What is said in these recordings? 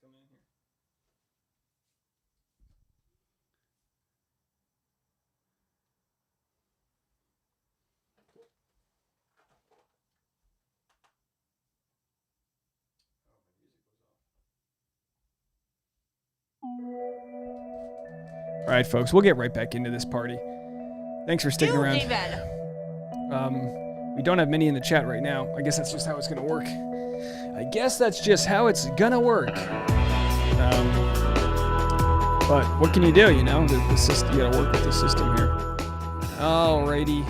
coming in here? All right, folks, we'll get right back into this party. Thanks for sticking around. We don't have many in the chat right now. I guess that's just how it's going to work. But what can you do, you know? The system, you got to work with the system here. Alrighty.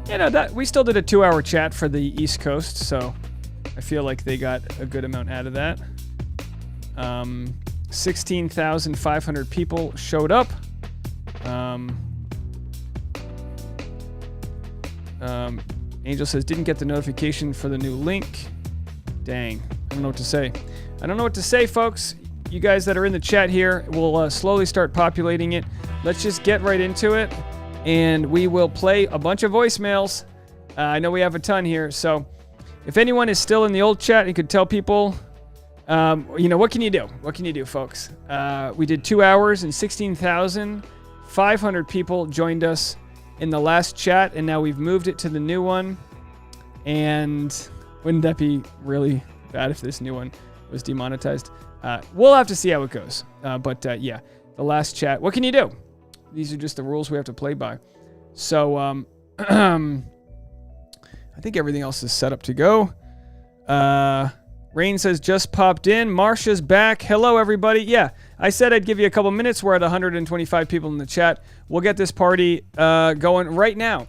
You know, that we still did a 2-hour chat for the East Coast, so I feel like they got a good amount out of that. 16,500 people showed up. Angel says, didn't get the notification for the new link. Dang, I don't know what to say. I don't know what to say, folks. You guys that are in the chat here, we'll slowly start populating it. Let's just get right into it, and we will play a bunch of voicemails. I know we have a ton here, so if anyone is still in the old chat, you could tell people, you know, what can you do? What can you do, folks? We did 2 hours and 16,500 people joined us in the last chat, and now we've moved it to the new one. And wouldn't that be really bad if this new one was demonetized? We'll have to see how it goes. But yeah, the last chat. What can you do? These are just the rules we have to play by. So I think everything else is set up to go. Rain says, just popped in. Marsha's back. Hello, everybody. Yeah, I said I'd give you a couple minutes. We're at 125 people in the chat. We'll get this party going right now.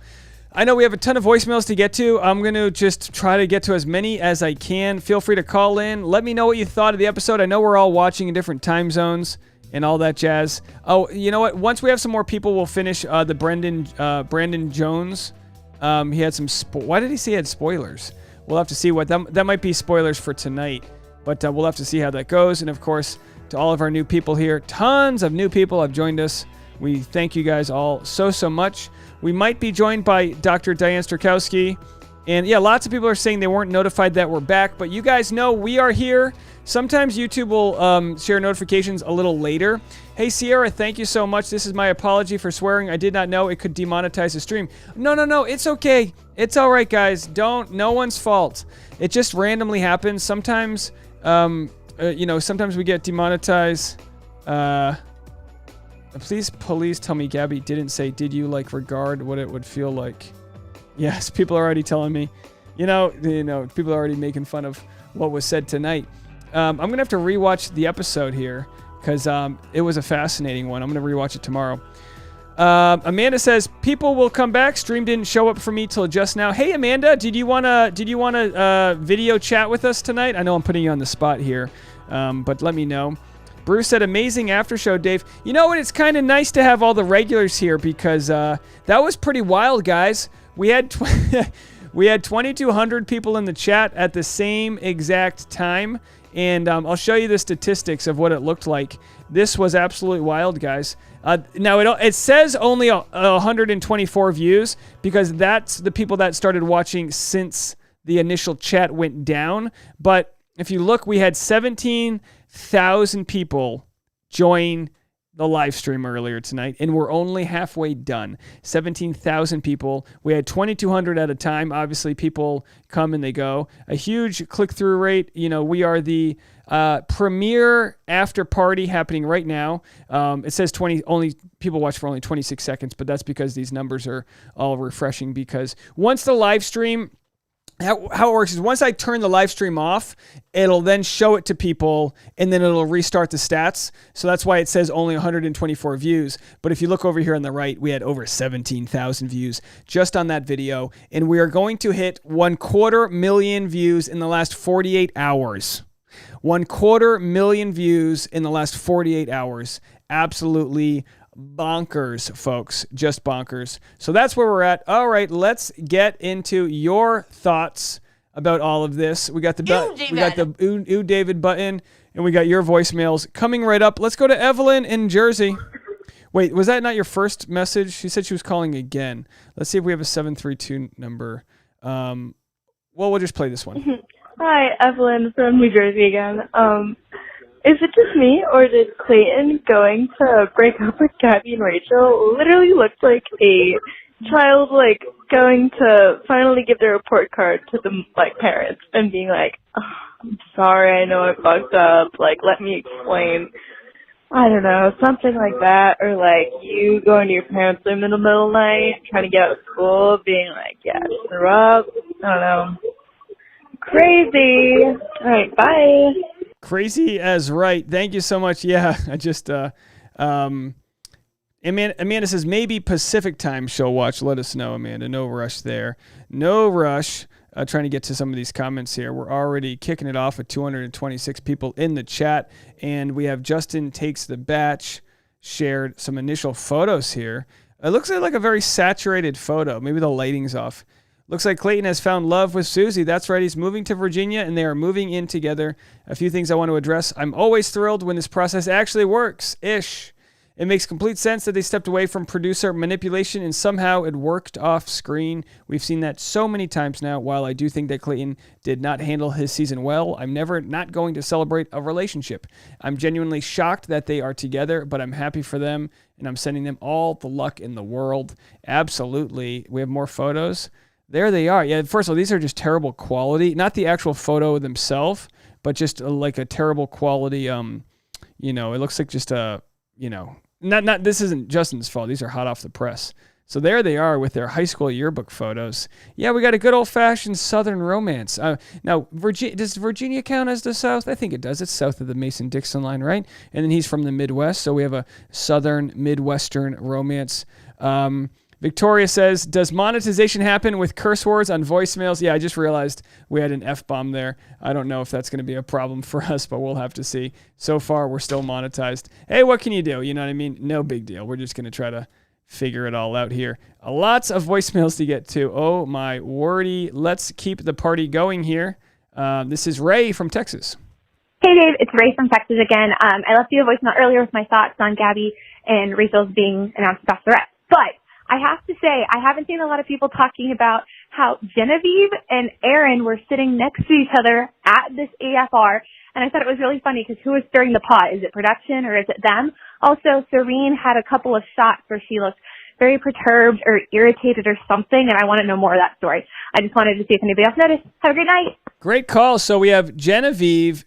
I know we have a ton of voicemails to get to. I'm going to just try to get to as many as I can. Feel free to call in. Let me know what you thought of the episode. I know we're all watching in different time zones and all that jazz. Oh, you know what? Once we have some more people, we'll finish the Brandon Jones. He had some... Why did he say he had spoilers? We'll have to see what... That might be spoilers for tonight. But we'll have to see how that goes. And, of course, to all of our new people here, tons of new people have joined us. We thank you guys all so much. We might be joined by Dr. Diane Strakowski. And, yeah, lots of people are saying they weren't notified that we're back. But you guys know we are here. Sometimes YouTube will share notifications a little later. Hey, Sierra, thank you so much. This is my apology for swearing. I did not know it could demonetize the stream. No. It's okay. It's all right, guys. No one's fault. It just randomly happens. Sometimes, you know, sometimes we get demonetized. Please tell me Gabby didn't say, did you, like, regard what it would feel like? Yes, people are already telling me. You know, people are already making fun of what was said tonight. I'm going to have to rewatch the episode here because it was a fascinating one. I'm going to rewatch it tomorrow. Amanda says, people will come back. Stream didn't show up for me till just now. Hey, Amanda, did you want to video chat with us tonight? I know I'm putting you on the spot here, but let me know. Bruce said, amazing after show, Dave. You know what? It's kind of nice to have all the regulars here because that was pretty wild, guys. We had we had 2,200 people in the chat at the same exact time. And I'll show you the statistics of what it looked like. This was absolutely wild, guys. Now, it says only 124 views because that's the people that started watching since the initial chat went down. But if you look, we had 17,000 people join the live stream earlier tonight, and we're only halfway done. 17,000 people. We had 2,200 at a time. Obviously, people come and they go. A huge click-through rate. You know, we are the premier after party happening right now. It says only people watch for only 26 seconds, but that's because these numbers are all refreshing because once the live stream... How it works is once I turn the live stream off, it'll then show it to people, and then it'll restart the stats. So that's why it says only 124 views. But if you look over here on the right, we had over 17,000 views just on that video. And we are going to hit 250,000 views in the last 48 hours. 250,000 views in the last 48 hours. Absolutely bonkers, folks. Just bonkers. So that's where we're at. All right, let's get into your thoughts about all of this. We got the Ooh David button, and we got your voicemails coming right up. Let's go to Evelyn in Jersey. Wait, was that not your first message? She said she was calling again. Let's see if we have a 732 number. Well, we'll just play this one. Hi, Evelyn from New Jersey again. Is it just me, or did Clayton going to break up with Gabby and Rachel literally look like a child, like, going to finally give their report card to the, like, parents and being like, oh, I'm sorry, I know I fucked up, like, let me explain. I don't know, something like that, or like you going to your parents' room in the middle of the night, trying to get out of school, being like, yeah, I threw up. I don't know. Crazy. All right, bye. Crazy as right. Thank you so much. Yeah, I just, Amanda says maybe Pacific time she'll watch. Let us know, Amanda. No rush there. No rush. Trying to get to some of these comments here. We're already kicking it off with 226 people in the chat, and we have Justin Takes the Batch shared some initial photos here. It looks like a very saturated photo. Maybe the lighting's off. Looks like Clayton has found love with Susie. That's right. He's moving to Virginia, and they are moving in together. A few things I want to address. I'm always thrilled when this process actually works. It makes complete sense that they stepped away from producer manipulation and somehow it worked off screen. We've seen that so many times now. While I do think that Clayton did not handle his season well, I'm never not going to celebrate a relationship. I'm genuinely shocked that they are together, but I'm happy for them and I'm sending them all the luck in the world. Absolutely. We have more photos. There they are. Yeah, first of all, these are just terrible quality. Not the actual photo themselves, but just like a terrible quality. It looks like just a, not this isn't Justin's fault. These are hot off the press. So there they are with their high school yearbook photos. Yeah, we got a good old-fashioned Southern romance. Now, does Virginia count as the South? I think it does. It's south of the Mason-Dixon line, right? And then he's from the Midwest, so we have a Southern Midwestern romance. Victoria says, does monetization happen with curse words on voicemails? Yeah, I just realized we had an F-bomb there. I don't know if that's going to be a problem for us, but we'll have to see. So far, we're still monetized. Hey, what can you do? You know what I mean? No big deal. We're just going to try to figure it all out here. Lots of voicemails to get to. Oh, my wordy. Let's keep the party going here. This is Ray from Texas. Hey, Dave. It's Ray from Texas again. I left you a voicemail earlier with my thoughts on Gabby and Rachel's being announced Bachelorette. But I have to say, I haven't seen a lot of people talking about how Genevieve and Aaron were sitting next to each other at this AFR, and I thought it was really funny because who was stirring the pot? Is it production or is it them? Also, Serene had a couple of shots where she looked very perturbed or irritated or something, and I want to know more of that story. I just wanted to see if anybody else noticed. Have a great night. Great call. So we have Genevieve.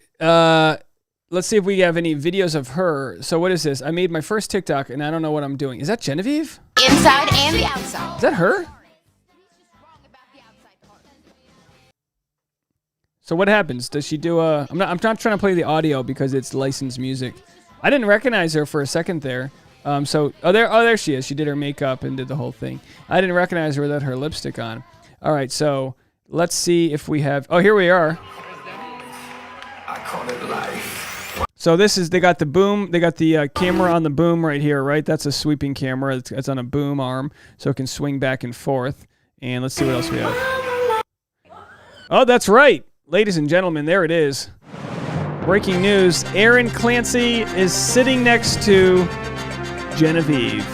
Let's see if we have any videos of her. So what is this? I made my first TikTok, and I don't know what I'm doing. Is that Genevieve? Inside and the outside. Is that her? So what happens? Does she do a... I'm not trying to play the audio because it's licensed music. I didn't recognize her for a second there. There she is. She did her makeup and did the whole thing. I didn't recognize her without her lipstick on. All right, so let's see if we have... Oh, here we are. I call it life. So they got the boom, they got the camera on the boom right here, right? That's a sweeping camera. It's on a boom arm, so it can swing back and forth. And let's see what else we have. Oh, that's right. Ladies and gentlemen, there it is. Breaking news. Aaron Clancy is sitting next to Genevieve.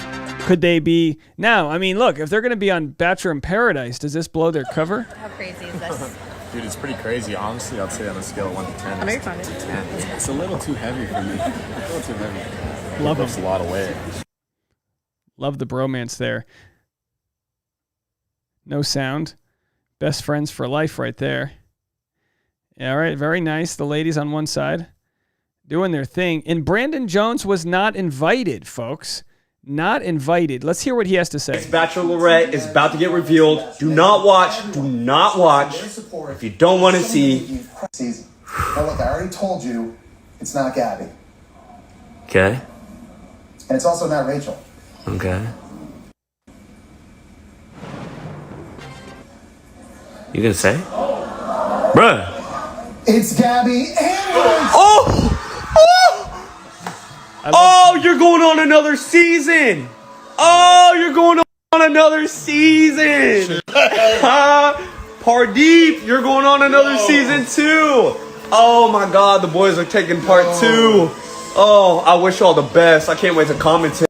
Could they be... Now, I mean, look, if they're going to be on Bachelor in Paradise, does this blow their cover? How crazy is this? Dude, it's pretty crazy. Honestly, I'd say on a scale of 1 to 10. I'm very fond of it. 10. It's a little too heavy for me. A little too heavy. Love it. It's a lot of weight. Love the bromance there. No sound. Best friends for life right there. Yeah, all right, very nice. The ladies on one side doing their thing. And Brandon Jones was not invited, folks. Not invited. Let's hear what he has to say. It's Bachelorette is about to get revealed. Do not watch. Do not watch. If you don't want to see. Now look, I already told you it's not Gabby. Okay. And it's also not Rachel. Okay. You gonna say? Bruh. It's Gabby and Rachel. Oh! Oh, you're going on another season. Oh, you're going on another season. Pardeep, you're going on another season too. Oh my God, the boys are taking part 2. Oh, I wish you all the best. I can't wait to commentate.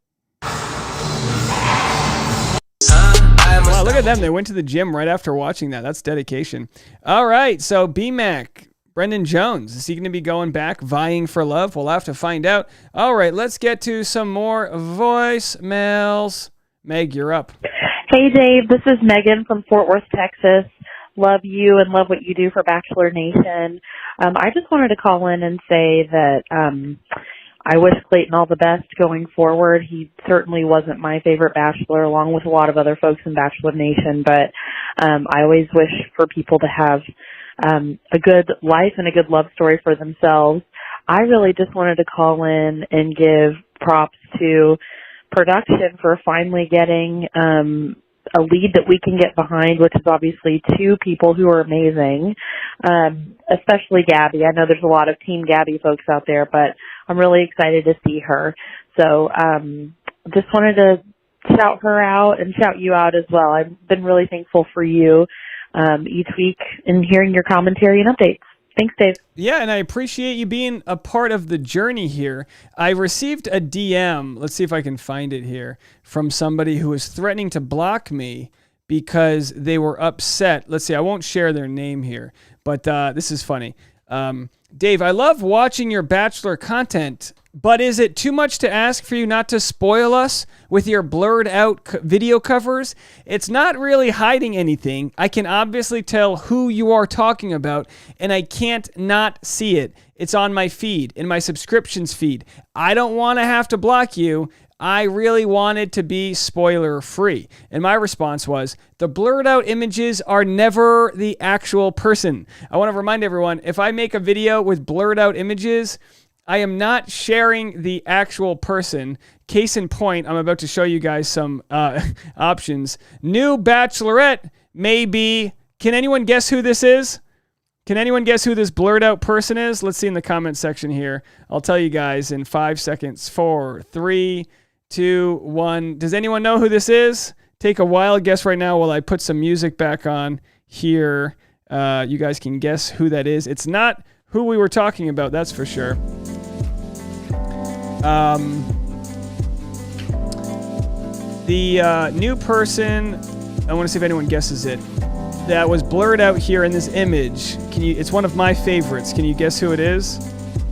Look at them. They went to the gym right after watching that. That's dedication. All right. So BMAC, Brendan Jones, is he going to be going back vying for love? We'll have to find out. All right. Let's get to some more voicemails. Meg, you're up. Hey, Dave. This is Megan from Fort Worth, Texas. Love you and love what you do for Bachelor Nation. I just wanted to call in and say that I wish Clayton all the best going forward. He certainly wasn't my favorite Bachelor, along with a lot of other folks in Bachelor Nation, but I always wish for people to have a good life and a good love story for themselves. I really just wanted to call in and give props to production for finally getting a lead that we can get behind, which is obviously two people who are amazing, especially Gabby. I know there's a lot of Team Gabby folks out there, but I'm really excited to see her. So just wanted to shout her out and shout you out as well. I've been really thankful for you each week and hearing your commentary and updates. Thanks, Dave. Yeah, and I appreciate you being a part of the journey here. I received a DM, let's see if I can find it here, from somebody who was threatening to block me because they were upset. Let's see, I won't share their name here, but this is funny. Dave, I love watching your Bachelor content, but is it too much to ask for you not to spoil us with your blurred out video covers? It's not really hiding anything. I can obviously tell who you are talking about, and I can't not see it. It's on my feed, in my subscriptions feed. I don't want to have to block you. I really wanted to be spoiler free. And my response was, the blurred out images are never the actual person. I want to remind everyone, if I make a video with blurred out images, I am not sharing the actual person. Case in point, I'm about to show you guys some options. New Bachelorette may be... Can anyone guess who this is? Can anyone guess who this blurred out person is? Let's see in the comment section here. I'll tell you guys in 5 seconds. 4, 3, 2, 1. Does anyone know who this is? Take a wild guess right now while I put some music back on here. You guys can guess who that is. It's not who we were talking about, that's for sure. The new person, I want to see if anyone guesses it, that was blurred out here in this image. It's one of my favorites. Can you guess who it is?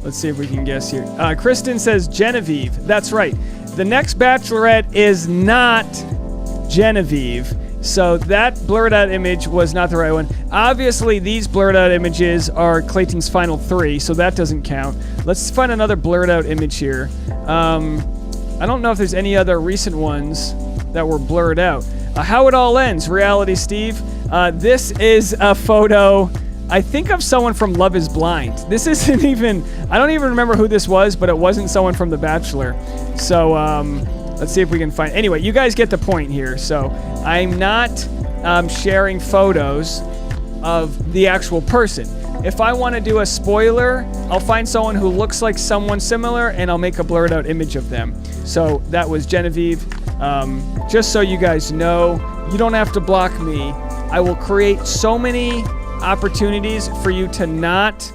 Let's see if we can guess here. Kristen says Genevieve. That's right. The next Bachelorette is not Genevieve. So that blurred out image was not the right one. Obviously, these blurred out images are Clayton's final 3, so that doesn't count. Let's find another blurred out image here. I don't know if there's any other recent ones that were blurred out. How It All Ends, Reality Steve. This is a photo, I think, of someone from Love is Blind. This isn't even, I don't even remember who this was, but it wasn't someone from The Bachelor. So, let's see if we can find... Anyway, you guys get the point here. So I'm not sharing photos of the actual person. If I want to do a spoiler, I'll find someone who looks like someone similar, and I'll make a blurred out image of them. So that was Genevieve. Just so you guys know, you don't have to block me. I will create so many opportunities for you to not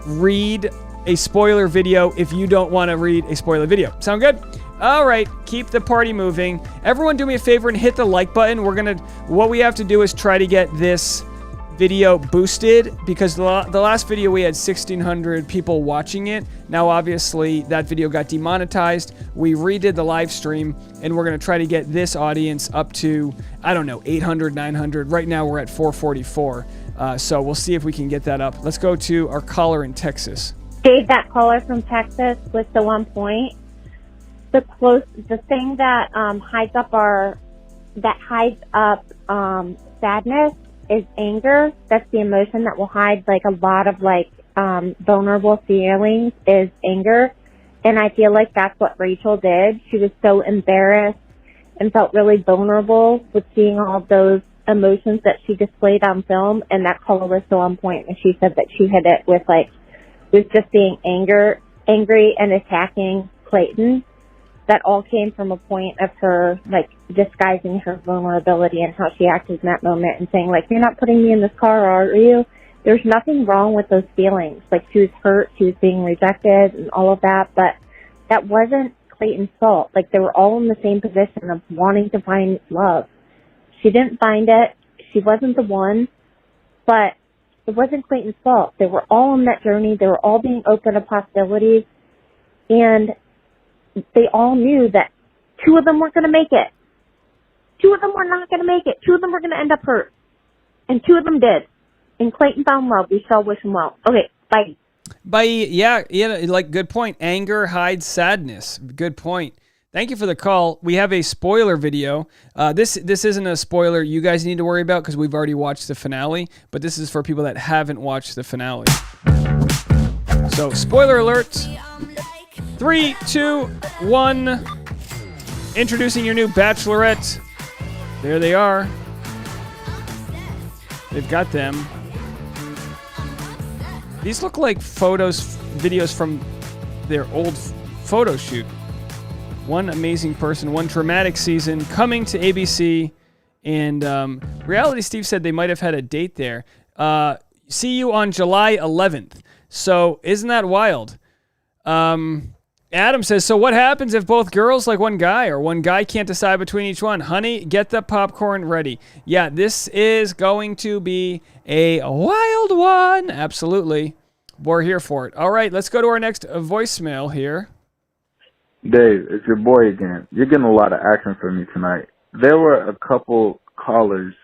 read a spoiler video if you don't want to read a spoiler video. Sound good? All right, keep the party moving. Everyone do me a favor and hit the like button. What we have to do is try to get this video boosted, because the last video we had 1,600 people watching it. Now, obviously, that video got demonetized. We redid the live stream, and we're going to try to get this audience up to, I don't know, 800, 900. Right now, we're at 444. So we'll see if we can get that up. Let's go to our caller in Texas. Dave, that caller from Texas was the one point. The thing that hides up sadness is anger. That's the emotion that will hide like a lot of vulnerable feelings is anger. And I feel like that's what Rachel did. She was so embarrassed and felt really vulnerable with seeing all of those emotions that she displayed on film. And that caller was so on point. And she said that she hit it with just being angry and attacking Clayton. That all came from a point of her, disguising her vulnerability and how she acted in that moment and saying, you're not putting me in this car, are you? There's nothing wrong with those feelings. She was hurt, she was being rejected and all of that, but that wasn't Clayton's fault. They were all in the same position of wanting to find love. She didn't find it. She wasn't the one, but it wasn't Clayton's fault. They were all on that journey. They were all being open to possibilities, and they all knew that 2 of them weren't going to make it. 2 of them were not going to make it. 2 of them were going to end up hurt, and 2 of them did. And Clayton found love. We shall wish him well. Okay, bye. Bye. Yeah, like, good point. Anger hides sadness. Good point. Thank you for the call. We have a spoiler video. This isn't a spoiler you guys need to worry about because we've already watched the finale, but this is for people that haven't watched the finale. So, spoiler alert. 3, 2, 1. Introducing your new Bachelorette. There they are. They've got them. These look like videos from their old photo shoot. One amazing person, one dramatic season coming to ABC. And Reality Steve said they might have had a date there. See you on July 11th. So isn't that wild? Adam says, so what happens if both girls like one guy or one guy can't decide between each one? Honey, get the popcorn ready. Yeah, this is going to be a wild one. Absolutely. We're here for it. All right, let's go to our next voicemail here. Dave, it's your boy again. You're getting a lot of action from me tonight. There were a couple callers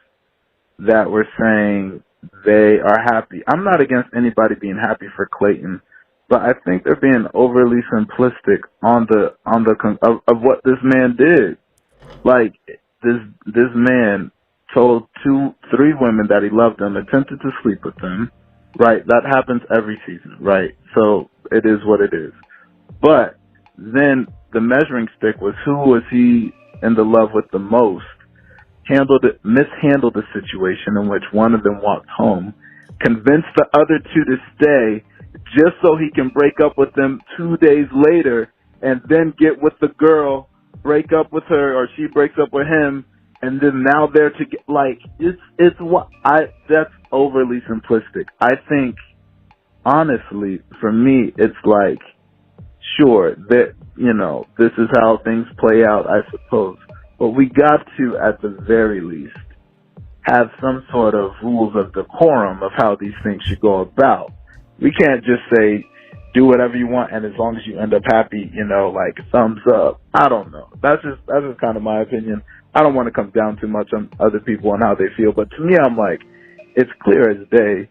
that were saying they are happy. I'm not against anybody being happy for Clayton, but I think they're being overly simplistic of what this man did. Like, this man told 2-3 women that he loved them, attempted to sleep with them, right? That happens every season, right? So it is what it is. But then the measuring stick was who was he in the love with the most, mishandled the situation in which one of them walked home, convinced the other 2 to stay just so he can break up with them 2 days later and then get with the girl, break up with her, or she breaks up with him, and then now they're together. Like, that's overly simplistic. I think, honestly, for me, it's like, sure, that, this is how things play out, I suppose. But we got to, at the very least, have some sort of rules of decorum of how these things should go about. We can't just say, do whatever you want, and as long as you end up happy, like, thumbs up. I don't know. That's just kind of my opinion. I don't want to come down too much on other people and how they feel, but to me, I'm like, it's clear as day.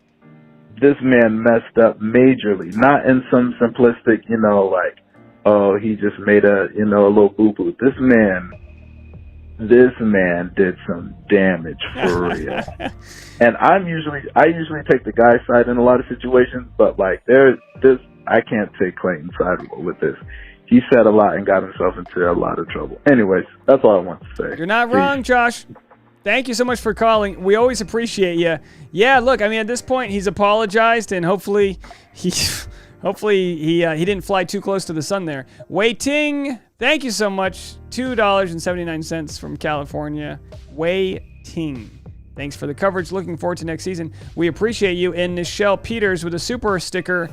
This man messed up majorly, not in some simplistic, like, oh, he just made a little boo-boo. This man did some damage for real. And I usually take the guy's side in a lot of situations, but like I can't take Clayton's side with this. He said a lot and got himself into a lot of trouble. Anyways, that's all I want to say. You're not wrong, Josh. Thank you so much for calling. We always appreciate you. Yeah, look, I mean, at this point, he's apologized, and hopefully he didn't fly too close to the sun there. Wei Ting, thank you so much. $2.79 from California. Wei Ting. Thanks for the coverage. Looking forward to next season. We appreciate you. And Nichelle Peters with a super sticker.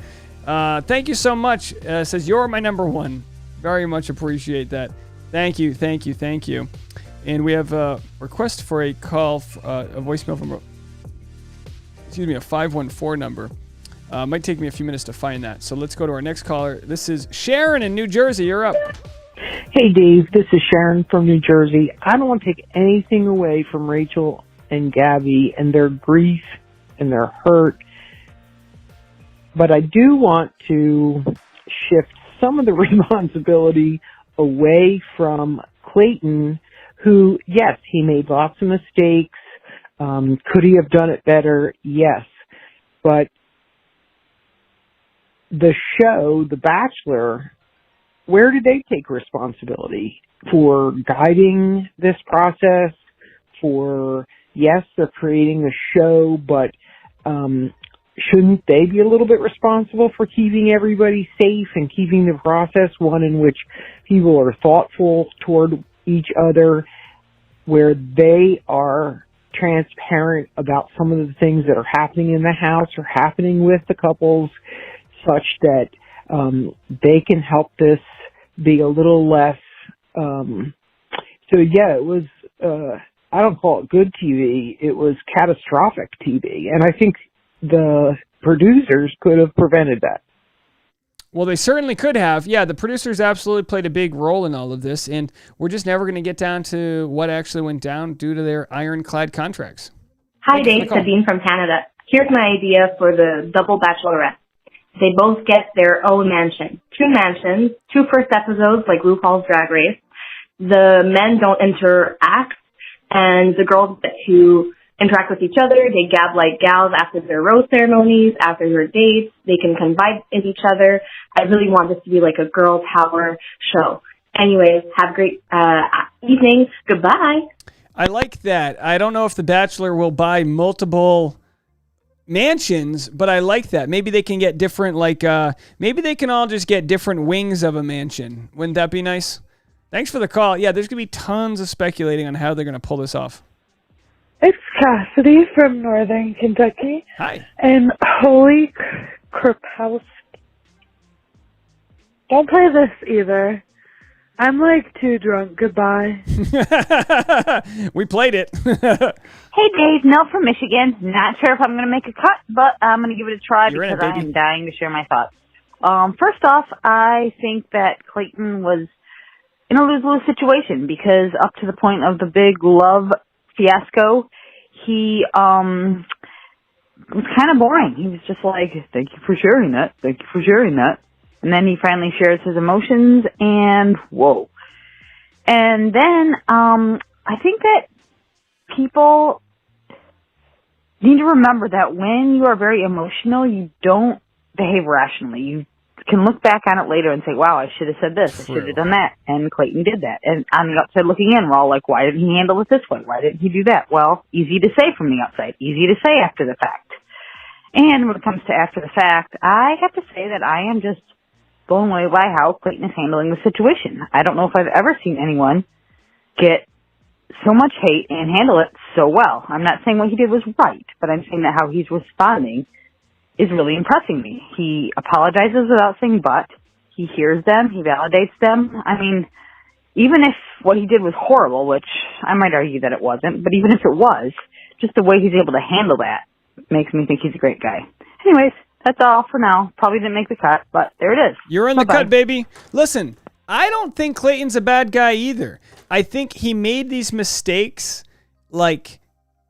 Thank you so much. Says, you're my number one. Very much appreciate that. Thank you. And we have a request for a call, a voicemail from a 514 number. Might take me a few minutes to find that. So let's go to our next caller. This is Sharon in New Jersey. You're up. Hey, Dave. This is Sharon from New Jersey. I don't want to take anything away from Rachel and Gabby and their grief and their hurt, but I do want to shift some of the responsibility away from Clayton, who, yes, he made lots of mistakes. Could he have done it better? Yes. But the show, The Bachelor, where did they take responsibility for guiding this process? For, yes, they're creating a show, but shouldn't they be a little bit responsible for keeping everybody safe and keeping the process one in which people are thoughtful toward each other, where they are transparent about some of the things that are happening in the house or happening with the couples, such that they can help this be a little less. So yeah, it was I don't call it good TV. It was catastrophic TV. And I think the producers could have prevented that. Well, they certainly could have. Yeah, the producers absolutely played a big role in all of this, and we're just never going to get down to what actually went down due to their ironclad contracts. Hi, Dave. Sabine from Canada. Here's my idea for the double bachelorette. They both get their own mansion. 2 mansions, 2 first episodes like RuPaul's Drag Race. The men don't interact, and the girls get to interact with each other. They gab like gals after their rose ceremonies, after their dates. They can confide in each other. I really want this to be like a girl power show. Anyways, have a great evening. Goodbye. I like that. I don't know if The Bachelor will buy multiple mansions, but I like that. Maybe they can get different, maybe they can all just get different wings of a mansion. Wouldn't that be nice? Thanks for the call. Yeah, there's going to be tons of speculating on how they're going to pull this off. It's Cassidy from Northern Kentucky. Hi. And holy crapowski. Don't play this either. I'm like too drunk. Goodbye. We played it. Hey, Dave. Nell from Michigan. Not sure if I'm going to make a cut, but I'm going to give it a try You're because I am dying to share my thoughts. First off, I think that Clayton was in a lose-lose situation because up to the point of the big love fiasco, he was kind of boring. He was just like, thank you for sharing that. Thank you for sharing that. And then he finally shares his emotions, and whoa. And then I think that people need to remember that when you are very emotional, you don't behave rationally. You can look back on it later and say, wow, I should have said this. I should have done that. And Clayton did that. And on the outside looking in, we're all like, why didn't he handle it this way? Why didn't he do that? Well, easy to say from the outside. Easy to say after the fact. And when it comes to after the fact, I have to say that I am just blown away by how Clayton is handling the situation. I don't know if I've ever seen anyone get so much hate and handle it so well. I'm not saying what he did was right, but I'm saying that how he's responding is really impressing me. He apologizes without saying but. He hears them. He validates them. I mean, even if what he did was horrible, which I might argue that it wasn't, but even if it was, just the way he's able to handle that makes me think he's a great guy. Anyways, that's all for now. Probably didn't make the cut, but there it is. You're in the cut, baby. Listen, I don't think Clayton's a bad guy either. I think he made these mistakes like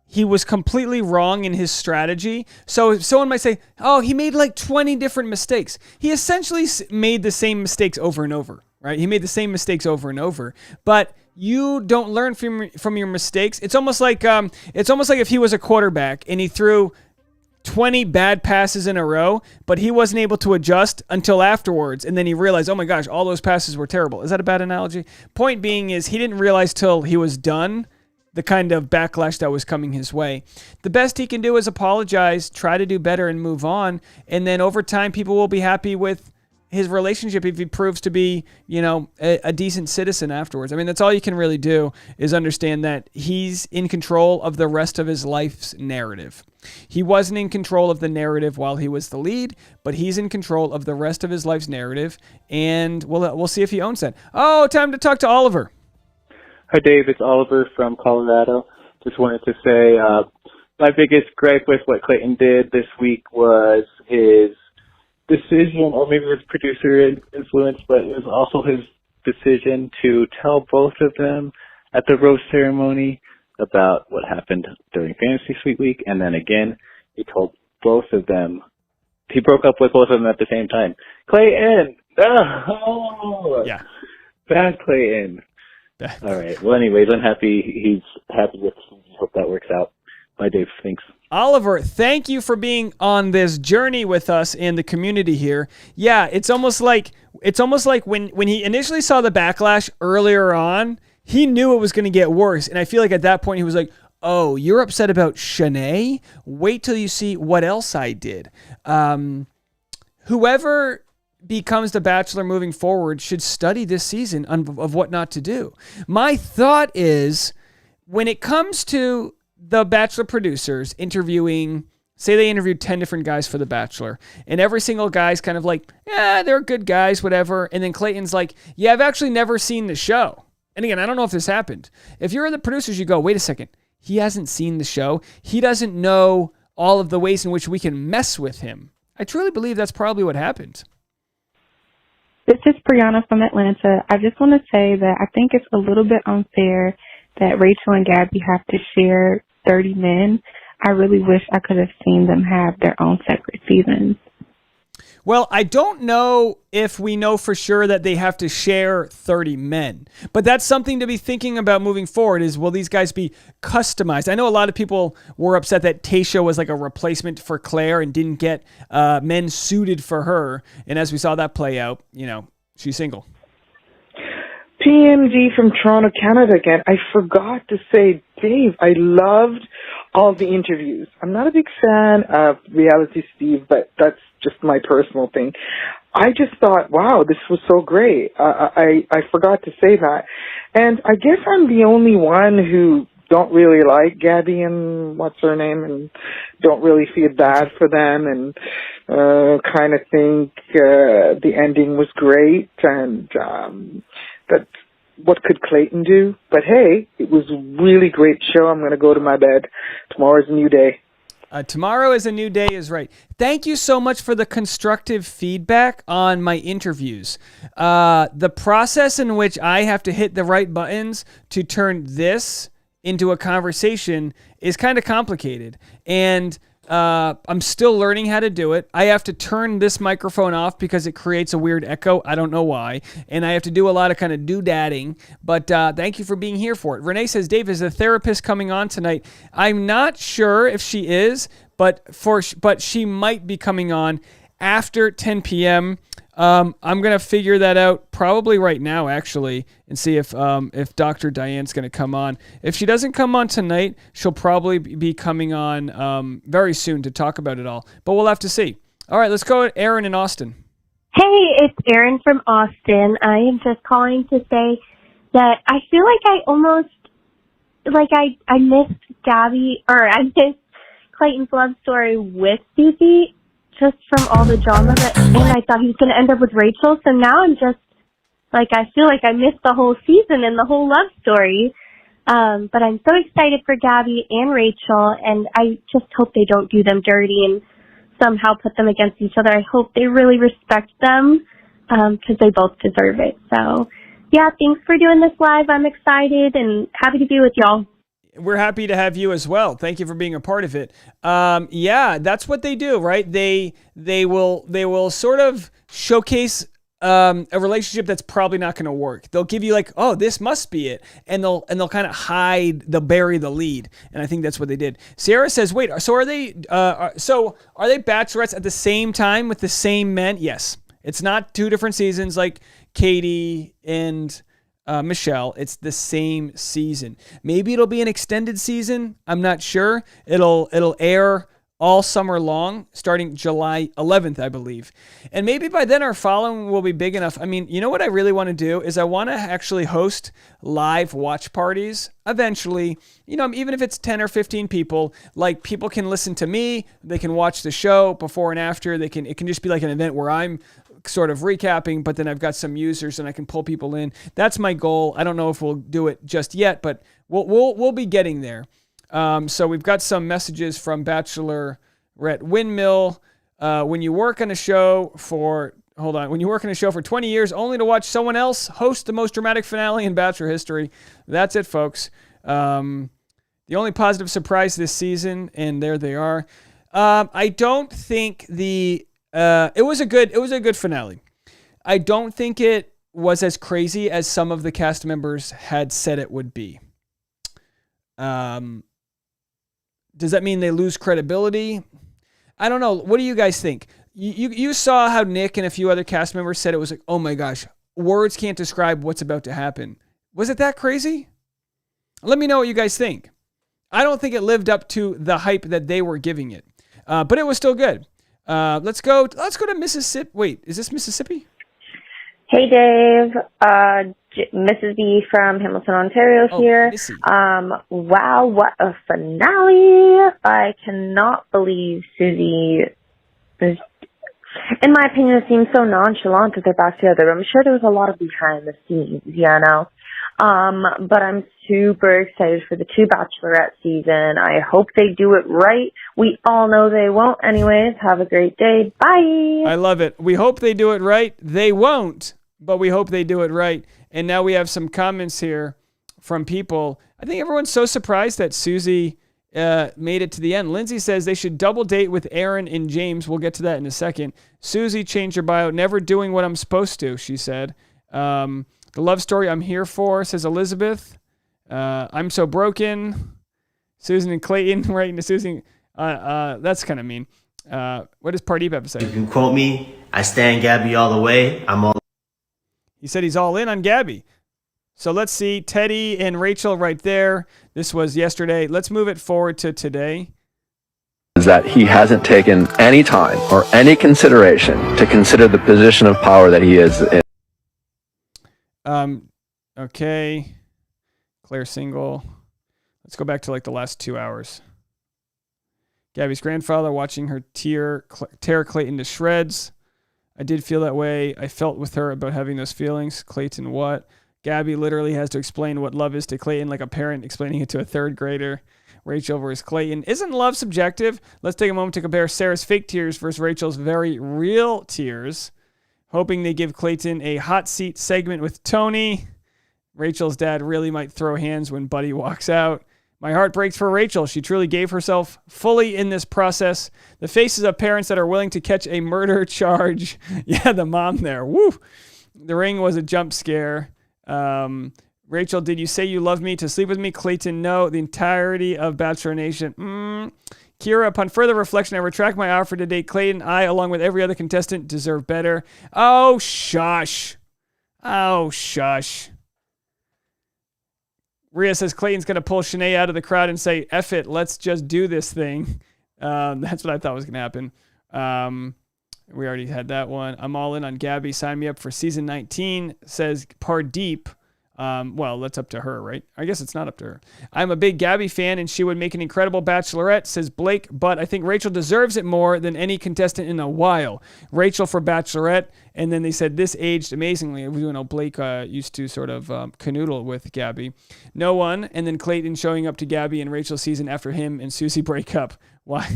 he was completely wrong in his strategy. So someone might say, oh, he made like 20 different mistakes. He essentially made the same mistakes over and over, right? He made the same mistakes over and over. But you don't learn from your mistakes. It's almost like if he was a quarterback and he threw 20 bad passes in a row, but he wasn't able to adjust until afterwards, and then he realized, oh my gosh, all those passes were terrible. Is that a bad analogy? Point being is he didn't realize till he was done the kind of backlash that was coming his way. The best he can do is apologize, try to do better, and move on, and then over time, people will be happy with his relationship if he proves to be, a decent citizen afterwards. I mean, that's all you can really do is understand that he's in control of the rest of his life's narrative. He wasn't in control of the narrative while he was the lead, but he's in control of the rest of his life's narrative, and we'll see if he owns that. Oh, time to talk to Oliver. Hi, Dave. It's Oliver from Colorado. Just wanted to say my biggest gripe with what Clayton did this week was his decision, or maybe it was producer influence, but it was also his decision to tell both of them at the rose ceremony about what happened during Fantasy Suite Week, and then again, he told both of them, he broke up with both of them at the same time. Clayton! No! Yeah. Bad Clayton. All right. Well, anyways, I'm happy he's happy with it. Hope that works out. Bye, Dave. Thanks. Oliver, thank you for being on this journey with us in the community here. Yeah, it's almost like when he initially saw the backlash earlier on, he knew it was going to get worse. And I feel like at that point he was like, oh, you're upset about Shanae? Wait till you see what else I did. Whoever becomes the Bachelor moving forward should study this season of what not to do. My thought is, when it comes to the Bachelor producers interviewing, say they interviewed 10 different guys for The Bachelor, and every single guy's kind of like, yeah, they're good guys, whatever. And then Clayton's like, yeah, I've actually never seen the show. And again, I don't know if this happened. If you're in the producers, you go, wait a second. He hasn't seen the show. He doesn't know all of the ways in which we can mess with him. I truly believe that's probably what happened. This is Brianna from Atlanta. I just want to say that I think it's a little bit unfair that Rachel and Gabby have to share 30 men. I really wish I could have seen them have their own separate seasons. Well, I don't know if we know for sure that they have to share 30 men, but that's something to be thinking about moving forward is, will these guys be customized? I know a lot of people were upset that Tayshia was like a replacement for Claire and didn't get men suited for her. And as we saw that play out, you know, she's single. PMG from Toronto, Canada again. I forgot to say, Dave, I loved all the interviews. I'm not a big fan of Reality Steve, but that's just my personal thing. I just thought, wow, this was so great. I forgot to say that. And I guess I'm the only one who don't really like Gabby and what's her name and don't really feel bad for them and kind of think the ending was great and that what could Clayton do? But hey, it was a really great show. I'm going to go to my bed. Tomorrow's a new day. Tomorrow is a new day is right. Thank you so much for the constructive feedback on my interviews. The process in which I have to hit the right buttons to turn this into a conversation is kind of complicated. And I'm still learning how to do it. I have to turn this microphone off because it creates a weird echo. I don't know why. And I have to do a lot of kind of doodadding. But thank you for being here for it. Renee says, Dave, is a therapist coming on tonight? I'm not sure if she is, but she might be coming on after 10 p.m. I'm going to figure that out probably right now, actually, and see if Dr. Diane's going to come on. If she doesn't come on tonight, she'll probably be coming on very soon to talk about it all. But we'll have to see. All right, let's go with Aaron in Austin. Hey, it's Erin from Austin. I am just calling to say that I feel like I almost, like I missed Gabby, or I missed Clayton's love story with Phoebe, just from all the drama and I thought he was going to end up with Rachel. So now I'm just, like, I feel like I missed the whole season and the whole love story. But I'm so excited for Gabby and Rachel, and I just hope they don't do them dirty and somehow put them against each other. I hope they really respect them, because they both deserve it. So, yeah, thanks for doing this live. I'm excited and happy to be with y'all. We're happy to have you as well. Thank you for being a part of it. Yeah, that's what they do, right? They will sort of showcase a relationship that's probably not going to work. They'll give you like, oh, this must be it, and they'll kind of bury the lead. And I think that's what they did. Sierra says, wait, so are they bachelorettes at the same time with the same men? Yes, it's not two different seasons like Katie and Michelle. It's the same season. Maybe it'll be an extended season. I'm not sure. It'll air all summer long, starting July 11th, I believe. And maybe by then our following will be big enough. I mean, you know what I really want to do is I want to actually host live watch parties eventually. You know, even if it's 10 or 15 people, like people can listen to me, they can watch the show before and after. It can just be like an event where I'm sort of recapping, but then I've got some users and I can pull people in. That's my goal. I don't know if we'll do it just yet, but we'll be getting there. So we've got some messages from Bachelorette Windmill. When you work on a show for 20 years only to watch someone else host the most dramatic finale in Bachelor history. That's it, folks. The only positive surprise this season, and there they are. I don't think it was a good finale. I don't think it was as crazy as some of the cast members had said it would be. Does that mean they lose credibility? I don't know. What do you guys think? You saw how Nick and a few other cast members said it was like, oh my gosh, words can't describe what's about to happen. Was it that crazy? Let me know what you guys think. I don't think it lived up to the hype that they were giving it, but it was still good. Let's go to Mississippi. Wait, is this Mississippi? Hey, Dave. Mrs. B from Hamilton, Ontario here. Wow, what a finale. I cannot believe Susie is, in my opinion, it seems so nonchalant that they're back together. I'm sure there was a lot of behind the scenes, you know. But I'm super excited for the 2 Bachelorette season. I hope they do it right. We all know they won't anyways. Have a great day. Bye. I love it. We hope they do it right. They won't, but we hope they do it right. And now we have some comments here from people. I think everyone's so surprised that Susie made it to the end. Lindsay says they should double date with Aaron and James. We'll get to that in a second. Susie changed her bio. Never doing what I'm supposed to, she said. The love story I'm here for, says Elizabeth. I'm so broken. Susan and Clayton writing to Susan. That's kind of mean. What does Pardeep have to say? You can quote me. I stand Gabby all the way. He said he's all in on Gabby. So let's see. Teddy and Rachel right there. This was yesterday. Let's move it forward to today. Is that he hasn't taken any time or any consideration to consider the position of power that he is in. Okay. Claire single. Let's go back to like the last 2 hours. Gabby's grandfather watching her tear Clayton to shreds. I did feel that way. I felt with her about having those feelings. Clayton, what? Gabby literally has to explain what love is to Clayton like a parent explaining it to a 3rd grader. Rachel versus Clayton. Isn't love subjective? Let's take a moment to compare Sarah's fake tears versus Rachel's very real tears. Hoping they give Clayton a hot seat segment with Tony. Rachel's dad really might throw hands when Buddy walks out. My heart breaks for Rachel. She truly gave herself fully in this process. The faces of parents that are willing to catch a murder charge. Yeah, the mom there. Woo! The ring was a jump scare. Rachel, did you say you love me to sleep with me? Clayton, no. The entirety of Bachelor Nation. Kira, upon further reflection, I retract my offer to date Clayton. I, along with every other contestant, deserve better. Oh, shush. Oh, shush. Rhea says Clayton's going to pull Shanae out of the crowd and say, F it, let's just do this thing. That's what I thought was going to happen. We already had that one. I'm all in on Gabby. Sign me up for season 19, says Pardeep. Well, that's up to her, right? I guess it's not up to her. I'm a big Gabby fan, and she would make an incredible Bachelorette, says Blake, but I think Rachel deserves it more than any contestant in a while. Rachel for Bachelorette, and then they said this aged amazingly. You know, Blake used to sort of canoodle with Gabby. No one, and then Clayton showing up to Gabby and Rachel's season after him and Susie break up. Why?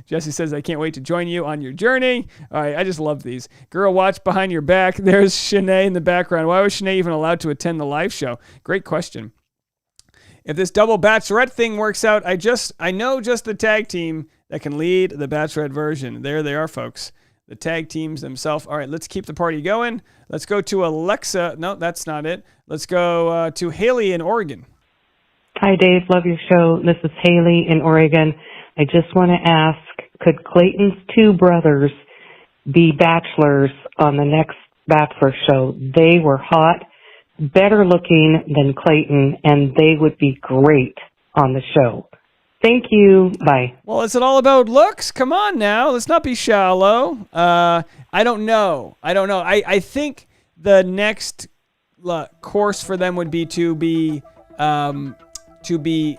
Jesse says, I can't wait to join you on your journey. All right, I just love these. Girl, watch behind your back. There's Shanae in the background. Why was Shanae even allowed to attend the live show? Great question. If this double Bachelorette thing works out, I know just the tag team that can lead the Bachelorette version. There they are, folks. The tag teams themselves. All right, let's keep the party going. Let's go to Alexa. No, that's not it. Let's go to Haley in Oregon. Hi, Dave. Love your show. This is Haley in Oregon. I just want to ask, could Clayton's 2 brothers be bachelors on the next Bachelor show? They were hot, better looking than Clayton, and they would be great on the show. Thank you. Bye. Well, is it all about looks? Come on now. Let's not be shallow. I don't know. I think the next course for them would be to be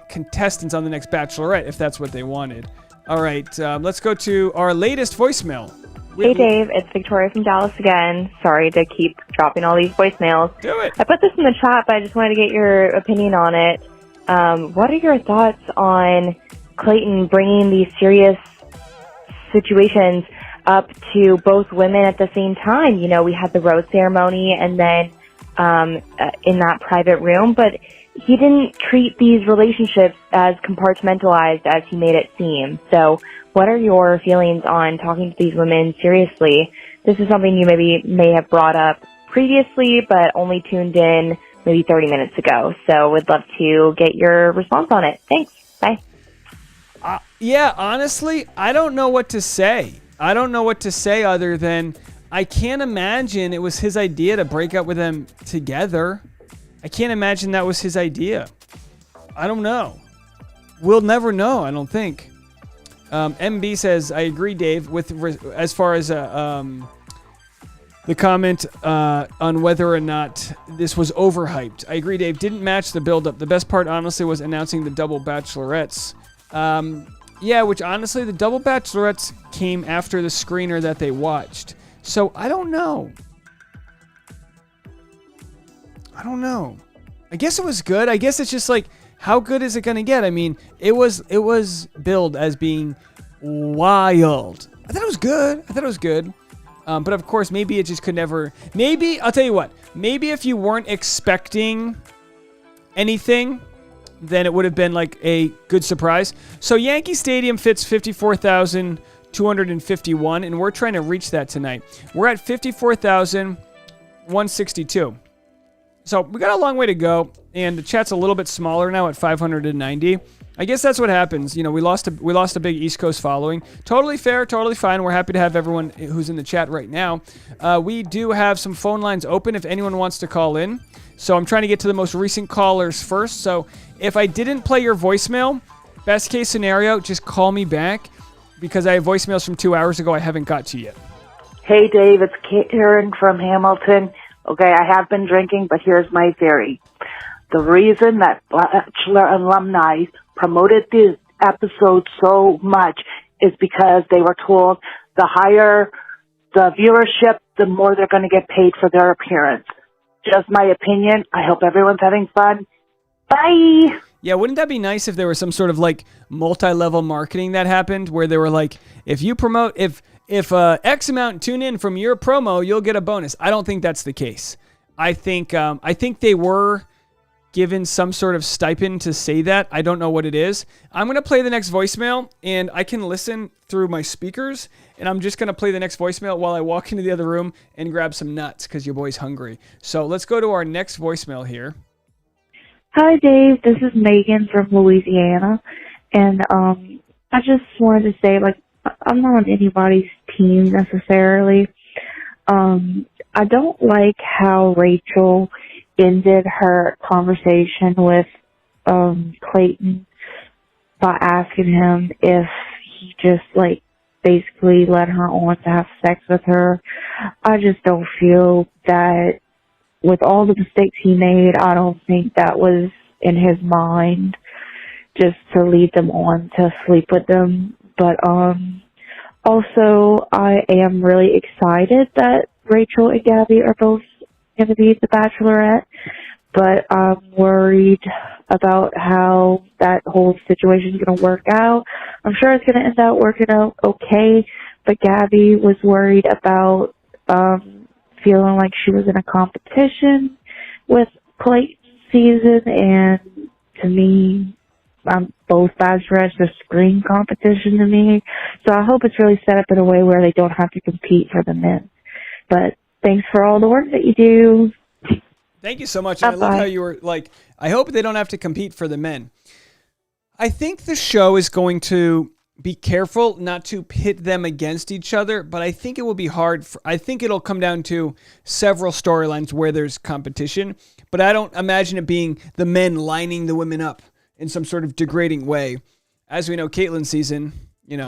contestants on the next Bachelorette, if that's what they wanted. All right, let's go to our latest voicemail. Hey, Dave, it's Victoria from Dallas again. Sorry to keep dropping all these voicemails. Do it. I put this in the chat, but I just wanted to get your opinion on it. What are your thoughts on Clayton bringing these serious situations up to both women at the same time? You know, we had the rose ceremony and then in that private room, but he didn't treat these relationships as compartmentalized as he made it seem. So what are your feelings on talking to these women seriously? This is something you may have brought up previously, but only tuned in maybe 30 minutes ago. So would love to get your response on it. Thanks. Bye. Yeah, honestly, I don't know what to say. I don't know what to say other than I can't imagine it was his idea to break up with them together. I can't imagine that was his idea. I don't know. We'll never know, I don't think. MB says, I agree, Dave, with as far as the comment on whether or not this was overhyped. I agree, Dave. Didn't match the build-up. The best part, honestly, was announcing the double Bachelorettes. Yeah, which, honestly, the double Bachelorettes came after the screener that they watched. So, I don't know. I don't know. I guess it was good. I guess it's just like, how good is it going to get? I mean, it was billed as being wild. I thought it was good. But of course, maybe it just could never. Maybe, I'll tell you what. Maybe if you weren't expecting anything, then it would have been like a good surprise. So Yankee Stadium fits 54,251, and we're trying to reach that tonight. We're at 54,162. So we got a long way to go, and the chat's a little bit smaller now at 590. I guess that's what happens. You know, we lost a big East Coast following. Totally fair, totally fine. We're happy to have everyone who's in the chat right now. We do have some phone lines open if anyone wants to call in. So I'm trying to get to the most recent callers first. So if I didn't play your voicemail, best case scenario, just call me back because I have voicemails from 2 hours ago I haven't got to yet. Hey, Dave, it's Karen from Hamilton. Okay, I have been drinking, but here's my theory. The reason that Bachelor alumni promoted this episode so much is because they were told the higher the viewership, the more they're going to get paid for their appearance. Just my opinion. I hope everyone's having fun. Bye! Yeah, wouldn't that be nice if there was some sort of like multi-level marketing that happened where they were like, if you promote, if X amount tune in from your promo, you'll get a bonus. I don't think that's the case. I think they were given some sort of stipend to say that. I don't know what it is. I'm going to play the next voicemail, and I can listen through my speakers, and I'm just going to play the next voicemail while I walk into the other room and grab some nuts because your boy's hungry. So let's go to our next voicemail here. Hi, Dave. This is Megan from Louisiana, and I just wanted to say, like, I'm not on anybody's team necessarily. I don't like how Rachel ended her conversation with Clayton by asking him if he just, like, basically led her on to have sex with her. I just don't feel that with all the mistakes he made, I don't think that was in his mind just to lead them on to sleep with them. But also, I am really excited that Rachel and Gabby are both going to be the Bachelorette, but I'm worried about how that whole situation is going to work out. I'm sure it's going to end up working out okay, but Gabby was worried about feeling like she was in a competition with Clayton's season, and to me, both Bachelorettes just scream competition to me. So I hope it's really set up in a way where they don't have to compete for the men. But thanks for all the work that you do. Thank you so much. I love how you were like, I hope they don't have to compete for the men. I think the show is going to be careful not to pit them against each other, but I think it will be hard. I think it'll come down to several storylines where there's competition, but I don't imagine it being the men lining the women up in some sort of degrading way. As we know, Caitlyn's season,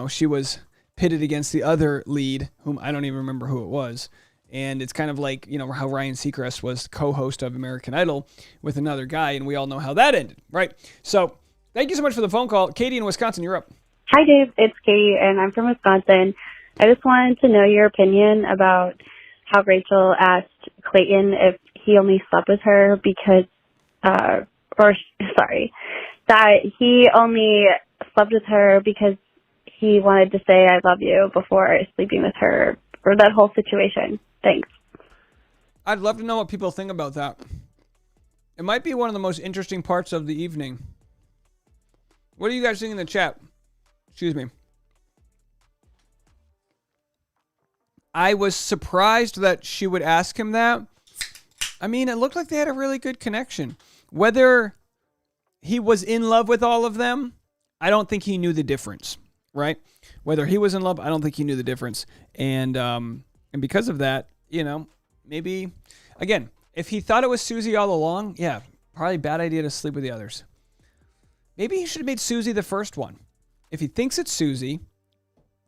she was pitted against the other lead, whom I don't even remember who it was. And it's kind of like, how Ryan Seacrest was co-host of American Idol with another guy, and we all know how that ended, right? So thank you so much for the phone call. Katie in Wisconsin, you're up. Hi, Dave. It's Katie, and I'm from Wisconsin. I just wanted to know your opinion about how Rachel asked Clayton if he only slept with her because, that he only slept with her because he wanted to say I love you before sleeping with her, or that whole situation. Thanks. I'd love to know what people think about that. It might be one of the most interesting parts of the evening. What do you guys think in the chat? Excuse me. I was surprised that she would ask him that. I mean, it looked like they had a really good connection. Whether he was in love with all of them, I don't think he knew the difference, right? Whether he was in love, I don't think he knew the difference. And because of that, maybe, again, if he thought it was Susie all along, yeah, probably bad idea to sleep with the others. Maybe he should have made Susie the first one. If he thinks it's Susie,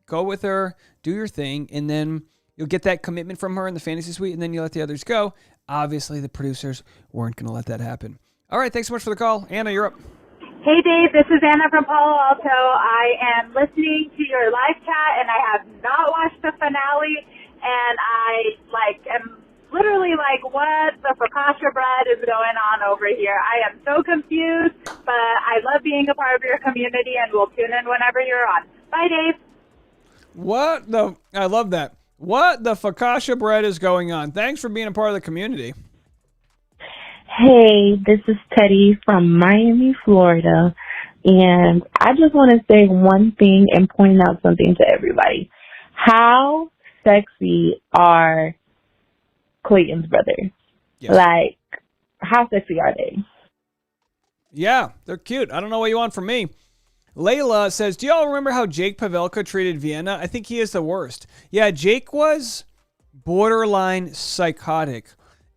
go with her, do your thing, and then you'll get that commitment from her in the fantasy suite, and then you let the others go. Obviously, the producers weren't going to let that happen. All right, thanks so much for the call. Anna, you're up. Hey, Dave, this is Anna from Palo Alto. I am listening to your live chat, and I have not watched the finale, and I am literally like, what the focaccia bread is going over here. I am so confused, but I love being a part of your community, and we'll tune in whenever you're on. Bye, Dave. I love that. What the fakasha bread is going on? Thanks for being a part of the community. Hey, this is Teddy from Miami, Florida, and I just want to say one thing and point out something to everybody. How sexy are Clayton's brothers? Yes. Like, how sexy are they? Yeah, they're cute. I don't know what you want from me. Layla says, do y'all remember how Jake Pavelka treated Vienna? I think he is the worst. Yeah, Jake was borderline psychotic.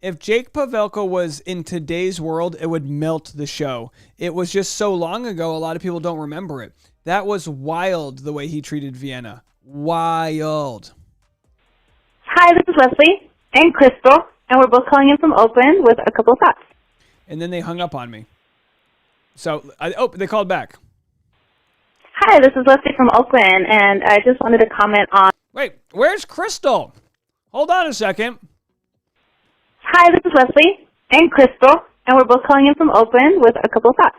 If Jake Pavelka was in today's world, it would melt the show. It was just so long ago, a lot of people don't remember it. That was wild, the way he treated Vienna. Wild. Hi, this is Leslie and Crystal, and we're both calling in from Oakland with a couple of thoughts. And then they hung up on me. So, they called back. Hi, this is Leslie from Oakland, and I just wanted to comment on... Wait, where's Crystal? Hold on a second. Hi, this is Leslie and Crystal, and we're both calling in from Oakland with a couple of thoughts.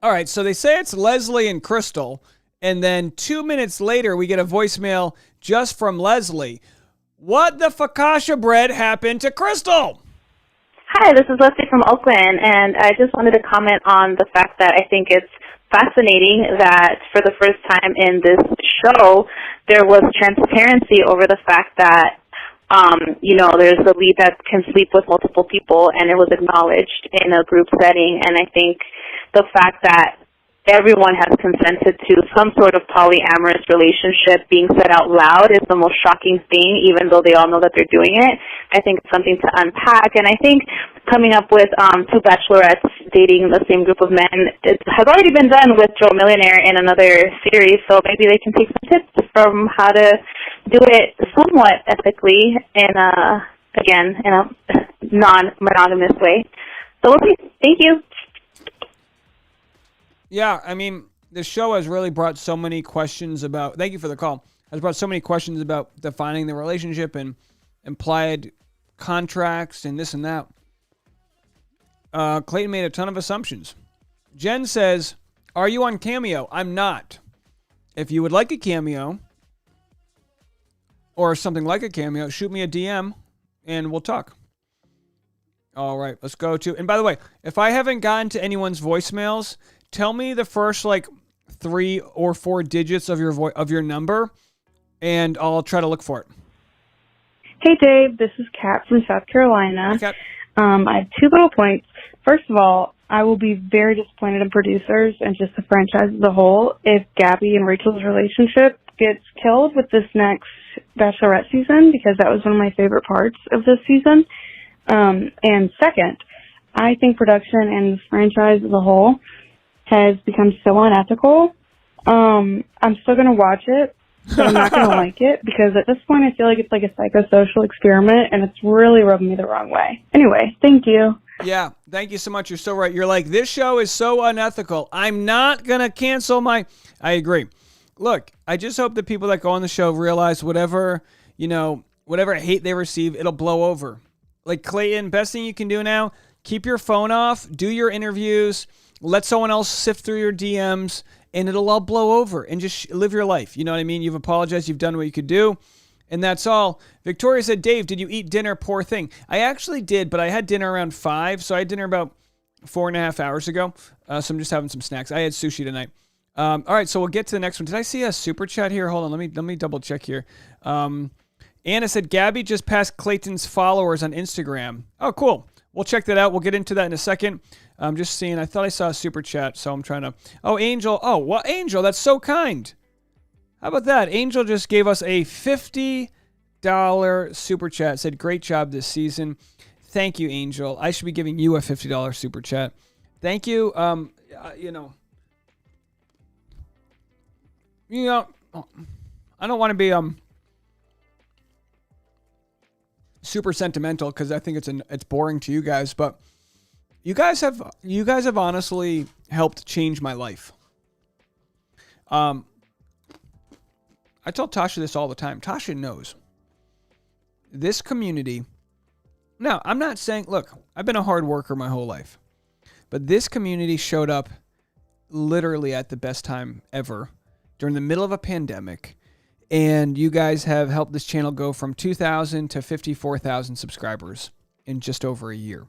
All right, so they say it's Leslie and Crystal, and then 2 minutes later, we get a voicemail just from Leslie. What the fakasha bread happened to Crystal? Hi, this is Leslie from Oakland, and I just wanted to comment on the fact that I think it's fascinating that for the first time in this show, there was transparency over the fact that, there's a lead that can sleep with multiple people, and it was acknowledged in a group setting. And I think the fact that everyone has consented to some sort of polyamorous relationship being said out loud is the most shocking thing, even though they all know that they're doing it. I think it's something to unpack. And I think coming up with two bachelorettes dating the same group of men, it has already been done with Joe Millionaire in another series, so maybe they can take some tips from how to do it somewhat ethically in a non-monogamous way. So we'll see. Thank you. Yeah, I mean, the show has really brought so many questions about, thank you for the call, has brought so many questions about defining the relationship and implied contracts and this and that. Clayton made a ton of assumptions. Jen says, are you on Cameo? I'm not. If you would like a cameo or something like a cameo, shoot me a DM and we'll talk. All right, let's go to, and by the way, if I haven't gotten to anyone's voicemails, tell me the first 3 or 4 digits of your number, and I'll try to look for it. Hey, Dave. This is Kat from South Carolina. Hey, Kat. I have 2 little points. First of all, I will be very disappointed in producers and just the franchise as a whole if Gabby and Rachel's relationship gets killed with this next Bachelorette season, because that was one of my favorite parts of this season. And second, I think production and the franchise as a whole has become so unethical. I'm still going to watch it, but I'm not going to like it, because at this point I feel like it's like a psychosocial experiment, and it's really rubbing me the wrong way. Anyway, thank you. Yeah, thank you so much. You're so right. You're like, this show is so unethical. I'm not going to cancel my... I agree. Look, I just hope that people that go on the show realize whatever hate they receive, it'll blow over. Like Clayton, best thing you can do now, keep your phone off, do your interviews, let someone else sift through your DMs, and it'll all blow over, and just live your life. You know what I mean? You've apologized. You've done what you could do, and that's all. Victoria said, Dave, did you eat dinner? Poor thing. I actually did, but I had dinner around 5, so I had dinner about 4.5 hours ago, so I'm just having some snacks. I had sushi tonight. All right, so we'll get to the next one. Did I see a super chat here? Hold on, let me double check here. Anna said, Gabby just passed Clayton's followers on Instagram. Oh, cool. We'll check that out. We'll get into that in a second. I'm just seeing. I thought I saw a super chat, so I'm trying to. Oh, Angel. Oh, well, Angel, that's so kind. How about that? Angel just gave us a $50 super chat. Said, great job this season. Thank you, Angel. I should be giving you a $50 super chat. Thank you. I don't want to be super sentimental, because I think it's boring to you guys, but you guys have honestly helped change my life. I tell Tasha this all the time. Tasha knows this community Now, I'm not saying, look, I've been a hard worker my whole life, but this community showed up literally at the best time ever during the middle of a pandemic. And you guys have helped this channel go from 2,000 to 54,000 subscribers in just over a year.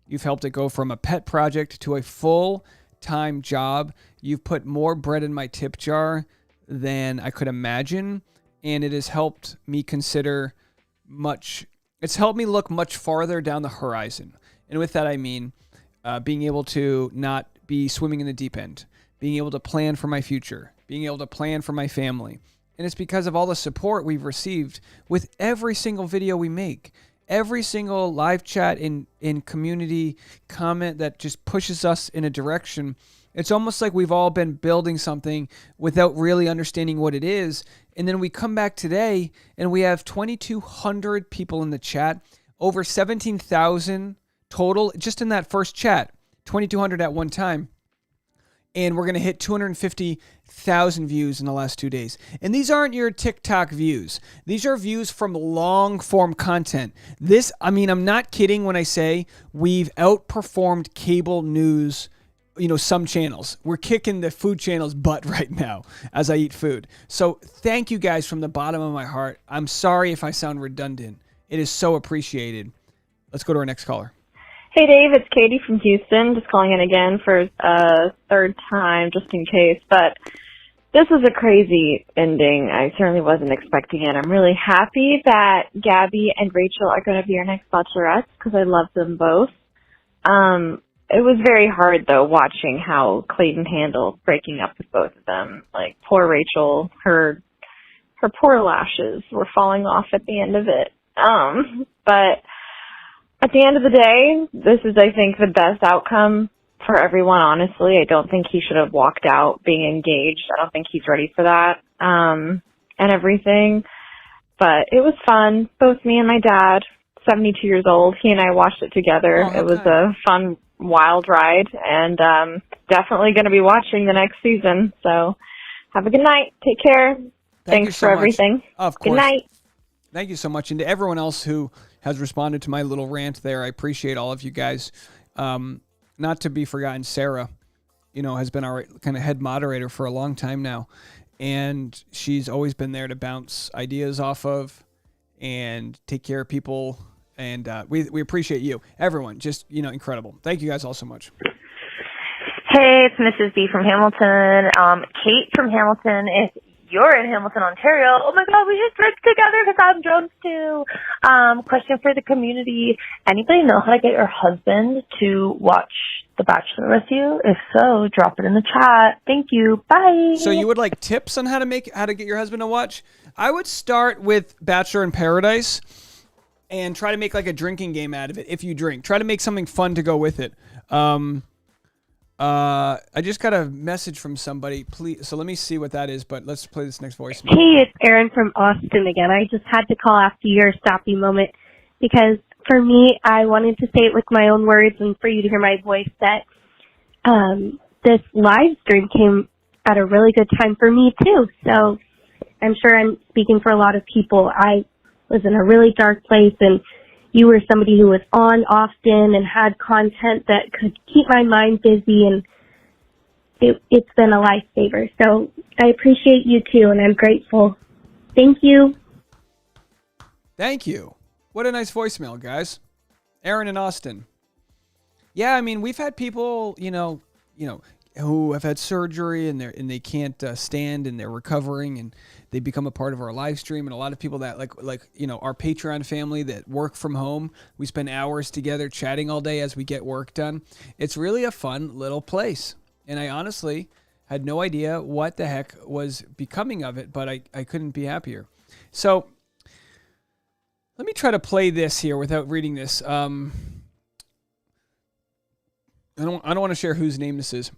You've helped it go from a pet project to a full-time job. You've put more bread in my tip jar than I could imagine. And it has helped me consider it's helped me look much farther down the horizon. And with that, I mean being able to not be swimming in the deep end, being able to plan for my future, being able to plan for my family. And it's because of all the support we've received with every single video we make, every single live chat in community comment that just pushes us in a direction. It's almost like we've all been building something without really understanding what it is. And then we come back today and we have 2,200 people in the chat, over 17,000 total just in that first chat, 2,200 at one time. And we're going to hit 250,000 views in the last 2 days. And these aren't your TikTok views. These are views from long form content. I'm not kidding when I say we've outperformed cable news, some channels. We're kicking the food channels' butt right now as I eat food. So thank you guys from the bottom of my heart. I'm sorry if I sound redundant. It is so appreciated. Let's go to our next caller. Hey Dave, it's Katie from Houston, just calling in again for a third time, just in case. But this is a crazy ending. I certainly wasn't expecting it. I'm really happy that Gabby and Rachel are going to be our next Bachelorettes because I love them both. It was very hard though watching how Clayton handled breaking up with both of them. Like poor Rachel, her poor lashes were falling off at the end of it. But at the end of the day, this is, I think, the best outcome for everyone, honestly. I don't think he should have walked out being engaged. I don't think he's ready for that, and everything. But it was fun. Both me and my dad, 72 years old, he and I watched it together. Oh, okay. It was a fun, wild ride, and definitely going to be watching the next season. So have a good night. Take care. Thanks for everything. Of course. Good night. Thank you so much. And to everyone else who has responded to my little rant there, I appreciate all of you guys. Not to be forgotten, Sarah, has been our kind of head moderator for a long time now. And she's always been there to bounce ideas off of and take care of people. And we appreciate you. Everyone, just, incredible. Thank you guys all so much. Hey, it's Mrs. B from Hamilton. Kate from Hamilton. If you're in Hamilton, Ontario, oh my God, we should drink together because I'm drunk too. Question for the community. Anybody know how to get your husband to watch The Bachelor with you? If so, drop it in the chat. Thank you. Bye. So you would like tips on how to get your husband to watch? I would start with Bachelor in Paradise and try to make like a drinking game out of it. If you drink, try to make something fun to go with it. I just got a message from somebody. Please, so let me see what that is. But let's play this next voicemail. Hey, it's Erin from Austin again. I just had to call after your stoppy moment because for me, I wanted to say it with my own words and for you to hear my voice that this live stream came at a really good time for me too. So I'm sure I'm speaking for a lot of people. I was in a really dark place and you were somebody who was on often and had content that could keep my mind busy, and it's been a lifesaver. So I appreciate you too, and I'm grateful. Thank you. Thank you. What a nice voicemail, guys. Aaron in Austin. Yeah, I mean, we've had people, who have had surgery and they can't stand and they're recovering and they become a part of our live stream, and a lot of people that like our Patreon family that work from home. We spend hours together chatting all day as we get work done. It's really a fun little place, and I honestly had no idea what the heck was becoming of it, but I couldn't be happier. So let me try to play this here without reading this. I don't want to share whose name this is.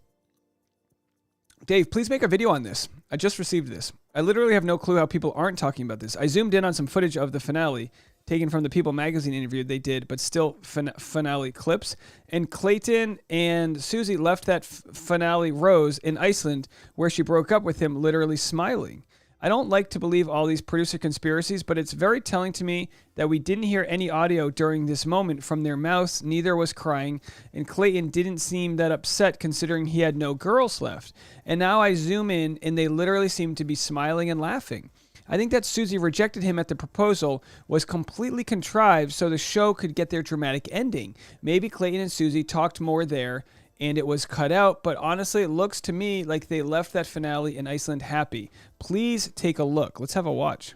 Dave, please make a video on this. I just received this. I literally have no clue how people aren't talking about this. I zoomed in on some footage of the finale taken from the People magazine interview they did, but still finale clips. And Clayton and Susie left that finale rose in Iceland where she broke up with him literally smiling. I don't like to believe all these producer conspiracies, but it's very telling to me that we didn't hear any audio during this moment from their mouths, neither was crying, and Clayton didn't seem that upset considering he had no girls left. And now I zoom in, and they literally seem to be smiling and laughing. I think that Susie rejected him at the proposal was completely contrived so the show could get their dramatic ending. Maybe Clayton and Susie talked more there and it was cut out, but honestly, it looks to me like they left that finale in Iceland happy. Please take a look. Let's have a watch.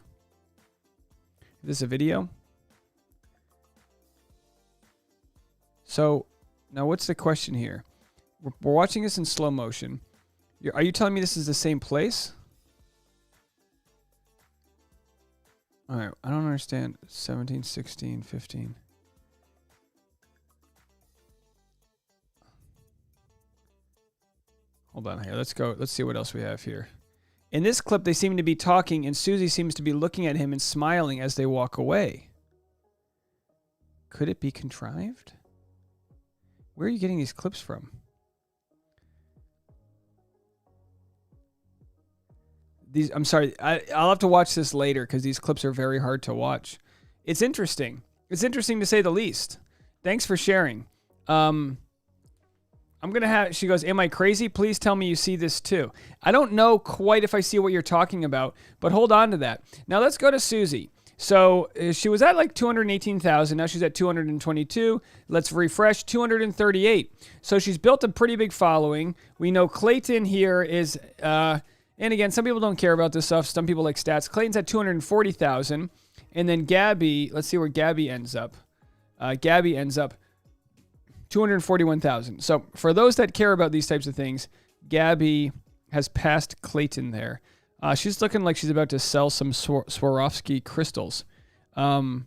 Is this a video? So, now what's the question here? We're watching this in slow motion. Are you telling me this is the same place? All right, I don't understand. 17, 16, 15. Hold on here. Let's go. Let's see what else we have here. In this clip, they seem to be talking, and Susie seems to be looking at him and smiling as they walk away. Could it be contrived? Where are you getting these clips from? I'm sorry. I'll have to watch this later because these clips are very hard to watch. It's interesting. It's interesting to say the least. Thanks for sharing. I'm going to have, she goes, am I crazy? Please tell me you see this too. I don't know quite if I see what you're talking about, but hold on to that. Now let's go to Susie. So she was at like 218,000. Now she's at 222. Let's refresh, 238. So she's built a pretty big following. We know Clayton here is, and again, some people don't care about this stuff. Some people like stats. Clayton's at 240,000. And then Gabby, let's see where Gabby ends up. Gabby ends up 241,000. So for those that care about these types of things, Gabby has passed Clayton there. She's looking like she's about to sell some Swarovski crystals. Emma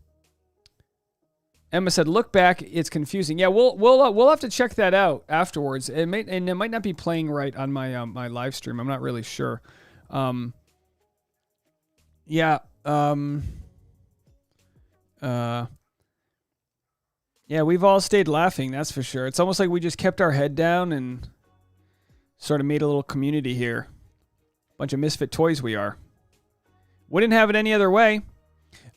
said, "Look back, it's confusing." Yeah, we'll have to check that out afterwards. It might not be playing right on my my live stream. I'm not really sure. Yeah. Yeah, we've all stayed laughing, that's for sure. It's almost like we just kept our head down and sort of made a little community here. Bunch of misfit toys we are. Wouldn't have it any other way.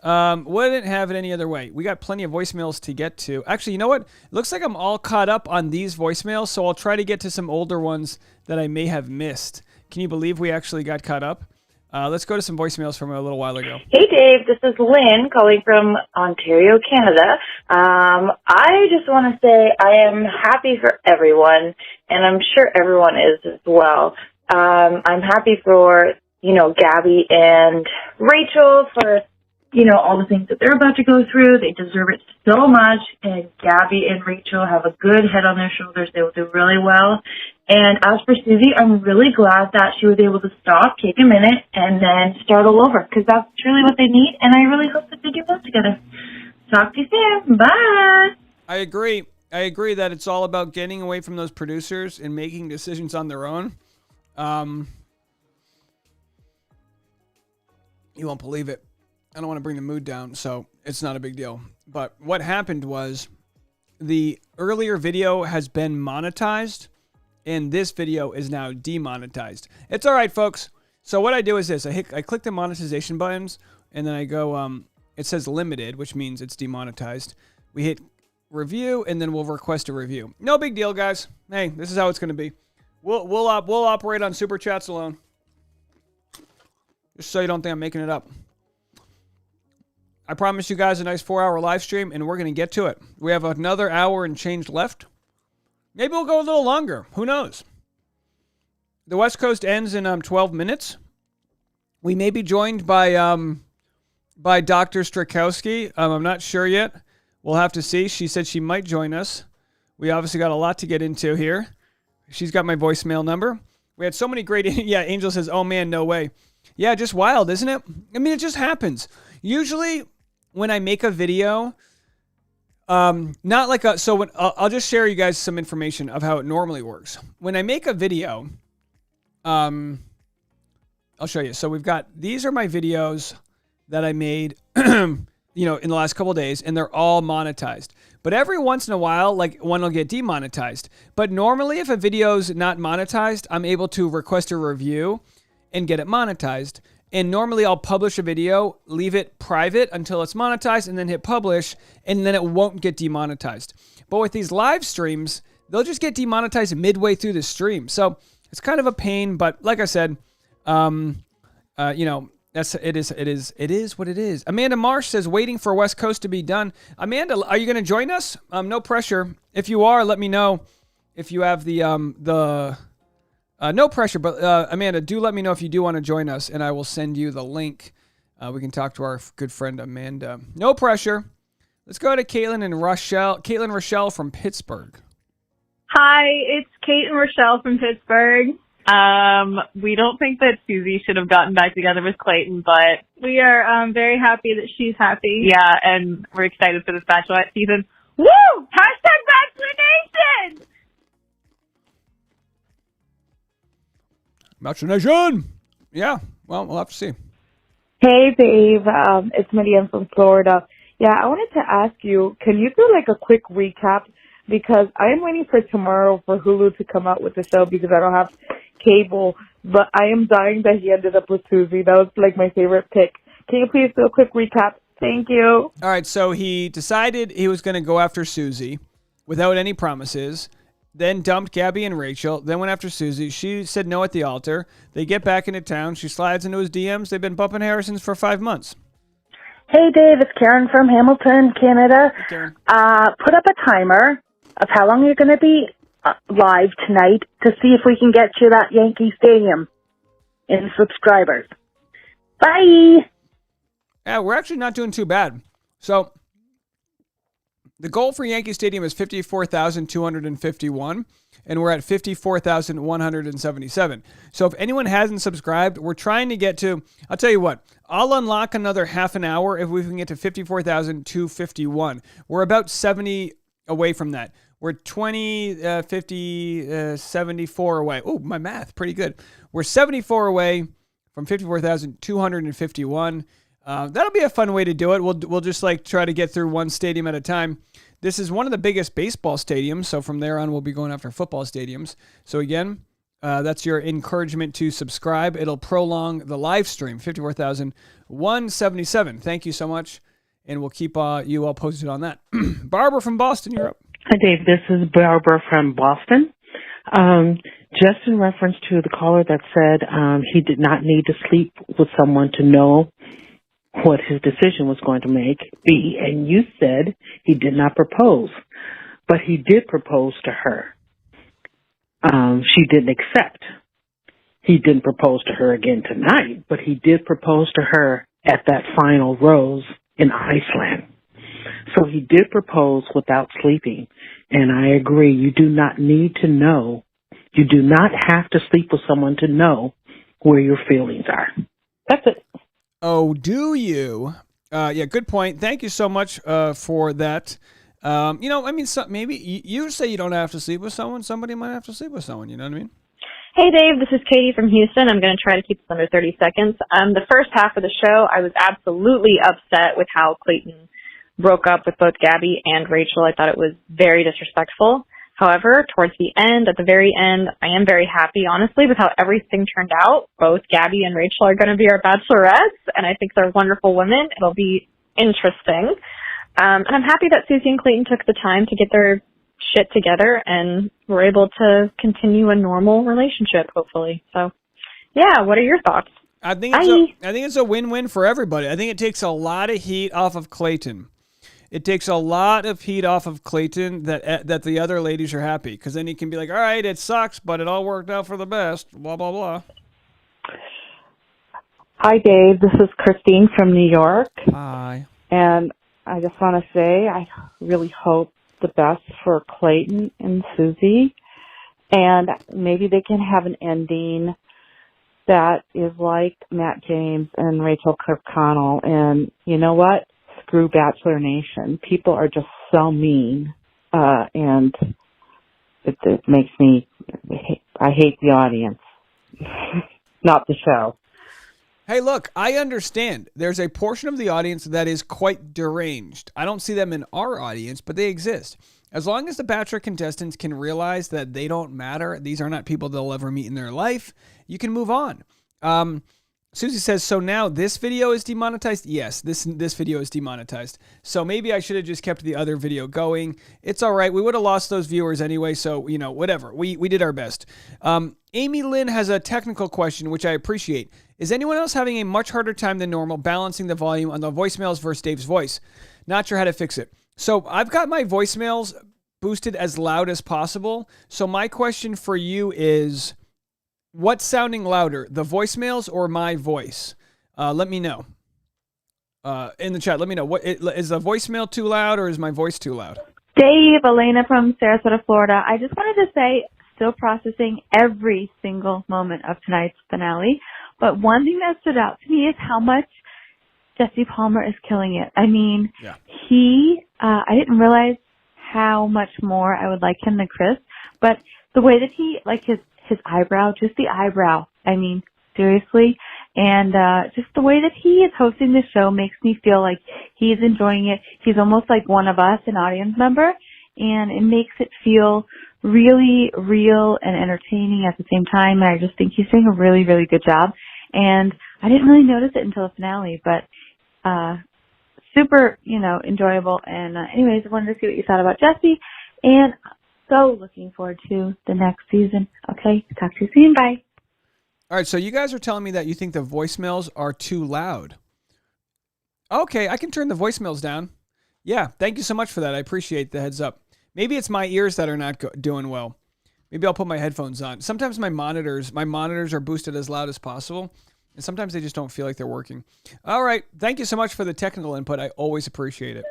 Wouldn't have it any other way. We got plenty of voicemails to get to. Actually, you know what? It looks like I'm all caught up on these voicemails, so I'll try to get to some older ones that I may have missed. Can you believe we actually got caught up? Let's go to some voicemails from a little while ago. Hey, Dave. This is Lynn calling from Ontario, Canada. I just want to say I am happy for everyone, and I'm sure everyone is as well. I'm happy for, Gabby and Rachel for, all the things that they're about to go through. They deserve it so much, and Gabby and Rachel have a good head on their shoulders. They will do really well. And as for Susie, I'm really glad that she was able to stop, take a minute, and then start all over, because that's truly what they need, and I really hope that they do well together. Talk to you soon. Bye. I agree. I agree that it's all about getting away from those producers and making decisions on their own. You won't believe it. I don't want to bring the mood down, so it's not a big deal. But what happened was the earlier video has been monetized, and this video is now demonetized. It's all right, folks. So what I do is this. I click the monetization buttons, and then I go, it says limited, which means it's demonetized. We hit review, and then we'll request a review. No big deal, guys. Hey, this is how it's going to be. We'll operate on Super Chats alone. Just so you don't think I'm making it up. I promise you guys a nice 4-hour live stream, and we're going to get to it. We have another hour and change left. Maybe we'll go a little longer. Who knows? The West Coast ends in 12 minutes. We may be joined by Dr. Strakowski. I'm not sure yet. We'll have to see. She said she might join us. We obviously got a lot to get into here. She's got my voicemail number. We had so many great... Yeah, Angel says, oh man, no way. Yeah, just wild, isn't it? I mean, it just happens. Usually, when I make a video... not like a, so when, I'll just share you guys some information of how it normally works. When I make a video, I'll show you. So we've got, these are my videos that I made, in the last couple of days, and they're all monetized. But every once in a while, like one will get demonetized. But normally if a video's not monetized, I'm able to request a review and get it monetized. And normally I'll publish a video, leave it private until it's monetized, and then hit publish, and then it won't get demonetized. But with these live streams, they'll just get demonetized midway through the stream. So it's kind of a pain, but like I said, it is what it is. Amanda Marsh says, waiting for West Coast to be done. Amanda, are you going to join us? No pressure. If you are, let me know. If you have no pressure, but Amanda, do let me know if you do want to join us, and I will send you the link. We can talk to our good friend Amanda. No pressure. Let's go to Caitlin and Rochelle. Caitlin Rochelle from Pittsburgh. Hi, it's Kate and Rochelle from Pittsburgh. We don't think that Susie should have gotten back together with Clayton, but we are very happy that she's happy. Yeah, and we're excited for this Bachelorette season. Woo! Hashtag Bachelor Nation! Bachelor Nation! Yeah, well, we'll have to see. Hey, Dave. It's Midian from Florida. Yeah, I wanted to ask you, can you do like a quick recap? Because I am waiting for tomorrow for Hulu to come out with the show because I don't have cable. But I am dying that he ended up with Susie. That was like my favorite pick. Can you please do a quick recap? Thank you. All right, so he decided he was going to go after Susie without any promises, then dumped Gabby and Rachel, then went after Susie. She said no at the altar. They get back into town. She slides into his DMs. They've been bumping Harrison's for 5 months. Hey, Dave, it's Karen from Hamilton, Canada. Hey, Karen. Put up a timer of how long you're going to be live tonight to see if we can get you that Yankee Stadium in subscribers. Bye! Yeah, we're actually not doing too bad. So the goal for Yankee Stadium is 54,251, and we're at 54,177. So if anyone hasn't subscribed, we're trying to get to, I'll tell you what, I'll unlock another half an hour if we can get to 54,251. We're about 70 away from that. We're 74 away. Oh, my math, pretty good. We're 74 away from 54,251. That'll be a fun way to do it. We'll just like try to get through one stadium at a time. This is one of the biggest baseball stadiums, so from there on we'll be going after football stadiums. So again, that's your encouragement to subscribe. It'll prolong the live stream, 54,177. Thank you so much, and we'll keep you all posted on that. Barbara from Boston, you're up. Hi, Dave. This is Barbara from Boston. Just in reference to the caller that said he did not need to sleep with someone to know what his decision was going to be, and you said he did not propose, but he did propose to her. She didn't accept. He didn't propose to her again tonight, but he did propose to her at that final rose in Iceland. So he did propose without sleeping, and I agree. You do not need to know. You do not have to sleep with someone to know where your feelings are. That's it. Oh, do you? Yeah, good point. Thank you so much for that. Maybe you say you don't have to sleep with someone. Somebody might have to sleep with someone. You know what I mean? Hey, Dave. This is Katie from Houston. I'm going to try to keep this under 30 seconds. The first half of the show, I was absolutely upset with how Clayton broke up with both Gabby and Rachel. I thought it was very disrespectful. However, towards the end, at the very end, I am very happy, honestly, with how everything turned out. Both Gabby and Rachel are going to be our bachelorettes, and I think they're wonderful women. It'll be interesting. And I'm happy that Susie and Clayton took the time to get their shit together and were able to continue a normal relationship, hopefully. So, yeah, what are your thoughts? I think it's a win-win for everybody. I think it takes a lot of heat off of Clayton. It takes a lot of heat off of Clayton that the other ladies are happy, because then he can be like, all right, it sucks, but it all worked out for the best, blah, blah, blah. Hi, Dave. This is Christine from New York. Hi. And I just want to say I really hope the best for Clayton and Susie. And maybe they can have an ending that is like Matt James and Rachel Kirkconnell. And you know what? Screw Bachelor Nation. People are just so mean. And it makes me, I hate the audience, not the show. Hey, look, I understand. There's a portion of the audience that is quite deranged. I don't see them in our audience, but they exist. As long as the Bachelor contestants can realize that they don't matter, these are not people they'll ever meet in their life, you can move on. Susie says, so now this video is demonetized? Yes, this video is demonetized. So maybe I should have just kept the other video going. It's all right. We would have lost those viewers anyway, so, whatever. We did our best. Amy Lynn has a technical question, which I appreciate. Is anyone else having a much harder time than normal balancing the volume on the voicemails versus Dave's voice? Not sure how to fix it. So I've got my voicemails boosted as loud as possible. So my question for you is, what's sounding louder, the voicemails or my voice? Let me know. In the chat, let me know. Is the voicemail too loud or is my voice too loud? Dave, Elena from Sarasota, Florida. I just wanted to say, still processing every single moment of tonight's finale. But one thing that stood out to me is how much Jesse Palmer is killing it. I mean, I didn't realize how much more I would like him than Chris, but the way that he, like his eyebrow, just the eyebrow, I mean, seriously, and just the way that he is hosting the show makes me feel like he's enjoying it. He's almost like one of us, an audience member, and it makes it feel really real and entertaining at the same time, and I just think he's doing a really, really good job, and I didn't really notice it until the finale, but super, enjoyable, and anyways, I wanted to see what you thought about Jesse, and so looking forward to the next season. Okay, talk to you soon. Bye. All right, so you guys are telling me that you think the voicemails are too loud. Okay, I can turn the voicemails down. Yeah, thank you so much for that. I appreciate the heads up. Maybe it's my ears that are not doing well. Maybe I'll put my headphones on. Sometimes my monitors are boosted as loud as possible, and sometimes they just don't feel like they're working. All right, thank you so much for the technical input. I always appreciate it.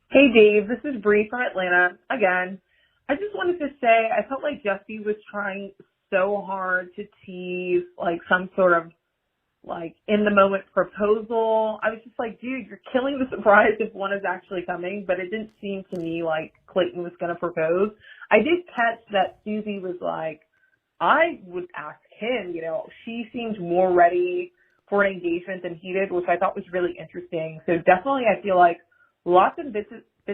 Hey, Dave, this is Bree from Atlanta again. I just wanted to say I felt like Jesse was trying so hard to tease like some sort of like in the moment proposal. I was just like, dude, you're killing the surprise if one is actually coming, but it didn't seem to me like Clayton was going to propose. I did catch that Susie was like, I would ask him, she seemed more ready for an engagement than he did, which I thought was really interesting. So definitely I feel like lots of bits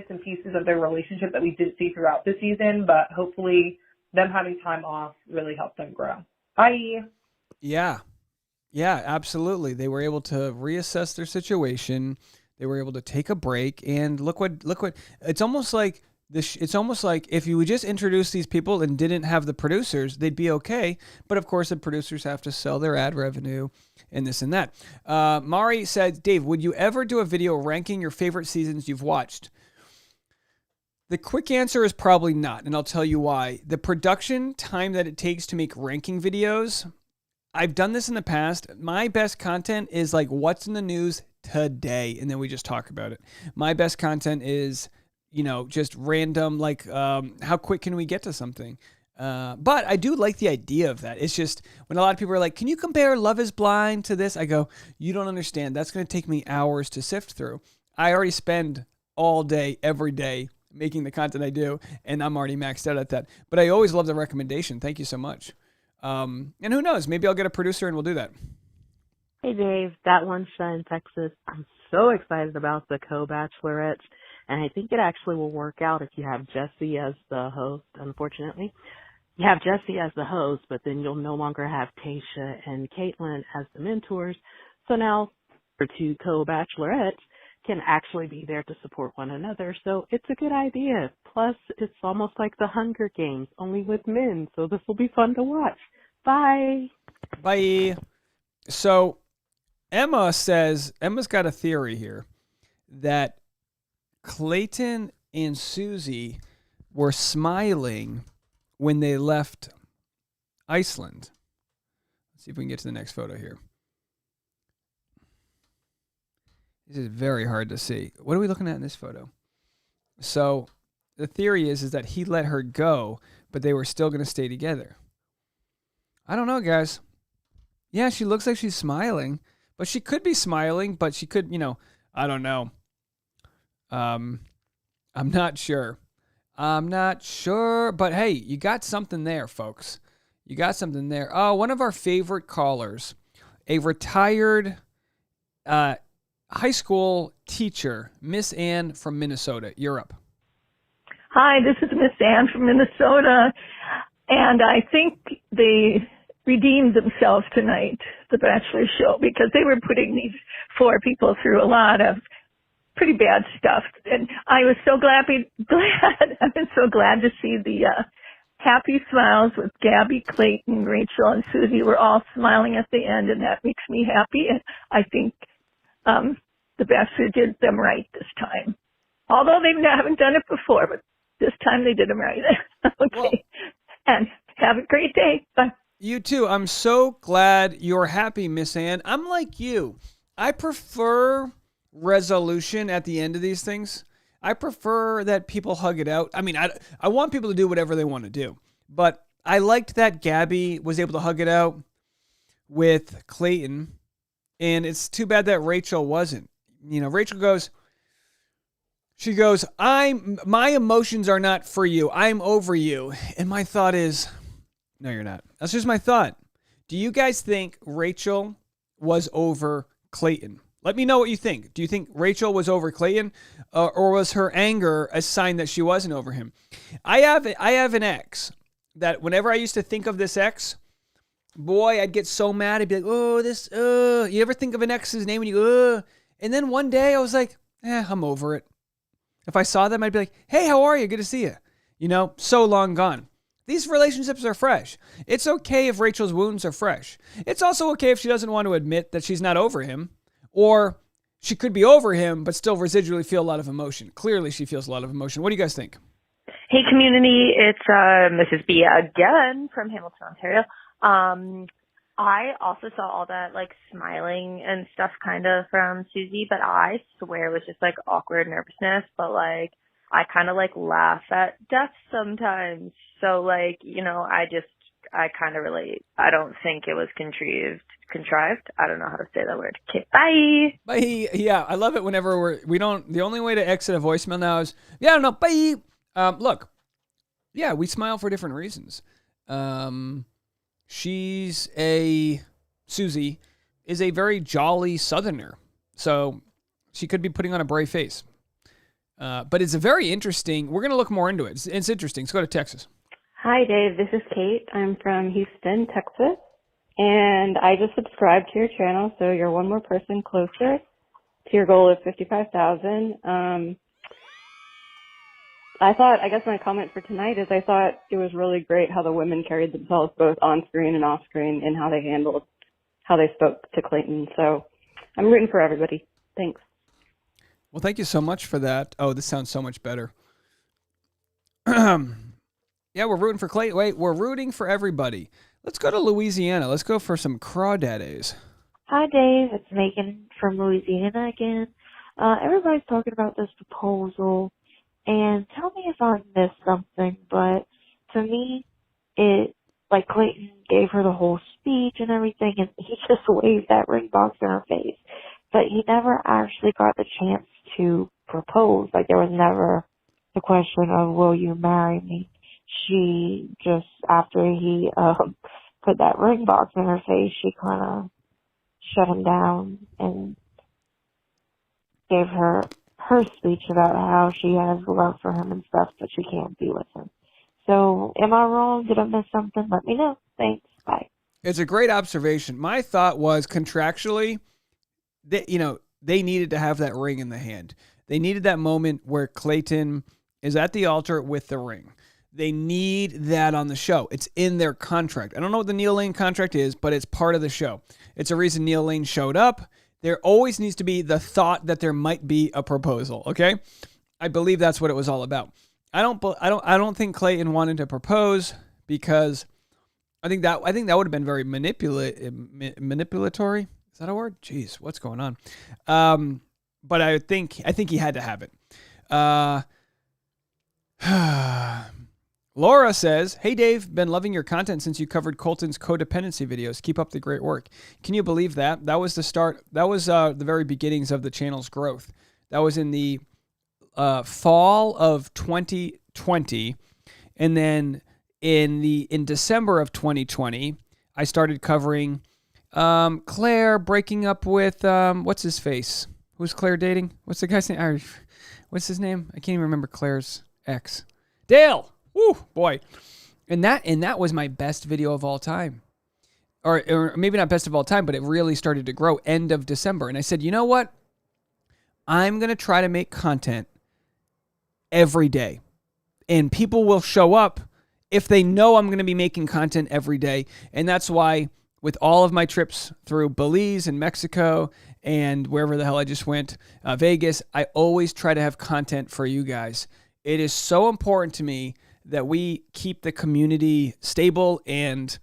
and pieces of their relationship that we did see throughout the season, but hopefully them having time off really helped them grow. Bye. Yeah, absolutely. They were able to reassess their situation. They were able to take a break, and look what it's almost like it's almost like if you would just introduce these people and didn't have the producers, they'd be okay. But of course, the producers have to sell their ad revenue and this and that. Mari said, Dave, would you ever do a video ranking your favorite seasons you've watched? The quick answer is probably not, and I'll tell you why. The production time that it takes to make ranking videos, I've done this in the past. My best content is like what's in the news today, and then we just talk about it. My best content is, just random, like how quick can we get to something? But I do like the idea of that. It's just when a lot of people are like, can you compare Love is Blind to this? I go, you don't understand. That's going to take me hours to sift through. I already spend all day, every day, making the content I do, and I'm already maxed out at that. But I always love the recommendation. Thank you so much. And who knows? Maybe I'll get a producer and we'll do that. Hey, Dave. That one shot in Texas. I'm so excited about the co-bachelorettes, and I think it actually will work out if you have Jesse as the host, unfortunately. You have Jesse as the host, but then you'll no longer have Tasha and Caitlin as the mentors. So now our two co-bachelorettes can actually be there to support one another. So it's a good idea. Plus, it's almost like the Hunger Games, only with men. So this will be fun to watch. Bye. Bye. So Emma's got a theory here that Clayton and Susie were smiling when they left Iceland. Let's see if we can get to the next photo here. This is very hard to see. What are we looking at in this photo? So the theory is that he let her go, but they were still going to stay together. I don't know, guys. Yeah, she looks like she's smiling, but she could be smiling, but she could, I don't know. I'm not sure. But hey, you got something there, folks. You got something there. Oh, one of our favorite callers, a retired high school teacher, Miss Ann from Minnesota. You're up. Hi, this is Miss Ann from Minnesota, and I think the redeemed themselves tonight, the Bachelor show, because they were putting these 4 people through a lot of pretty bad stuff. And I was so glad. I've been so glad to see the happy smiles with Gabby, Clayton, Rachel, and Susie. We're all smiling at the end, and that makes me happy. And I think the Bachelor did them right this time. Although they haven't done it before, but this time they did them right. Okay. Well, and have a great day. Bye. You too. I'm so glad you're happy, Miss Ann. I'm like you. I prefer resolution at the end of these things. I prefer that people hug it out. I mean, I want people to do whatever they want to do. But I liked that Gabby was able to hug it out with Clayton. And it's too bad that Rachel wasn't. You know, Rachel goes, my emotions are not for you. I'm over you. And my thought is, no, you're not. That's just my thought. Do you guys think Rachel was over Clayton? Let me know what you think. Do you think Rachel was over Clayton, or was her anger a sign that she wasn't over him? I have an ex that whenever I used to think of this ex, boy, I'd get so mad. I'd be like, oh, this, you ever think of an ex's name and you go, and then one day I was like, I'm over it. If I saw them, I'd be like, hey, how are you? Good to see you. You know, so long gone. These relationships are fresh. It's okay if Rachel's wounds are fresh. It's also okay if she doesn't want to admit that she's not over him. Or she could be over him, but still residually feel a lot of emotion. Clearly, she feels a lot of emotion. What do you guys think? Hey, community. It's Mrs. B again from Hamilton, Ontario. I also saw all that, like, smiling and stuff kind of from Susie, but I swear it was just, like, awkward nervousness. But, like, I kind of, like, laugh at death sometimes. So, like, you know, I kind of relate. I don't think it was contrived. I don't know how to say that word. Okay, bye. Bye. Yeah, I love it whenever the only way to exit a voicemail now is, yeah, I don't know, bye. Look, yeah, we smile for different reasons. Susie is a very jolly Southerner. So she could be putting on a brave face. But it's a very interesting, we're going to look more into it. It's interesting. Let's go to Texas. Hi, Dave. This is Kate. I'm from Houston, Texas. And I just subscribed to your channel, so you're one more person closer to your goal of 55,000. I guess my comment for tonight is I thought it was really great how the women carried themselves both on screen and off screen and how they spoke to Clayton. So I'm rooting for everybody. Thanks. Well, thank you so much for that. Oh, this sounds so much better. Yeah, we're rooting for Clayton. Wait, we're rooting for everybody. Let's go to Louisiana. Let's go for some crawdaddies. Hi, Dave. It's Megan from Louisiana again. Everybody's talking about this proposal, and tell me if I missed something, but to me, Clayton gave her the whole speech and everything, and he just waved that ring box in her face. But he never actually got the chance to propose. Like, there was never the question of, will you marry me? She just, after he put that ring box in her face, she kind of shut him down and gave her speech about how she has love for him and stuff, but she can't be with him. So, am I wrong? Did I miss something? Let me know. Thanks. Bye. It's a great observation. My thought was contractually, they needed to have that ring in the hand. They needed that moment where Clayton is at the altar with the ring. They need that on the show. It's in their contract. I don't know what the Neal Lane contract is, but it's part of the show. It's a reason Neal Lane showed up. There always needs to be the thought that there might be a proposal. Okay, I believe that's what it was all about. I don't think Clayton wanted to propose because I think that would have been very manipulatory. Is that a word? Jeez, what's going on? But I think he had to have it. Laura says, hey, Dave, been loving your content since you covered Colton's codependency videos. Keep up the great work. Can you believe that? That was the start. That was the very beginnings of the channel's growth. That was in the fall of 2020. And then in December of 2020, I started covering Claire breaking up with, what's his face? Who's Claire dating? What's the guy's name? What's his name? I can't even remember Claire's ex. Dale! Woo, boy. And that was my best video of all time. or maybe not best of all time, but it really started to grow end of December. And I said, you know what? I'm going to try to make content every day. And people will show up if they know I'm going to be making content every day. And that's why with all of my trips through Belize and Mexico and wherever the hell I just went, Vegas, I always try to have content for you guys. It is so important to me that we keep the community stable and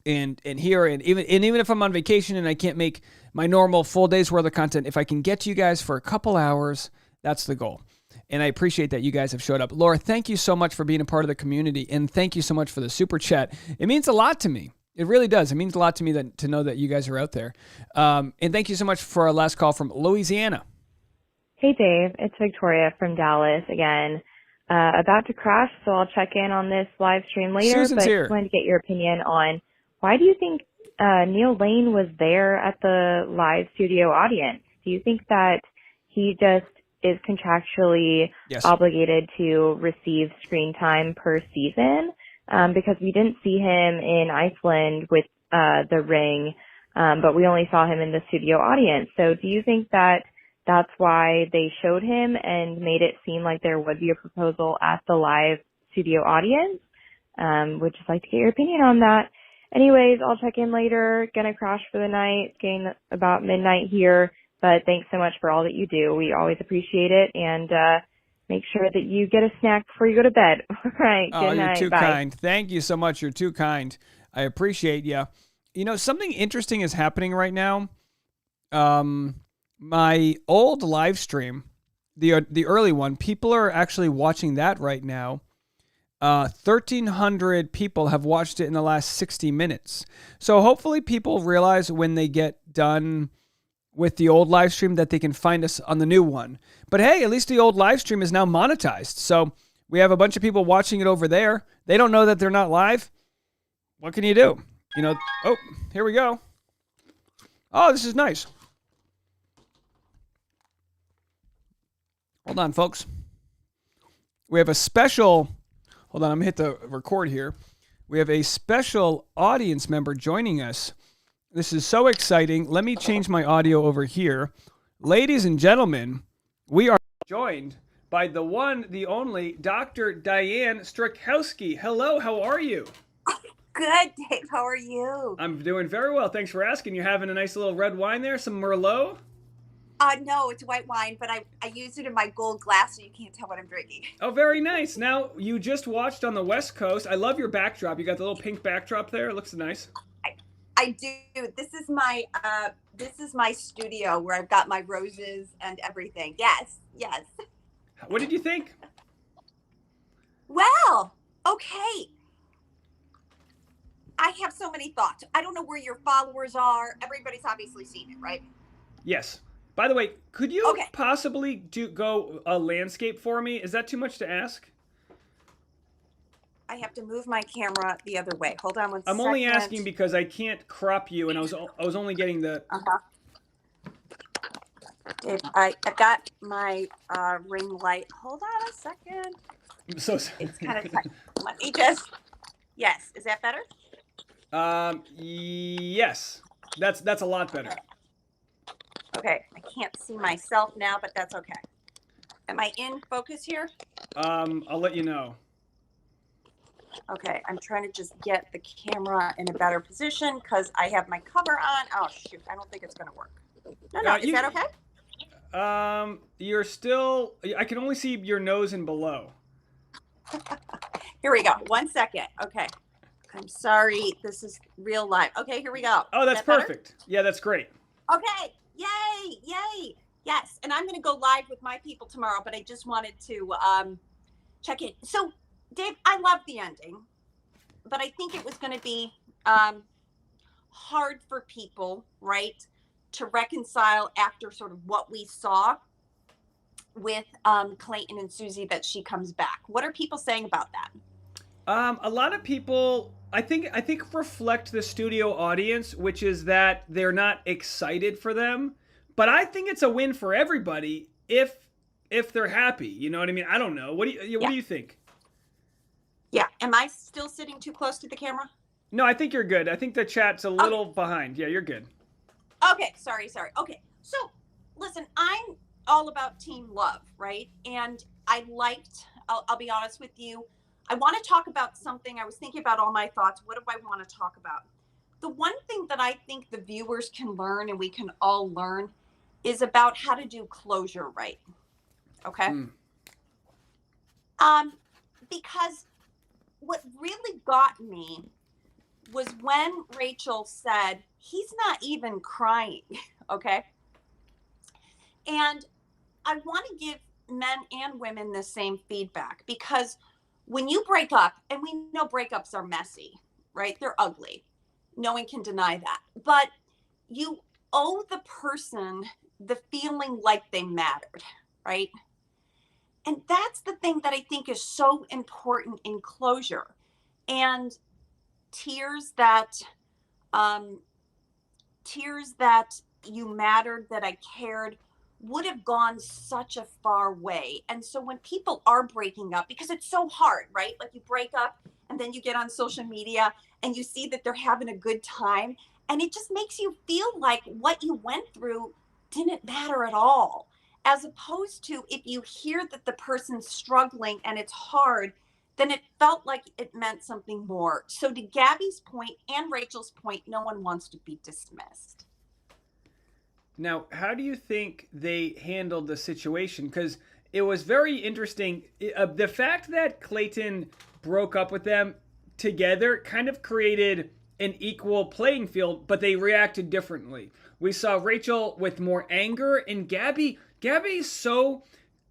here, and even if I'm on vacation and I can't make my normal full day's worth of content, if I can get to you guys for a couple hours, that's the goal. And I appreciate that you guys have showed up. Laura, thank you so much for being a part of the community, and thank you so much for the super chat. It means a lot to me. It really does. It means a lot to me to know that you guys are out there. And thank you so much for our last call from Louisiana. Hey, Dave. It's Victoria from Dallas again. About to crash, so I'll check in on this live stream later. Susan's but here. just wanted to get your opinion on why do you think Neal Lane was there at the live studio audience? Do you think that he just is contractually obligated to receive screen time per season? Because we didn't see him in Iceland with The Ring, but we only saw him in the studio audience. So do you think that that's why they showed him and made it seem like there would be a proposal at the live studio audience? Would just like to get your opinion on that. Anyways, I'll check in later. Gonna crash for the night. It's getting about midnight here, but thanks so much for all that you do. We always appreciate it, and make sure that you get a snack before you go to bed. All right, good night. You're too Bye. kind. Thank you so much. You're too kind. I appreciate you. You know, something interesting is happening right now. My old live stream, the early one, people are actually watching that right now. 1,300 people have watched it in the last 60 minutes. So hopefully people realize when they get done with the old live stream that they can find us on the new one. But hey, at least the old live stream is now monetized. So we have a bunch of people watching it over there. They don't know that they're not live. What can you do? You know, oh, here we go. Oh, this is nice. Hold on, folks. We have a special... Hold on, I'm going to hit the record here. We have a special audience member joining us. This is so exciting. Let me change my audio over here. Ladies and gentlemen, we are joined by the one, the only, Dr. Diane Strakowski. Hello, how are you? Good, Dave. How are you? I'm doing very well. Thanks for asking. You having a nice little red wine there? Some Merlot? No, it's white wine, but I use it in my gold glass so you can't tell what I'm drinking. Oh, very nice. Now, you just watched on the West Coast. I love your backdrop. You got the little pink backdrop there. It looks nice. I do. This is my studio where I've got my roses and everything. Yes. What did you think? Well, okay. I have so many thoughts. I don't know where your followers are. Everybody's obviously seen it, right? Yes. By the way, could you possibly go a landscape for me? Is that too much to ask? I have to move my camera the other way. Hold on one second. I'm only asking because I can't crop you, and I was only getting the... Dave, I've got my ring light. Hold on a second. I'm so sorry. It's kind of tight. Let me just... Yes. Is that better? Yes. That's a lot better. Okay. I can't see myself now, but that's okay. Am I in focus here? I'll let you know. Okay, I'm trying to just get the camera in a better position because I have my cover on. Oh, shoot. I don't think it's going to work. No. Is that okay? You're still... I can only see your nose and below. Here we go. 1 second. Okay. I'm sorry. This is real life. Okay, here we go. Oh, that's perfect. Better? Yeah, that's great. Okay. Yay. Yes. And I'm going to go live with my people tomorrow, but I just wanted to check in. So, Dave, I love the ending, but I think it was going to be hard for people, right, to reconcile after sort of what we saw with Clayton and Susie that she comes back. What are people saying about that? A lot of people, I think reflect the studio audience, which is that they're not excited for them. But I think it's a win for everybody if they're happy. You know what I mean? I don't know. What do you think? Yeah. Am I still sitting too close to the camera? No, I think you're good. I think the chat's a little behind. Yeah, you're good. Okay, sorry. Okay, so listen, I'm all about team love, right? And I'll be honest with you, I want to talk about something. I was thinking about all my thoughts. What do I want to talk about? The one thing that I think the viewers can learn and we can all learn is about how to do closure right. Okay? Because what really got me was when Rachel said, he's not even crying. Okay? And I want to give men and women the same feedback, because when you break up, and we know breakups are messy, right? They're ugly. No one can deny that. But you owe the person the feeling like they mattered, right? And that's the thing that I think is so important in closure. And tears that um, tears that you mattered, that I cared, would have gone such a far way. And so when people are breaking up, because it's so hard, right? Like you break up and then you get on social media and you see that they're having a good time, and it just makes you feel like what you went through didn't matter at all. As opposed to if you hear that the person's struggling and it's hard, then it felt like it meant something more. So to Gabby's point and Rachel's point, no one wants to be dismissed. Now, how do you think they handled the situation? Because it was very interesting. The fact that Clayton broke up with them together kind of created an equal playing field, but they reacted differently. We saw Rachel with more anger, and Gabby's so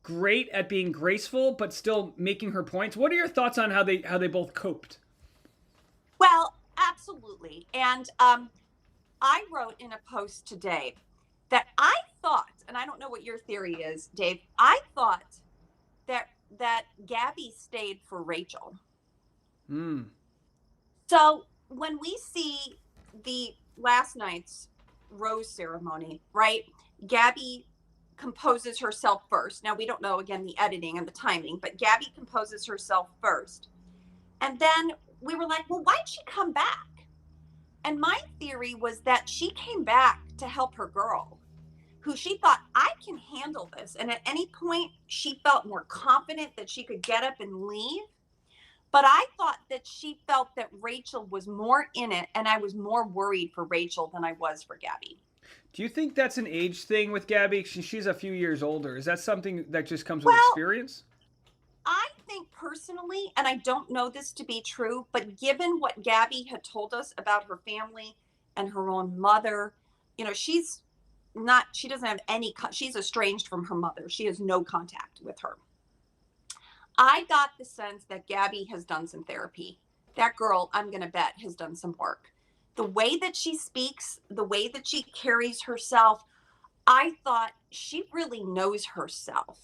great at being graceful but still making her points. What are your thoughts on how they both coped? Well, absolutely. And I wrote in a post today that I thought, and I don't know what your theory is, Dave, I thought that Gabby stayed for Rachel. So when we see the last night's rose ceremony, right? Gabby composes herself first. Now we don't know, again, the editing and the timing, but Gabby composes herself first. And then we were like, well, why'd she come back? And my theory was that she came back to help her girl, who she thought, I can handle this. And at any point, she felt more confident that she could get up and leave. But I thought that she felt that Rachel was more in it, and I was more worried for Rachel than I was for Gabby. Do you think that's an age thing with Gabby? She's a few years older. Is that something that just comes with experience? I think personally, and I don't know this to be true, but given what Gabby had told us about her family and her own mother, you know, she doesn't have she's estranged from her mother. She has no contact with her. I got the sense that Gabby has done some therapy. That girl, I'm going to bet, has done some work. The way that she speaks, the way that she carries herself, I thought she really knows herself.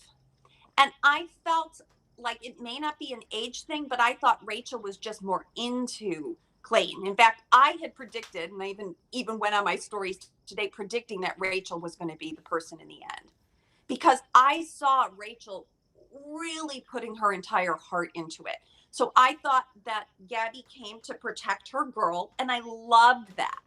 And I felt like it may not be an age thing, but I thought Rachel was just more into Clayton. In fact, I had predicted, and I even went on my stories today predicting that Rachel was going to be the person in the end, because I saw Rachel really putting her entire heart into it. So I thought that Gabby came to protect her girl, and I loved that.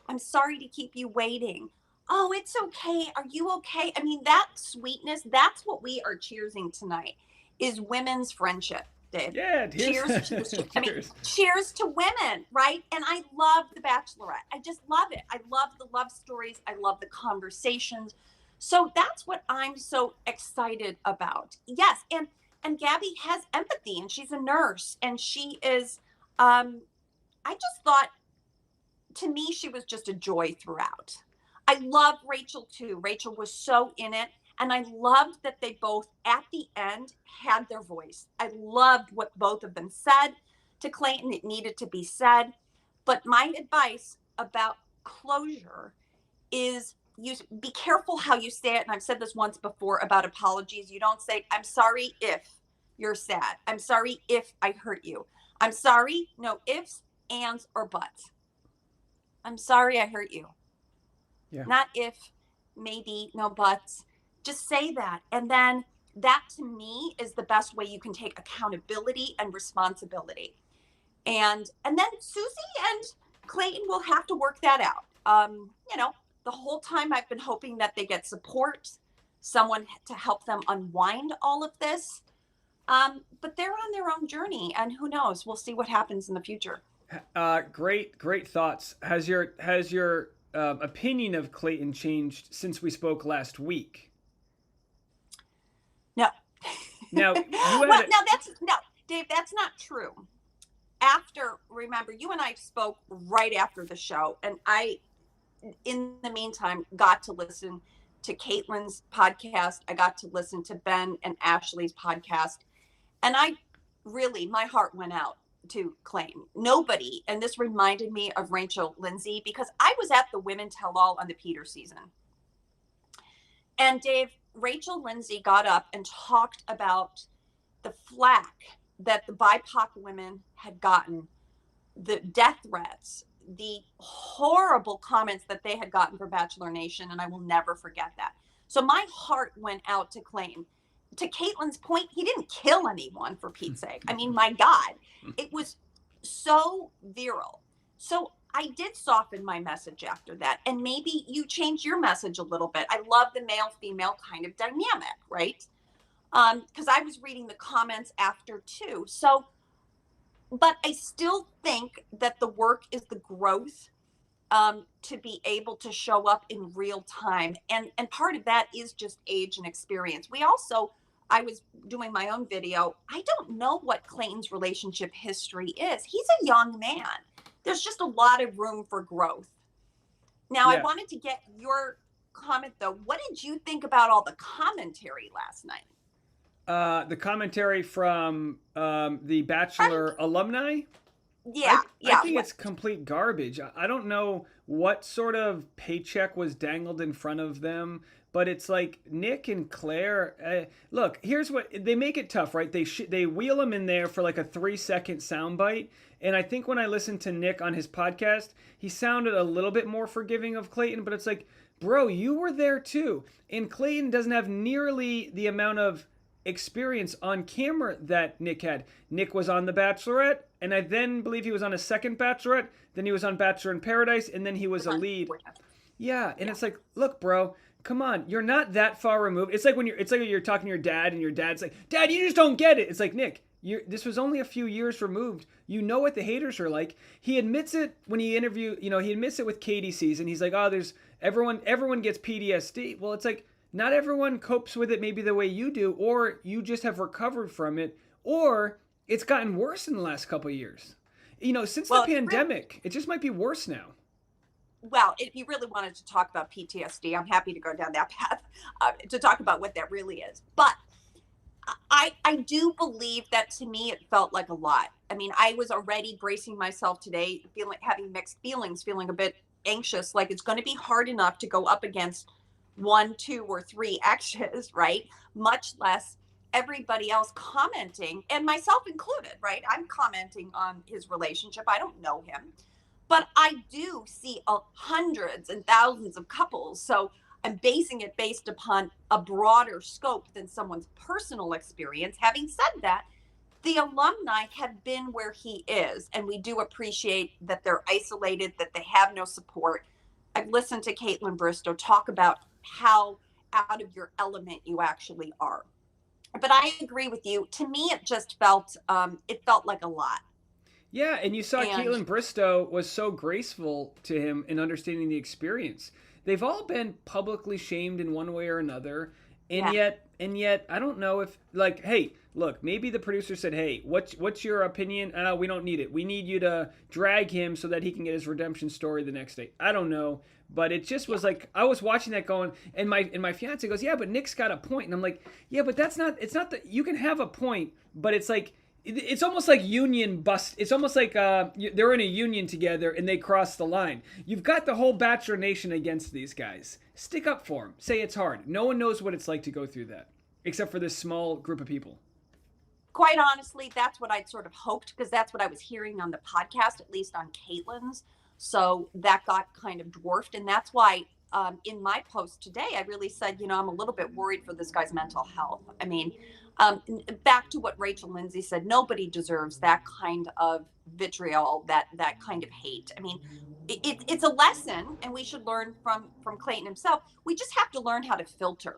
I'm sorry to keep you waiting. Oh, it's okay. Are you okay? I mean, that sweetness, that's what we are cheersing tonight, is women's friendship, Dave. Yeah, cheers. I mean, cheers to women, right? And I love The Bachelorette. I just love it. I love the love stories. I love the conversations. So that's what I'm so excited about. Yes, and Gabby has empathy, and she's a nurse, and she is, I just thought, to me, she was just a joy throughout. I love Rachel too. Rachel was so in it. And I loved that they both, at the end, had their voice. I loved what both of them said to Clayton. It needed to be said. But my advice about closure is, you be careful how you say it. And I've said this once before about apologies. You don't say, I'm sorry if you're sad. I'm sorry if I hurt you. I'm sorry. No ifs, ands, or buts. I'm sorry I hurt you. Yeah. Not if, maybe, no buts. Just say that. And then that, to me, is the best way you can take accountability and responsibility. And then Susie and Clayton will have to work that out. The whole time I've been hoping that they get support, someone to help them unwind all of this. But they're on their own journey, and who knows? We'll see what happens in the future. Great thoughts. Has your opinion of Clayton changed since we spoke last week? No. Now Dave, that's not true. Remember, you and I spoke right after the show, and I, in the meantime, got to listen to Caitlin's podcast. I got to listen to Ben and Ashley's podcast, and my heart went out to Clayton. Nobody, and this reminded me of Rachel Lindsay, because I was at the Women Tell All on the Peter season. And Dave, Rachel Lindsay got up and talked about the flack that the BIPOC women had gotten, the death threats, the horrible comments that they had gotten from Bachelor Nation, and I will never forget that. So my heart went out to Clayton. To Caitlin's point, he didn't kill anyone, for Pete's sake. I mean, my God, it was so virile. So I did soften my message after that, and maybe you changed your message a little bit. I love the male-female kind of dynamic, right? Because I was reading the comments after too. So, but I still think that the work is the growth, to be able to show up in real time. And part of that is just age and experience. I was doing my own video. I don't know what Clayton's relationship history is. He's a young man. There's just a lot of room for growth. Now, Yeah. I wanted to get your comment though. What did you think about all the commentary last night? The commentary from the Bachelor alumni? Yeah, I think it's complete garbage. I don't know what sort of paycheck was dangled in front of them, but it's like Nick and Claire. Look, here's what they make it tough, right? They wheel them in there for like a 3-second soundbite, and I think when I listened to Nick on his podcast, he sounded a little bit more forgiving of Clayton, but it's like, bro, you were there too, and Clayton doesn't have nearly the amount of experience on camera that Nick had. Nick was on The Bachelorette, and I then believe he was on a second Bachelorette, then he was on Bachelor in Paradise, and then he was a lead. Yeah, and it's like, look, bro, come on, you're not that far removed. It's like when you're talking to your dad, and your dad's like, Dad, you just don't get it. It's like, Nick, this was only a few years removed. You know what the haters are like. He admits it when he admits it with Katie season. He's like, oh, everyone gets PTSD. Well, it's like, not everyone copes with it maybe the way you do, or you just have recovered from it, or it's gotten worse in the last couple of years. Since the pandemic, it just might be worse now. Well, if you really wanted to talk about PTSD, I'm happy to go down that path to talk about what that really is. But I do believe that, to me, it felt like a lot. I mean, I was already bracing myself today, having mixed feelings, feeling a bit anxious, like it's going to be hard enough to go up against 1, 2, or 3 exes, right? Much less everybody else commenting, and myself included, right? I'm commenting on his relationship. I don't know him, but I do see hundreds and thousands of couples. So I'm basing it based upon a broader scope than someone's personal experience. Having said that, the alumni have been where he is, and we do appreciate that they're isolated, that they have no support. I've listened to Caitlin Bristow talk about how out of your element you actually are. But I agree with you. To me, it just felt like a lot. Yeah, and you saw Caitlin Bristow was so graceful to him in understanding the experience. They've all been publicly shamed in one way or another, and yet I don't know if, like, hey, look, maybe the producer said, hey, what's your opinion? We don't need it. We need you to drag him so that he can get his redemption story the next day. I don't know, but it just was like, I was watching that going, and my fiance goes, yeah, but Nick's got a point, and I'm like, yeah, but it's not that you can have a point, but it's like, it's almost like union bust. It's almost like they're in a union together and they cross the line. You've got the whole Bachelor Nation against these guys. Stick up for them. Say it's hard. No one knows what it's like to go through that, except for this small group of people. Quite honestly, that's what I'd sort of hoped, because that's what I was hearing on the podcast, at least on Caitlin's. So that got kind of dwarfed, and that's why in my post today, I really said, I'm a little bit worried for this guy's mental health. I mean, back to what Rachel Lindsay said, nobody deserves that kind of vitriol, that kind of hate. I mean, it's a lesson, and we should learn from Clayton himself. We just have to learn how to filter,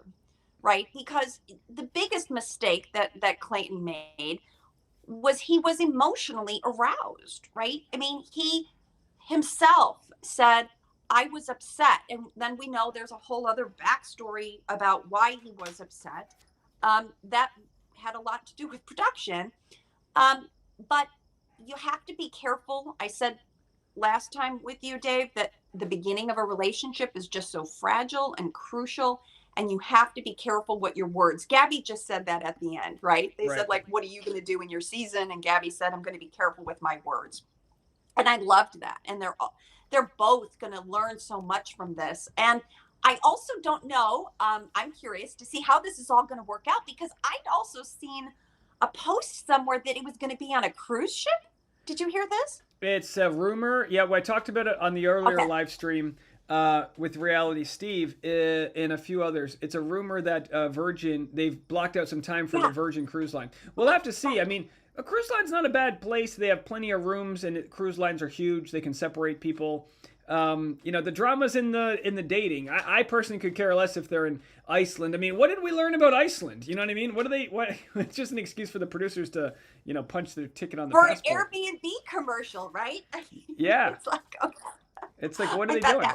right? Because the biggest mistake that Clayton made was he was emotionally aroused, right? I mean, he himself said, I was upset. And then we know there's a whole other backstory about why he was upset. That had a lot to do with production. But you have to be careful. I said last time with you, Dave, that the beginning of a relationship is just so fragile and crucial. And you have to be careful what your words. Gabby just said that at the end, right? They said, like, what are you going to do in your season? And Gabby said, I'm going to be careful with my words. And I loved that. And they're both going to learn so much from this. And I also don't know. I'm curious to see how this is all going to work out, because I'd also seen a post somewhere that it was going to be on a cruise ship. Did you hear this? It's a rumor. Yeah, well, I talked about it on the earlier live stream with Reality Steve and a few others. It's a rumor that Virgin, they've blocked out some time for the Virgin Cruise Line. We'll have to see. I mean, a cruise line's not a bad place. They have plenty of rooms, and cruise lines are huge. They can separate people. The drama's in the dating. I personally could care less if they're in Iceland. I mean, what did we learn about Iceland? You know what I mean? What it's just an excuse for the producers to, punch their ticket on the passport. For an Airbnb commercial, right? Yeah. It's like, okay. It's like, what are they doing?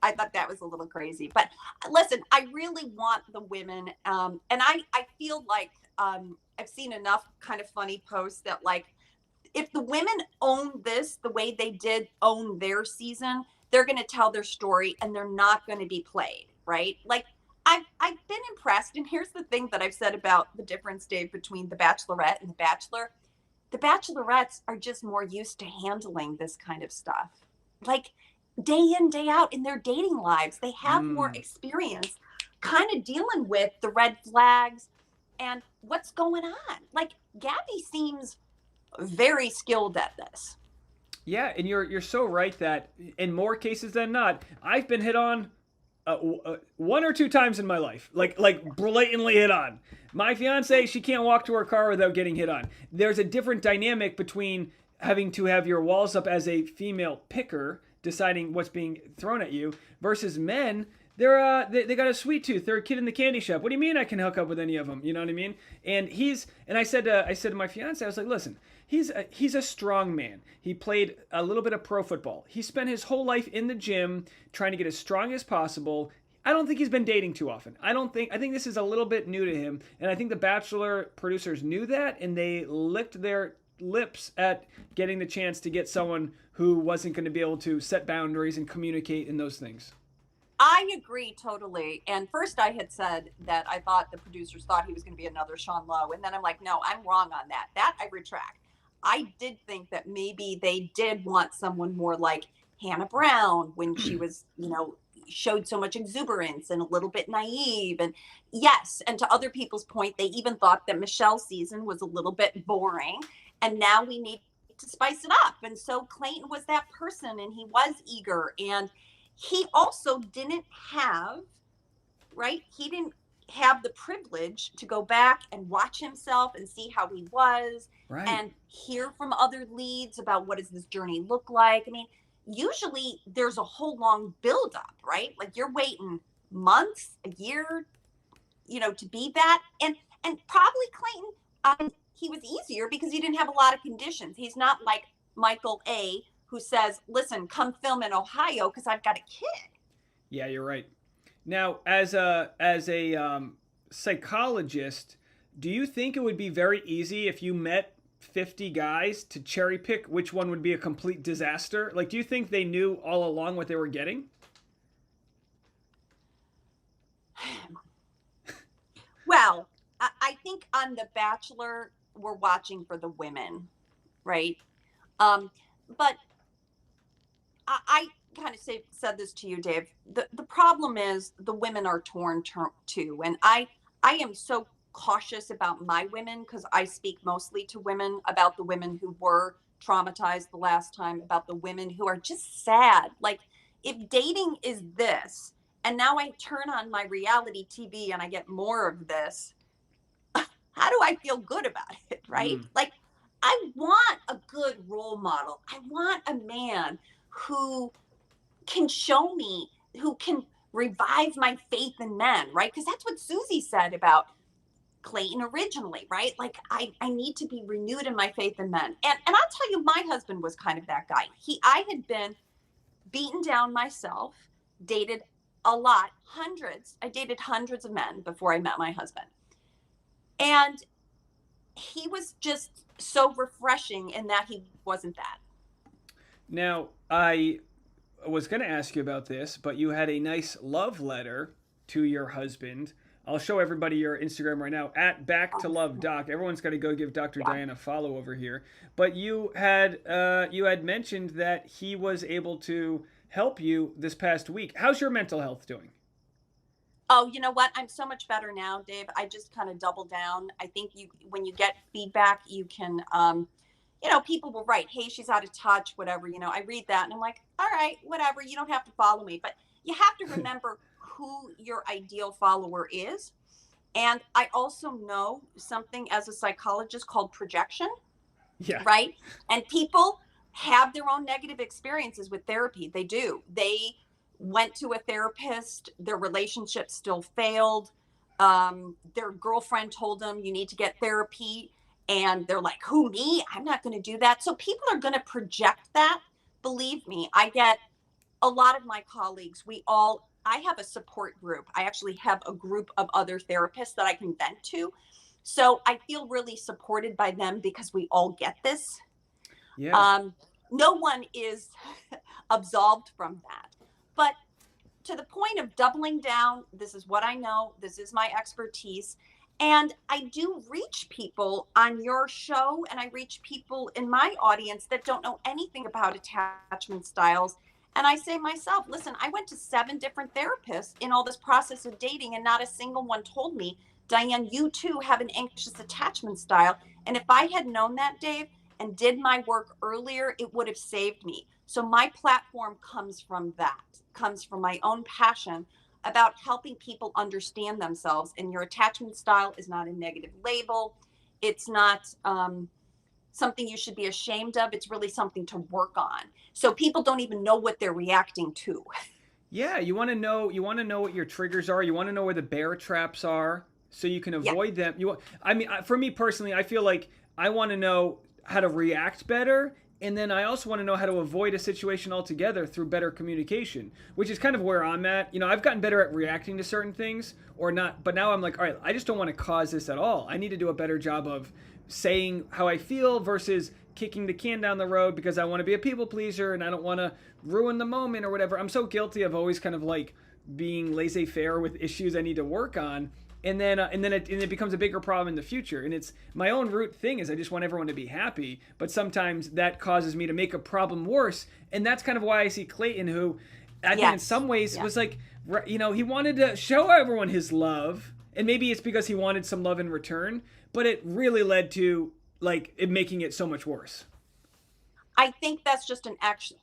I thought that was a little crazy. But listen, I really want the women, and I feel like I've seen enough kind of funny posts that, like, if the women own this the way they did own their season, they're going to tell their story and they're not going to be played, right? Like, I've been impressed. And here's the thing that I've said about the difference, Dave, between the Bachelorette and the Bachelor. The Bachelorettes are just more used to handling this kind of stuff. Like, day in, day out in their dating lives, they have more experience kind of dealing with the red flags and what's going on. Like, Gabby seems very skilled at this. Yeah, and you're so right that in more cases than not, I've been hit on one or two times in my life, like blatantly hit on. My fiance, she can't walk to her car without getting hit on. There's a different dynamic between having to have your walls up as a female picker, deciding what's being thrown at you, versus men. They got a sweet tooth. They're a kid in the candy shop. What do you mean I can hook up with any of them? You know what I mean? And I said to my fiance, I was like, listen, he's a strong man. He played a little bit of pro football. He spent his whole life in the gym trying to get as strong as possible. I don't think he's been dating too often. I think this is a little bit new to him. And I think the Bachelor producers knew that, and they licked their lips at getting the chance to get someone who wasn't going to be able to set boundaries and communicate in those things. I agree totally. And first I had said that I thought the producers thought he was going to be another Sean Lowe. And then I'm like, no, I'm wrong on that. That I retract. I did think that maybe they did want someone more like Hannah Brown when she was, showed so much exuberance and a little bit naive. And yes, and to other people's point, they even thought that Michelle's season was a little bit boring. And now we need to spice it up. And so Clayton was that person, and he was eager. And he also didn't have, right? He didn't have the privilege to go back and watch himself and see how he was, right, and hear from other leads about what does this journey look like. I mean, usually there's a whole long buildup, right? Like, you're waiting months, a year, to be that. And probably Clayton, he was easier because he didn't have a lot of conditions. He's not like Michael A., who says, listen, come film in Ohio because I've got a kid. Yeah, you're right. Now, as a psychologist, do you think it would be very easy if you met 50 guys to cherry pick which one would be a complete disaster? Like, do you think they knew all along what they were getting? Well, I think on The Bachelor, we're watching for the women, right? But I kind of said this to you, Dave. The problem is the women are torn too. And I am so cautious about my women because I speak mostly to women, about the women who were traumatized the last time, about the women who are just sad. Like, if dating is this, and now I turn on my reality TV and I get more of this, how do I feel good about it, right? Like, I want a good role model. I want a man who can show me, who can revive my faith in men, right? Because that's what Susie said about Clayton originally, right? Like, I need to be renewed in my faith in men. And I'll tell you, my husband was kind of that guy. I had been beaten down myself, dated a lot, I dated hundreds of men before I met my husband. And he was just so refreshing in that he wasn't that. Now, I was going to ask you about this, but you had a nice love letter to your husband. I'll show everybody your Instagram right now at Back to Love Doc. Everyone's got to go give Dr. Diane a follow over here. But you had mentioned that he was able to help you this past week. How's your mental health doing? Oh, you know what? I'm so much better now, Dave. I just kind of double down. I think when you get feedback, you can, people will write, hey, she's out of touch, whatever. I read that and I'm like, all right, whatever. You don't have to follow me. But you have to remember who your ideal follower is. And I also know something as a psychologist called projection. Yeah. Right. And people have their own negative experiences with therapy. They do. They went to a therapist, their relationship still failed. Their girlfriend told them you need to get therapy. And they're like, who, me? I'm not going to do that. So people are going to project that. Believe me, I get a lot of my colleagues. I have a support group. I actually have a group of other therapists that I can vent to. So I feel really supported by them because we all get this. Yeah. No one is absolved from that. But to the point of doubling down, this is what I know. This is my expertise. And I do reach people on your show, and I reach people in my audience that don't know anything about attachment styles. And I say myself, listen, I went to 7 different therapists in all this process of dating, and not a single one told me, Diane, you too have an anxious attachment style. And if I had known that, Dave, and did my work earlier, it would have saved me. So my platform comes from my own passion about helping people understand themselves. And your attachment style is not a negative label. It's not something you should be ashamed of. It's really something to work on. So people don't even know what they're reacting to. Yeah, you want to know what your triggers are. You want to know where the bear traps are so you can avoid them. For me personally, I feel like I want to know how to react better, and then I also want to know how to avoid a situation altogether through better communication, which is kind of where I'm at. I've gotten better at reacting to certain things or not, but now I'm like, all right, I just don't want to cause this at all. I need to do a better job of saying how I feel versus kicking the can down the road because I want to be a people pleaser and I don't want to ruin the moment or whatever. I'm so guilty of always kind of like being laissez-faire with issues I need to work on. And then it becomes a bigger problem in the future. And it's my own root thing is I just want everyone to be happy. But sometimes that causes me to make a problem worse. And that's kind of why I see Clayton, who I think in some ways was like, he wanted to show everyone his love. And maybe it's because he wanted some love in return. But it really led to like it making it so much worse. I think that's just an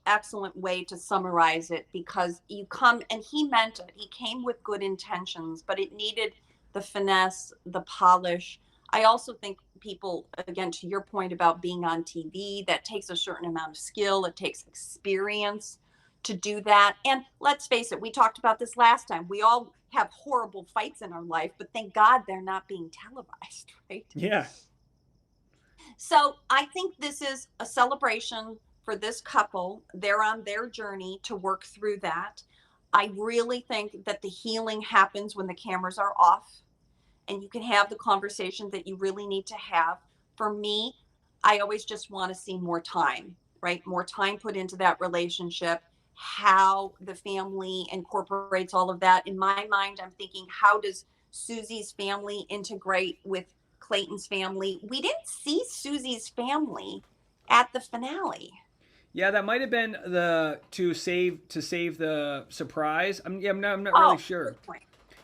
excellent way to summarize it, because you come, and he meant it. He came with good intentions, but it needed the finesse, the polish. I also think people, again, to your point about being on TV, that takes a certain amount of skill. It takes experience to do that. And let's face it, we talked about this last time. We all have horrible fights in our life, but thank God they're not being televised, right? Yeah. So I think this is a celebration for this couple. They're on their journey to work through that. I really think that the healing happens when the cameras are off and you can have the conversation that you really need to have. For me, I always just want to see more time, right? More time put into that relationship, how the family incorporates all of that. In my mind, I'm thinking, how does Susie's family integrate with Clayton's family? We didn't see Susie's family at the finale. Yeah, that might have been to save the surprise. I'm not really sure. Good point.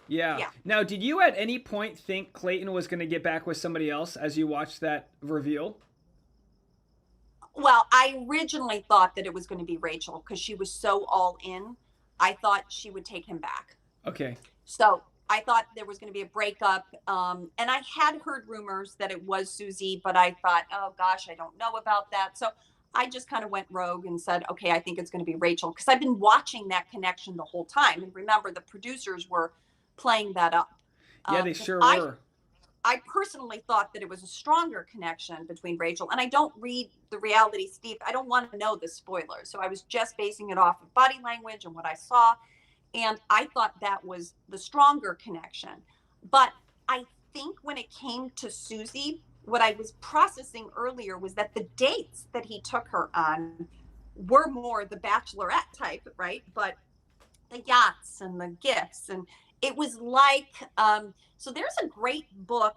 Yeah. Now, did you at any point think Clayton was going to get back with somebody else as you watched that reveal? Well, I originally thought that it was going to be Rachel because she was so all in. I thought she would take him back. Okay. So I thought there was going to be a breakup. And I had heard rumors that it was Susie, but I thought, oh gosh, I don't know about that. So I just kind of went rogue and said, okay, I think it's going to be Rachel, because I've been watching that connection the whole time. And remember, the producers were playing that up. Yeah, they sure were. I personally thought that it was a stronger connection between Rachel, and I don't read the reality, Steve. I don't want to know the spoilers. So I was just basing it off of body language and what I saw. And I thought that was the stronger connection. But I think when it came to Susie, what I was processing earlier was that the dates that he took her on were more the bachelorette type, right? But the yachts and the gifts, and it was like, so there's a great book.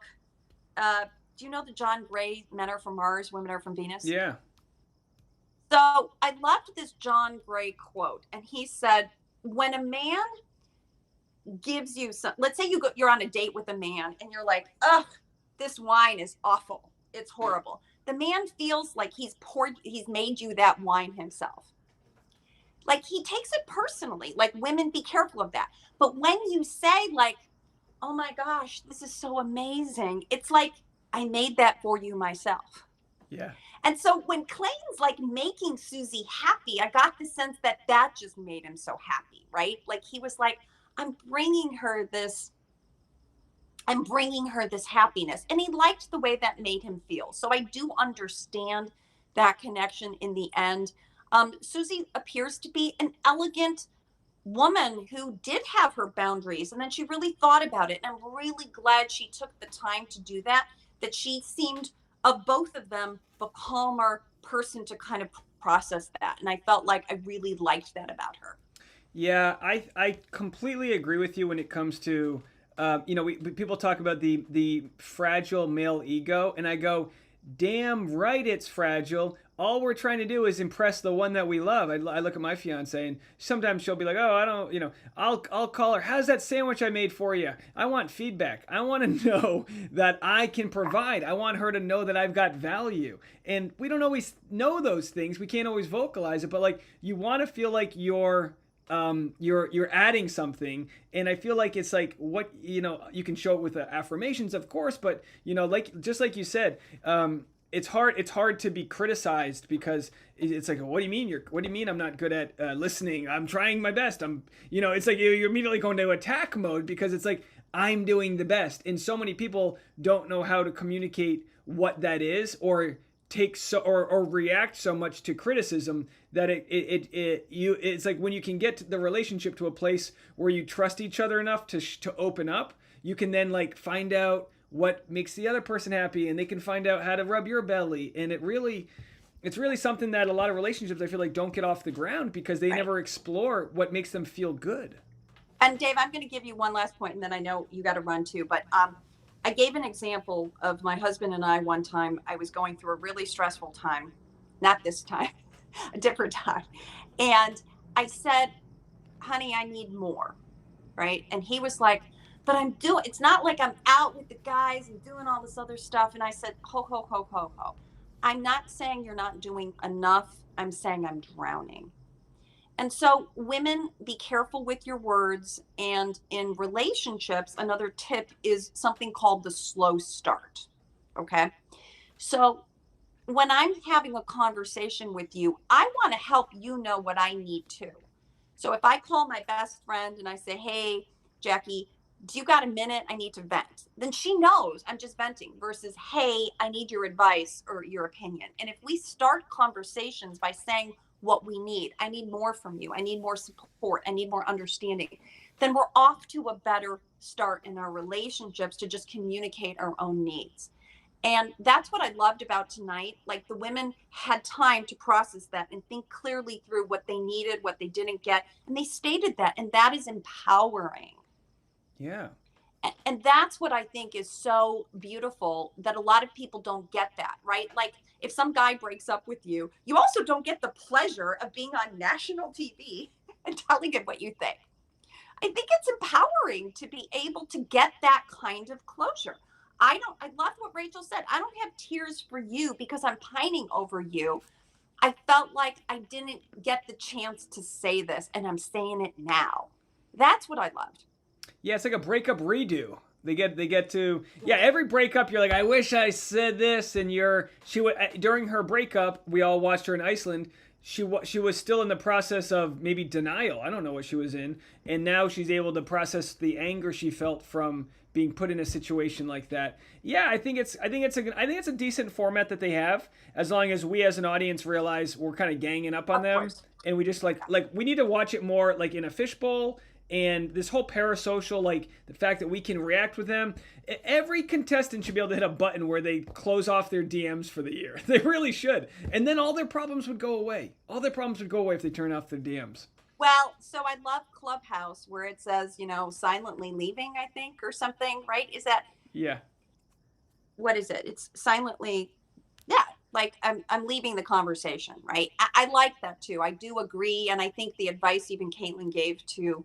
Do you know the John Gray Men Are From Mars, Women Are From Venus? Yeah. So I loved this John Gray quote, and he said, when a man gives you some, let's say you're on a date with a man and you're like, ugh, this wine is awful, it's horrible. The man feels like he's made you that wine himself. Like, he takes it personally. Like, women, be careful of that. But when you say, like, oh my gosh, this is so amazing, it's like, I made that for you myself. Yeah. And so when Clayton's like making Susie happy, I got the sense that that just made him so happy, right? Like, he was like, I'm bringing her this happiness. And he liked the way that made him feel. So I do understand that connection in the end. Susie appears to be an elegant woman who did have her boundaries, and then she really thought about it. And I'm really glad she took the time to do that she seemed, of both of them, the calmer person to kind of process that. And I felt like I really liked that about her. Yeah, I completely agree with you when it comes to, people talk about the fragile male ego, and I go, damn right it's fragile. All we're trying to do is impress the one that we love. I look at my fiance, and sometimes she'll be like, oh, I don't, I'll call her, how's that sandwich I made for you? I want feedback. I want to know that I can provide. I want her to know that I've got value. And we don't always know those things. We can't always vocalize it, but like, you want to feel like you're adding something. And I feel like it's like, what, you can show it with affirmations, of course, but just like you said, it's hard to be criticized, because it's like, what do you mean I'm not good at listening? I'm trying my best. It's like you're immediately going to attack mode, because it's like, I'm doing the best. And so many people don't know how to communicate what that is, or or react so much to criticism that it's like, when you can get the relationship to a place where you trust each other enough to open up, you can then like find out what makes the other person happy, and they can find out how to rub your belly. And it's really something that a lot of relationships, I feel like, don't get off the ground, because they never explore what makes them feel good. And Dave, I'm going to give you one last point, and then I know you got to run too, but I gave an example of my husband and I. One time I was going through a really stressful time, not this time, a different time. And I said, honey, I need more. Right. And he was like, but it's not like I'm out with the guys and doing all this other stuff. And I said, ho. I'm not saying you're not doing enough. I'm saying I'm drowning. And so, women, be careful with your words. And in relationships, another tip is something called the slow start. Okay. So when I'm having a conversation with you, I want to help you know what I need too. So if I call my best friend and I say, hey, Jackie, do you got a minute? I need to vent. Then she knows I'm just venting, versus, hey, I need your advice or your opinion. And if we start conversations by saying what we need, I need more from you, I need more support, I need more understanding, then we're off to a better start in our relationships to just communicate our own needs. And that's what I loved about tonight. Like, the women had time to process that and think clearly through what they needed, what they didn't get. And they stated that. And that is empowering. Yeah. And that's what I think is so beautiful, that a lot of people don't get that, right? Like, if some guy breaks up with you, you also don't get the pleasure of being on national TV and telling him what you think. I think it's empowering to be able to get that kind of closure. I love what Rachel said. I don't have tears for you because I'm pining over you. I felt like I didn't get the chance to say this, and I'm saying it now. That's what I loved. Yeah, it's like a breakup redo. They get to every breakup you're like, I wish I said this, and during her breakup we all watched her in Iceland. She was still in the process of maybe denial. I don't know what she was in, and now she's able to process the anger she felt from being put in a situation like that. Yeah, I think it's a decent format that they have, as long as we as an audience realize we're kind of ganging up on them, and we just like we need to watch it more like in a fishbowl. And this whole parasocial, like the fact that we can react with them, every contestant should be able to hit a button where they close off their DMs for the year. They really should. And then all their problems would go away. All their problems would go away if they turn off their DMs. Well, so I love Clubhouse where it says, silently leaving, I think, or something, right? Is that? Yeah. What is it? It's silently, yeah, like I'm leaving the conversation, right? I like that too. I do agree. And I think the advice even Caitlin gave to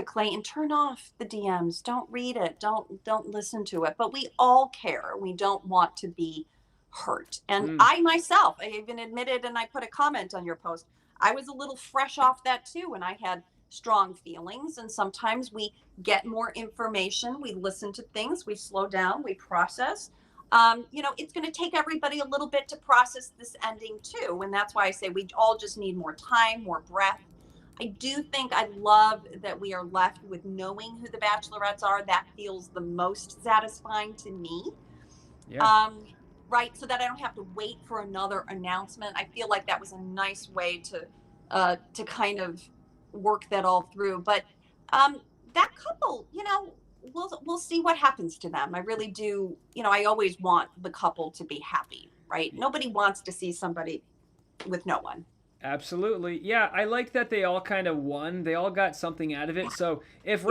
Clayton, turn off the DMs, don't read it, don't listen to it. But we all care. We don't want to be hurt. And I myself, I even admitted, and I put a comment on your post, I was a little fresh off that too, and I had strong feelings. And sometimes we get more information, we listen to things, we slow down, we process. It's going to take everybody a little bit to process this ending too. And that's why I say we all just need more time, more breath. I do think I love that we are left with knowing who the Bachelorettes are. That feels the most satisfying to me. Yeah. Right. So that I don't have to wait for another announcement. I feel like that was a nice way to kind of work that all through. But that couple, we'll see what happens to them. I really do. I always want the couple to be happy, right? Nobody wants to see somebody with no one. Absolutely. Yeah, I like that they all kind of won. They all got something out of it. So if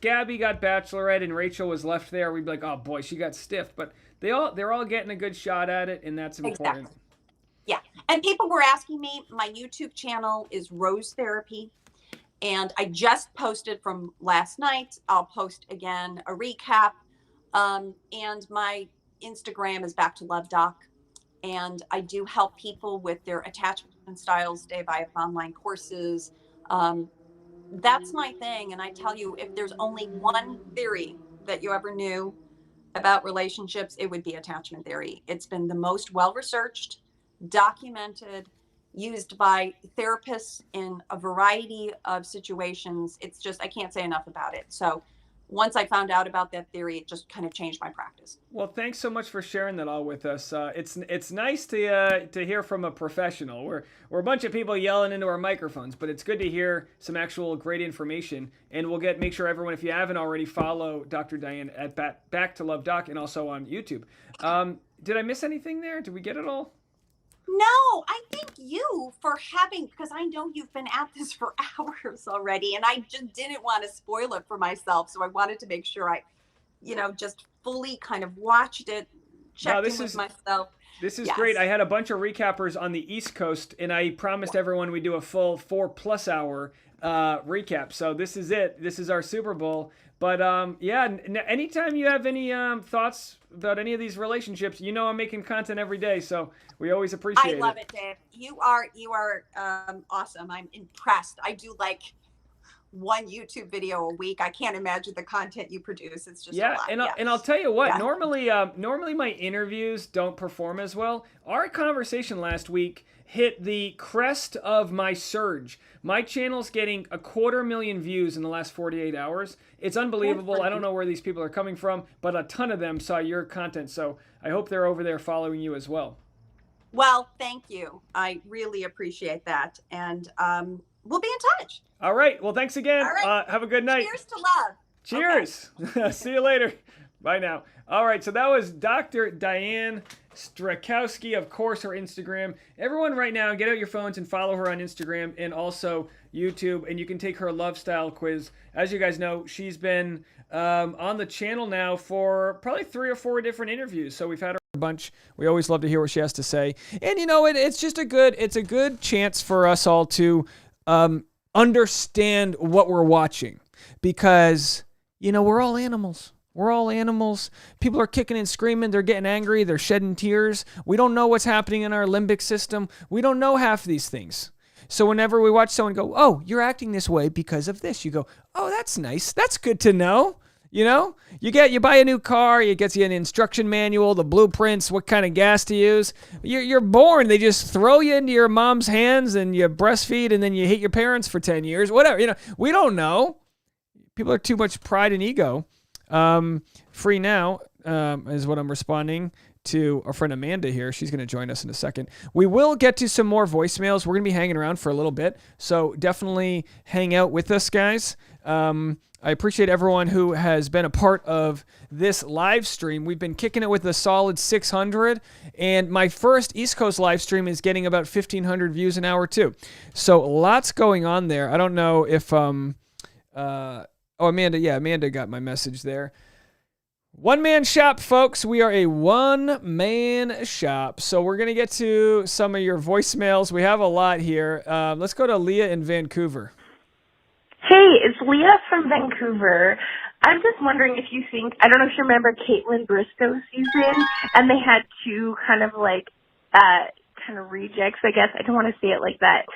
Gabby got Bachelorette and Rachel was left there, we'd be like, oh boy, she got stiffed. But they're all getting a good shot at it, and that's important. Exactly. Yeah. And people were asking me, my YouTube channel is Rose Therapy. And I just posted from last night. I'll post again a recap. And my Instagram is Back to Love Doc. And I do help people with their attachment styles. Dave, I have online courses. That's my thing. And I tell you, if there's only one theory that you ever knew about relationships, it would be attachment theory. It's been the most well-researched, documented, used by therapists in a variety of situations. It's just, I can't say enough about it. So once I found out about that theory, it just kind of changed my practice. Well, thanks so much for sharing that all with us. It's nice to hear from a professional. We're a bunch of people yelling into our microphones, but it's good to hear some actual great information. And we'll make sure everyone, if you haven't already, follow Dr. Diane at Back to Love Doc and also on YouTube. Did I miss anything there? Did we get it all? No, I thank you for because I know you've been at this for hours already, and I just didn't want to spoil it for myself. So I wanted to make sure I, just fully kind of watched it, checked in with myself. This is great. I had a bunch of recappers on the East Coast, and I promised everyone we do a full 4+ hour recap. So this is it. This is our Super Bowl. But anytime you have any thoughts about any of these relationships, I'm making content every day, so we always appreciate it. I love it, Dave. You are awesome. I'm impressed. I do like one YouTube video a week. I can't imagine the content you produce. It's just a lot. And I'll tell you what. Normally my interviews don't perform as well. Our conversation last week hit the crest of my surge. My channel's getting 250,000 views in the last 48 hours. It's unbelievable. I don't know where these people are coming from, but a ton of them saw your content. So I hope they're over there following you as well. Well, thank you. I really appreciate that. And we'll be in touch. All right. Well, thanks again. Have a good night. Cheers to love. Cheers. Okay. See you later. Bye now. All right. So that was Dr. Diane Strakowski, of course, her Instagram. Everyone right now, get out your phones and follow her on Instagram and also YouTube, and you can take her love style quiz. As you guys know, she's been on the channel now for probably 3 or 4 different interviews. So we've had her a bunch. We always love to hear what she has to say. And it's just a good chance for us all to understand what we're watching, because we're all animals. We're all animals. People are kicking and screaming. They're getting angry. They're shedding tears. We don't know what's happening in our limbic system. We don't know half these things. So whenever we watch someone go, oh, you're acting this way because of this, you go, oh, that's nice. That's good to know. You know, you buy a new car, it gets you an instruction manual, the blueprints, what kind of gas to use. You're born, they just throw you into your mom's hands and you breastfeed and then you hate your parents for 10 years, whatever. You know, we don't know. People are too much pride and ego. Free now is what I'm responding to our friend Amanda here. She's going to join us in a second. We will get to some more voicemails. We're going to be hanging around for a little bit, so definitely hang out with us, guys. I appreciate everyone who has been a part of this live stream. We've been kicking it with a solid 600, and my first East Coast live stream is getting about 1,500 views an hour too. So lots going on there. I don't know if Amanda, yeah, Amanda got my message there. One-man shop, folks. We are a one-man shop. So we're going to get to some of your voicemails. We have a lot here. Let's go to Leah in Vancouver. Hey, it's Leah from Vancouver. I'm just wondering if you think, I don't know if you remember Caitlin Bristow's season, and they had two kind of rejects, I guess. I don't want to say it like that.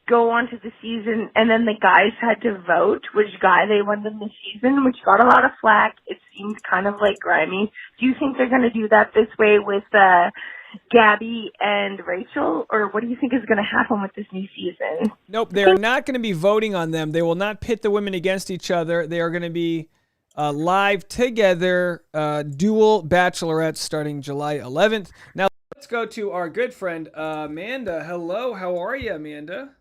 Go on to the season, and then the guys had to vote which guy they wanted in the season, which got a lot of flack. It seemed kind of like grimy. Do you think they're going to do that this way with Gabby and Rachel, or what do you think is going to happen with this new season? Nope, they're not going to be voting on them. They will not pit the women against each other. They are going to be live together, dual bachelorettes starting July 11th. Now, let's go to our good friend, Amanda. Hello, how are you, Amanda?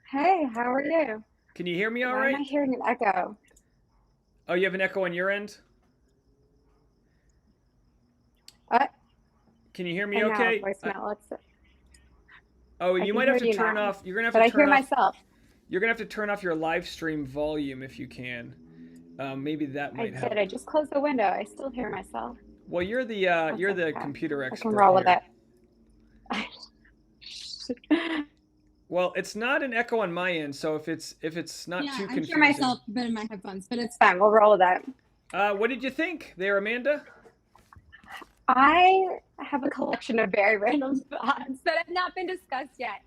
Hey, how are you? Can you hear me all Why right? am I hearing an echo? Oh, you have an echo on your end? What? Can you hear me Hang okay? on, voicemail. You might have to turn off. You're gonna have to but I turn hear off. myself. You're gonna have to turn off your live stream volume if you can. Maybe that might help. I just closed the window. I still hear myself. Well, you're the computer expert. I can roll with it. Well, it's not an echo on my end, so if it's not too confusing. I hear myself but in my headphones, but it's fine. We'll roll with that. What did you think there, Amanda? I have a collection of very random thoughts that have not been discussed yet.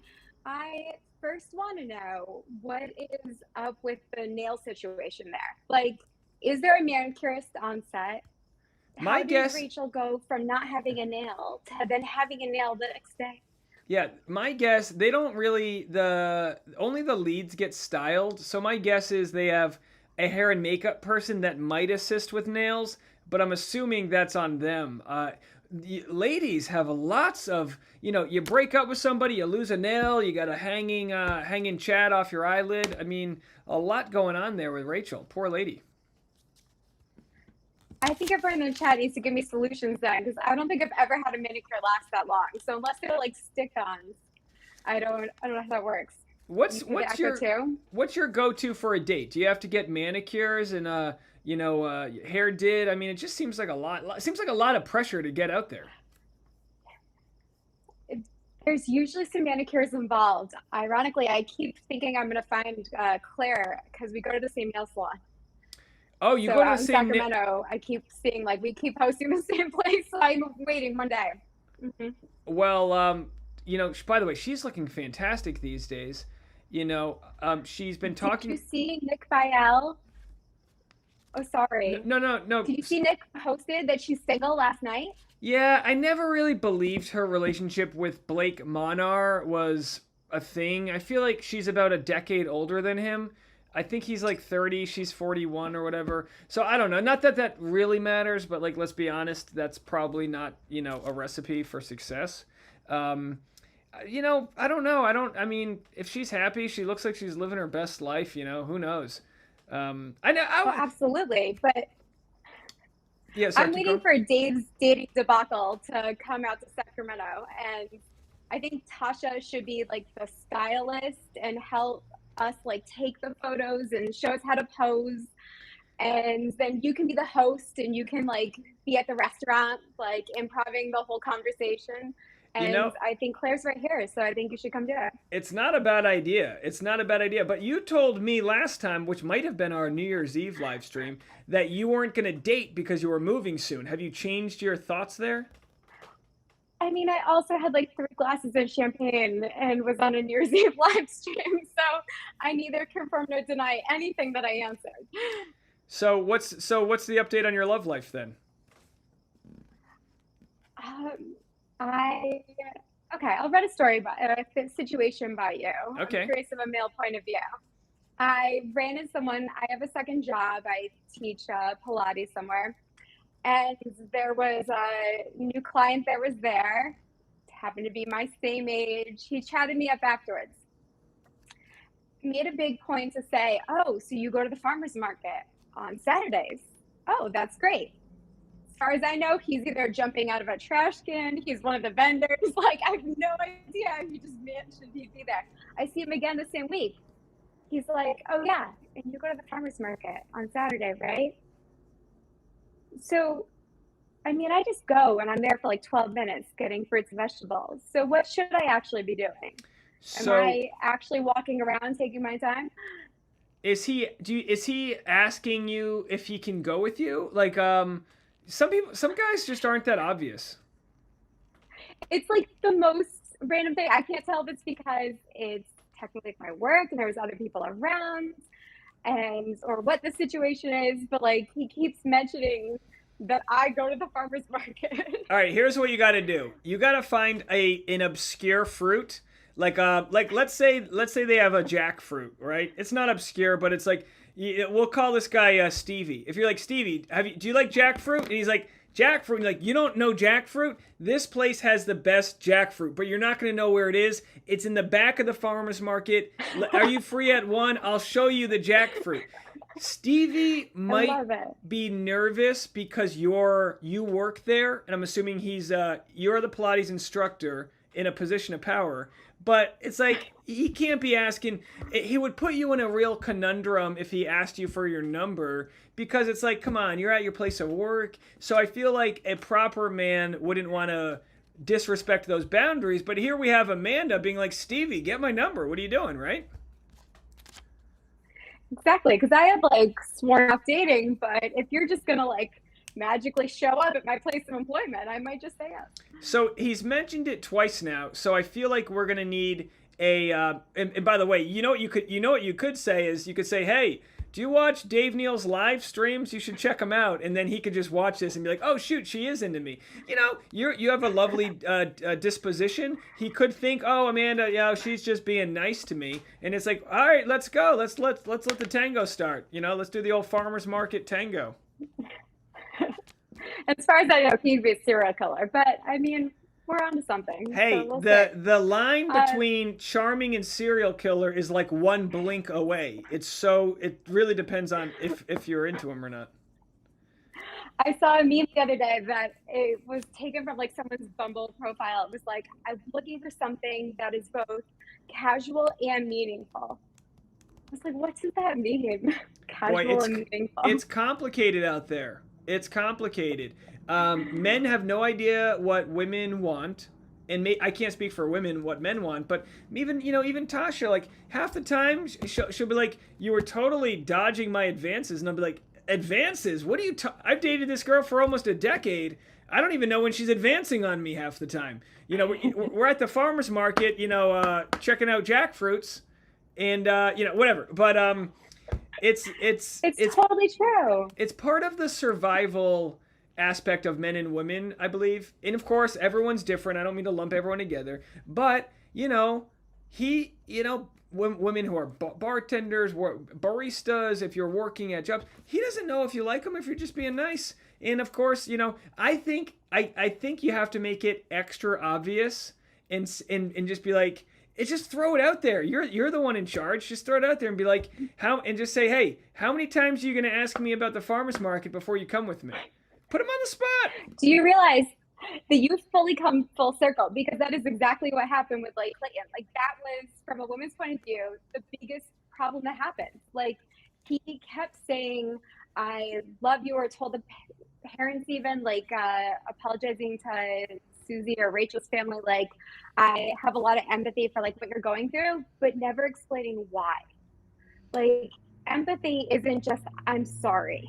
I first want to know what is up with the nail situation there. Like, is there a manicurist on set? How did Rachel go from not having a nail to then having a nail the next day? Yeah, my guess, they don't really, only the leads get styled. So my guess is they have a hair and makeup person that might assist with nails, but I'm assuming that's on them. Ladies have lots of, you break up with somebody, you lose a nail, you got a hanging chat off your eyelid. I mean, a lot going on there with Rachel. Poor lady. I think everyone in the chat needs to give me solutions then, because I don't think I've ever had a manicure last that long. So unless they're like stick-ons, I don't know how that works. What's your go-to for a date? Do you have to get manicures and hair did? I mean, it just seems like a lot. It seems like a lot of pressure to get out there. There's usually some manicures involved. Ironically, I keep thinking I'm going to find Claire because we go to the same nail salon. Oh, you go to the same Sacramento. I keep seeing we keep hosting the same place. So I'm waiting one day. Mm-hmm. Well, by the way, she's looking fantastic these days. She's been talking. Did you see Nick Vial? Oh, sorry. No. Did you see Nick posted that she's single last night? Yeah, I never really believed her relationship with Blake Monar was a thing. I feel like she's about a decade older than him. I think he's like 30, she's 41 or whatever. So I don't know. Not that that really matters, but let's be honest, that's probably not, a recipe for success. I don't know. I mean, if she's happy, she looks like she's living her best life, who knows? I know. Absolutely. But yeah, I'm waiting for Dave's dating debacle to come out to Sacramento. And I think Tasha should be the stylist and help us take the photos and show us how to pose, and then you can be the host and you can be at the restaurant improving the whole conversation. And I think Claire's right here, so I think you should come do it. It's not a bad idea. It's not a bad idea. But you told me last time, which might have been our New Year's Eve live stream, that you weren't going to date because you were moving soon. Have you changed your thoughts there? I mean, I also had like 3 glasses of champagne and was on a New Year's Eve live stream, so I neither confirm nor deny anything that I answered. So what's the update on your love life then? I'll read a story about a situation by you. Okay. I'm curious of a male point of view. I ran into someone. I have a second job. I teach Pilates somewhere, and there was a new client that was there. Happened to be my same age. He chatted me up afterwards. Made a big point to say, "Oh, so you go to the farmers market on Saturdays? Oh, that's great." As far as I know, he's either jumping out of a trash can, he's one of the vendors. Like, I have no idea. He just mentioned he'd be there. I see him again the same week. He's like, "Oh yeah, and you go to the farmer's market on Saturday, right?" So, I mean, I just go and I'm there for like 12 minutes getting fruits and vegetables. So what should I actually be doing? Am I actually walking around taking my time? Is he asking you if he can go with you? Like, some guys just aren't that obvious. It's like the most random thing. I can't tell if it's because it's technically my work and there's other people around or what the situation is, but like he keeps mentioning that I go to the farmer's market. All right, here's what you got to do. You got to find an obscure fruit. Like let's say they have a jackfruit, right? It's not obscure, but it's like, we'll call this guy Stevie. If you're like, "Stevie, do you like jackfruit?" And he's like, "Jackfruit." And you're like, "You don't know jackfruit? This place has the best jackfruit, but you're not going to know where it is. It's in the back of the farmer's market. Are you free at 1? I'll show you the jackfruit." Stevie might be nervous because you work there, and I'm assuming you're the Pilates instructor in a position of power. But it's like, he can't be asking. He would put you in a real conundrum if he asked you for your number, because it's like, come on, you're at your place of work. So I feel like a proper man wouldn't want to disrespect those boundaries. But here we have Amanda being like, "Stevie, get my number. What are you doing?" Right? Exactly, because I have like sworn off dating, but if you're just gonna like magically show up at my place of employment, I might just say yes. So he's mentioned it twice now, so I feel like we're gonna need a. And by the way, you know what you could say is, you could say, "Hey, do you watch Dave Neal's live streams? You should check them out." And then he could just watch this and be like, "Oh shoot, she is into me." You know, you have a lovely disposition. He could think, "Oh, Amanda, she's just being nice to me." And it's like, "All right, let's go. Let's let the tango start. You know, let's do the old farmer's market tango." As far as I know, he'd be a serial killer, but I mean, we're onto something. Hey, so we'll see. the line between charming and serial killer is like one blink away. It really depends on if you're into him or not. I saw a meme the other day that it was taken from like someone's Bumble profile. It was like, "I'm looking for something that is both casual and meaningful." I was like, what does that mean? Casual and meaningful. It's complicated out there. It's complicated. Men have no idea what women want, and I can't speak for women what men want, but even Tasha, like half the time she'll be like, "You were totally dodging my advances," and I'll be like, "Advances? What are you? I've dated this girl for almost a decade. I don't even know when she's advancing on me half the time. You know, we're at the farmer's market, checking out jackfruits, and whatever. But it's totally true. It's part of the survival aspect of men and women, I believe. And of course, everyone's different. I don't mean to lump everyone together, but women who are bartenders, baristas, if you're working at jobs, he doesn't know if you like them if you're just being nice. And of course, I think you have to make it extra obvious and just be like, just throw it out there. You're the one in charge. Just throw it out there and be like, and just say, "Hey, how many times are you going to ask me about the farmer's market before you come with me?" Put him on the spot. Do you realize that you've fully come full circle? Because that is exactly what happened with like Clayton. Like, that was, from a woman's point of view, the biggest problem that happened. Like, he kept saying, "I love you," or told the parents even, like, apologizing to Susie or Rachel's family, like I have a lot of empathy for like what you're going through, but never explaining why. Like empathy isn't just I'm sorry.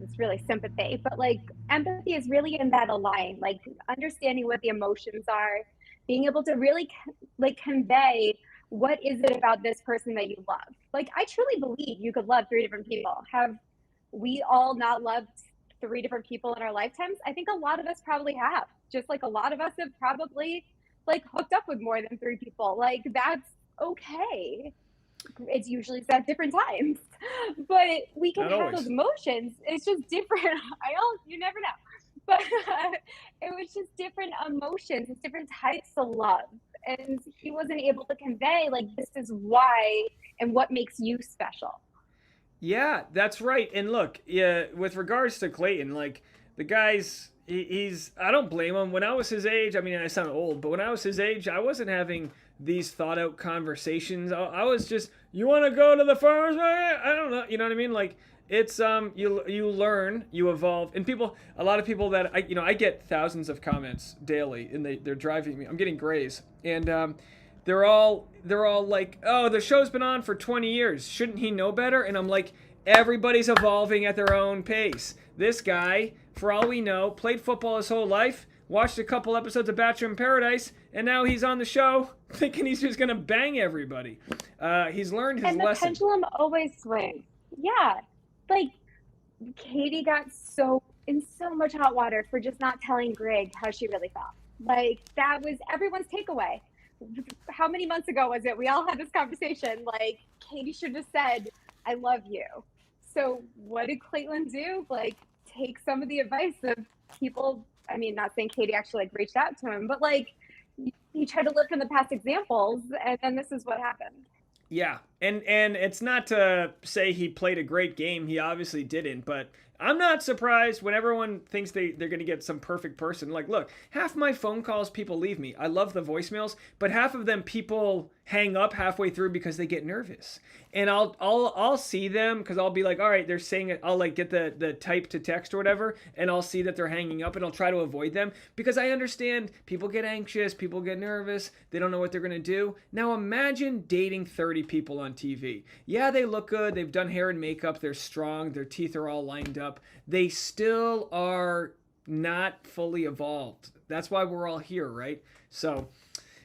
It's really sympathy, but like empathy is really in that align, like understanding what the emotions are, being able to really like convey what is it about this person that you love. Like I truly believe you could love 3 different people. Have we all not loved 3 different people in our lifetimes? I think a lot of us probably have. Just like a lot of us have probably like hooked up with more than 3 people. Like that's okay. It's usually said at different times, but we can Not have always. those emotions. It's just different. You never know, but it was just different emotions. It's different types of love, and he wasn't able to convey like this is why and what makes you special. Yeah, that's right. And look, yeah, with regards to Clayton, like the guy's, he's. I don't blame him. When I was his age, I mean, I sound old, but when I was his age, I wasn't having these thought out conversations. I was just, you want to go to the farmer's market? I don't know. You know what I mean? Like it's you learn, you evolve, and people, a lot of people that I get thousands of comments daily, and they're driving me. I'm getting grays, and they're all like, oh, the show's been on for 20 years. Shouldn't he know better? And I'm like, everybody's evolving at their own pace. This guy, for all we know, played football his whole life, watched a couple episodes of Bachelor in Paradise, and now he's on the show thinking he's just going to bang everybody. He's learned his And the lesson. pendulum always swings. Yeah. Like Katie got in so much hot water for just not telling Greg how she really felt. Like that was everyone's takeaway. How many months ago was it? We all had this conversation. Like Katie should have said, I love you. So what did Clayton do? Like take some of the advice of people. I mean, not saying Katie actually like reached out to him, but like he tried to look from the past examples, and then this is what happened. Yeah, and it's not to say he played a great game. He obviously didn't, but I'm not surprised when everyone thinks they're going to get some perfect person. Like, look, half my phone calls people leave me. I love the voicemails, but half of them people hang up halfway through because they get nervous. And I'll see them because I'll be like, all right, they're saying it. I'll like get the type to text or whatever, and I'll see that they're hanging up, and I'll try to avoid them because I understand people get anxious, people get nervous, they don't know what they're gonna do. Now imagine dating 30 people on TV. Yeah, they look good, they've done hair and makeup, they're strong, their teeth are all lined up. They still are not fully evolved. That's why we're all here, right? So,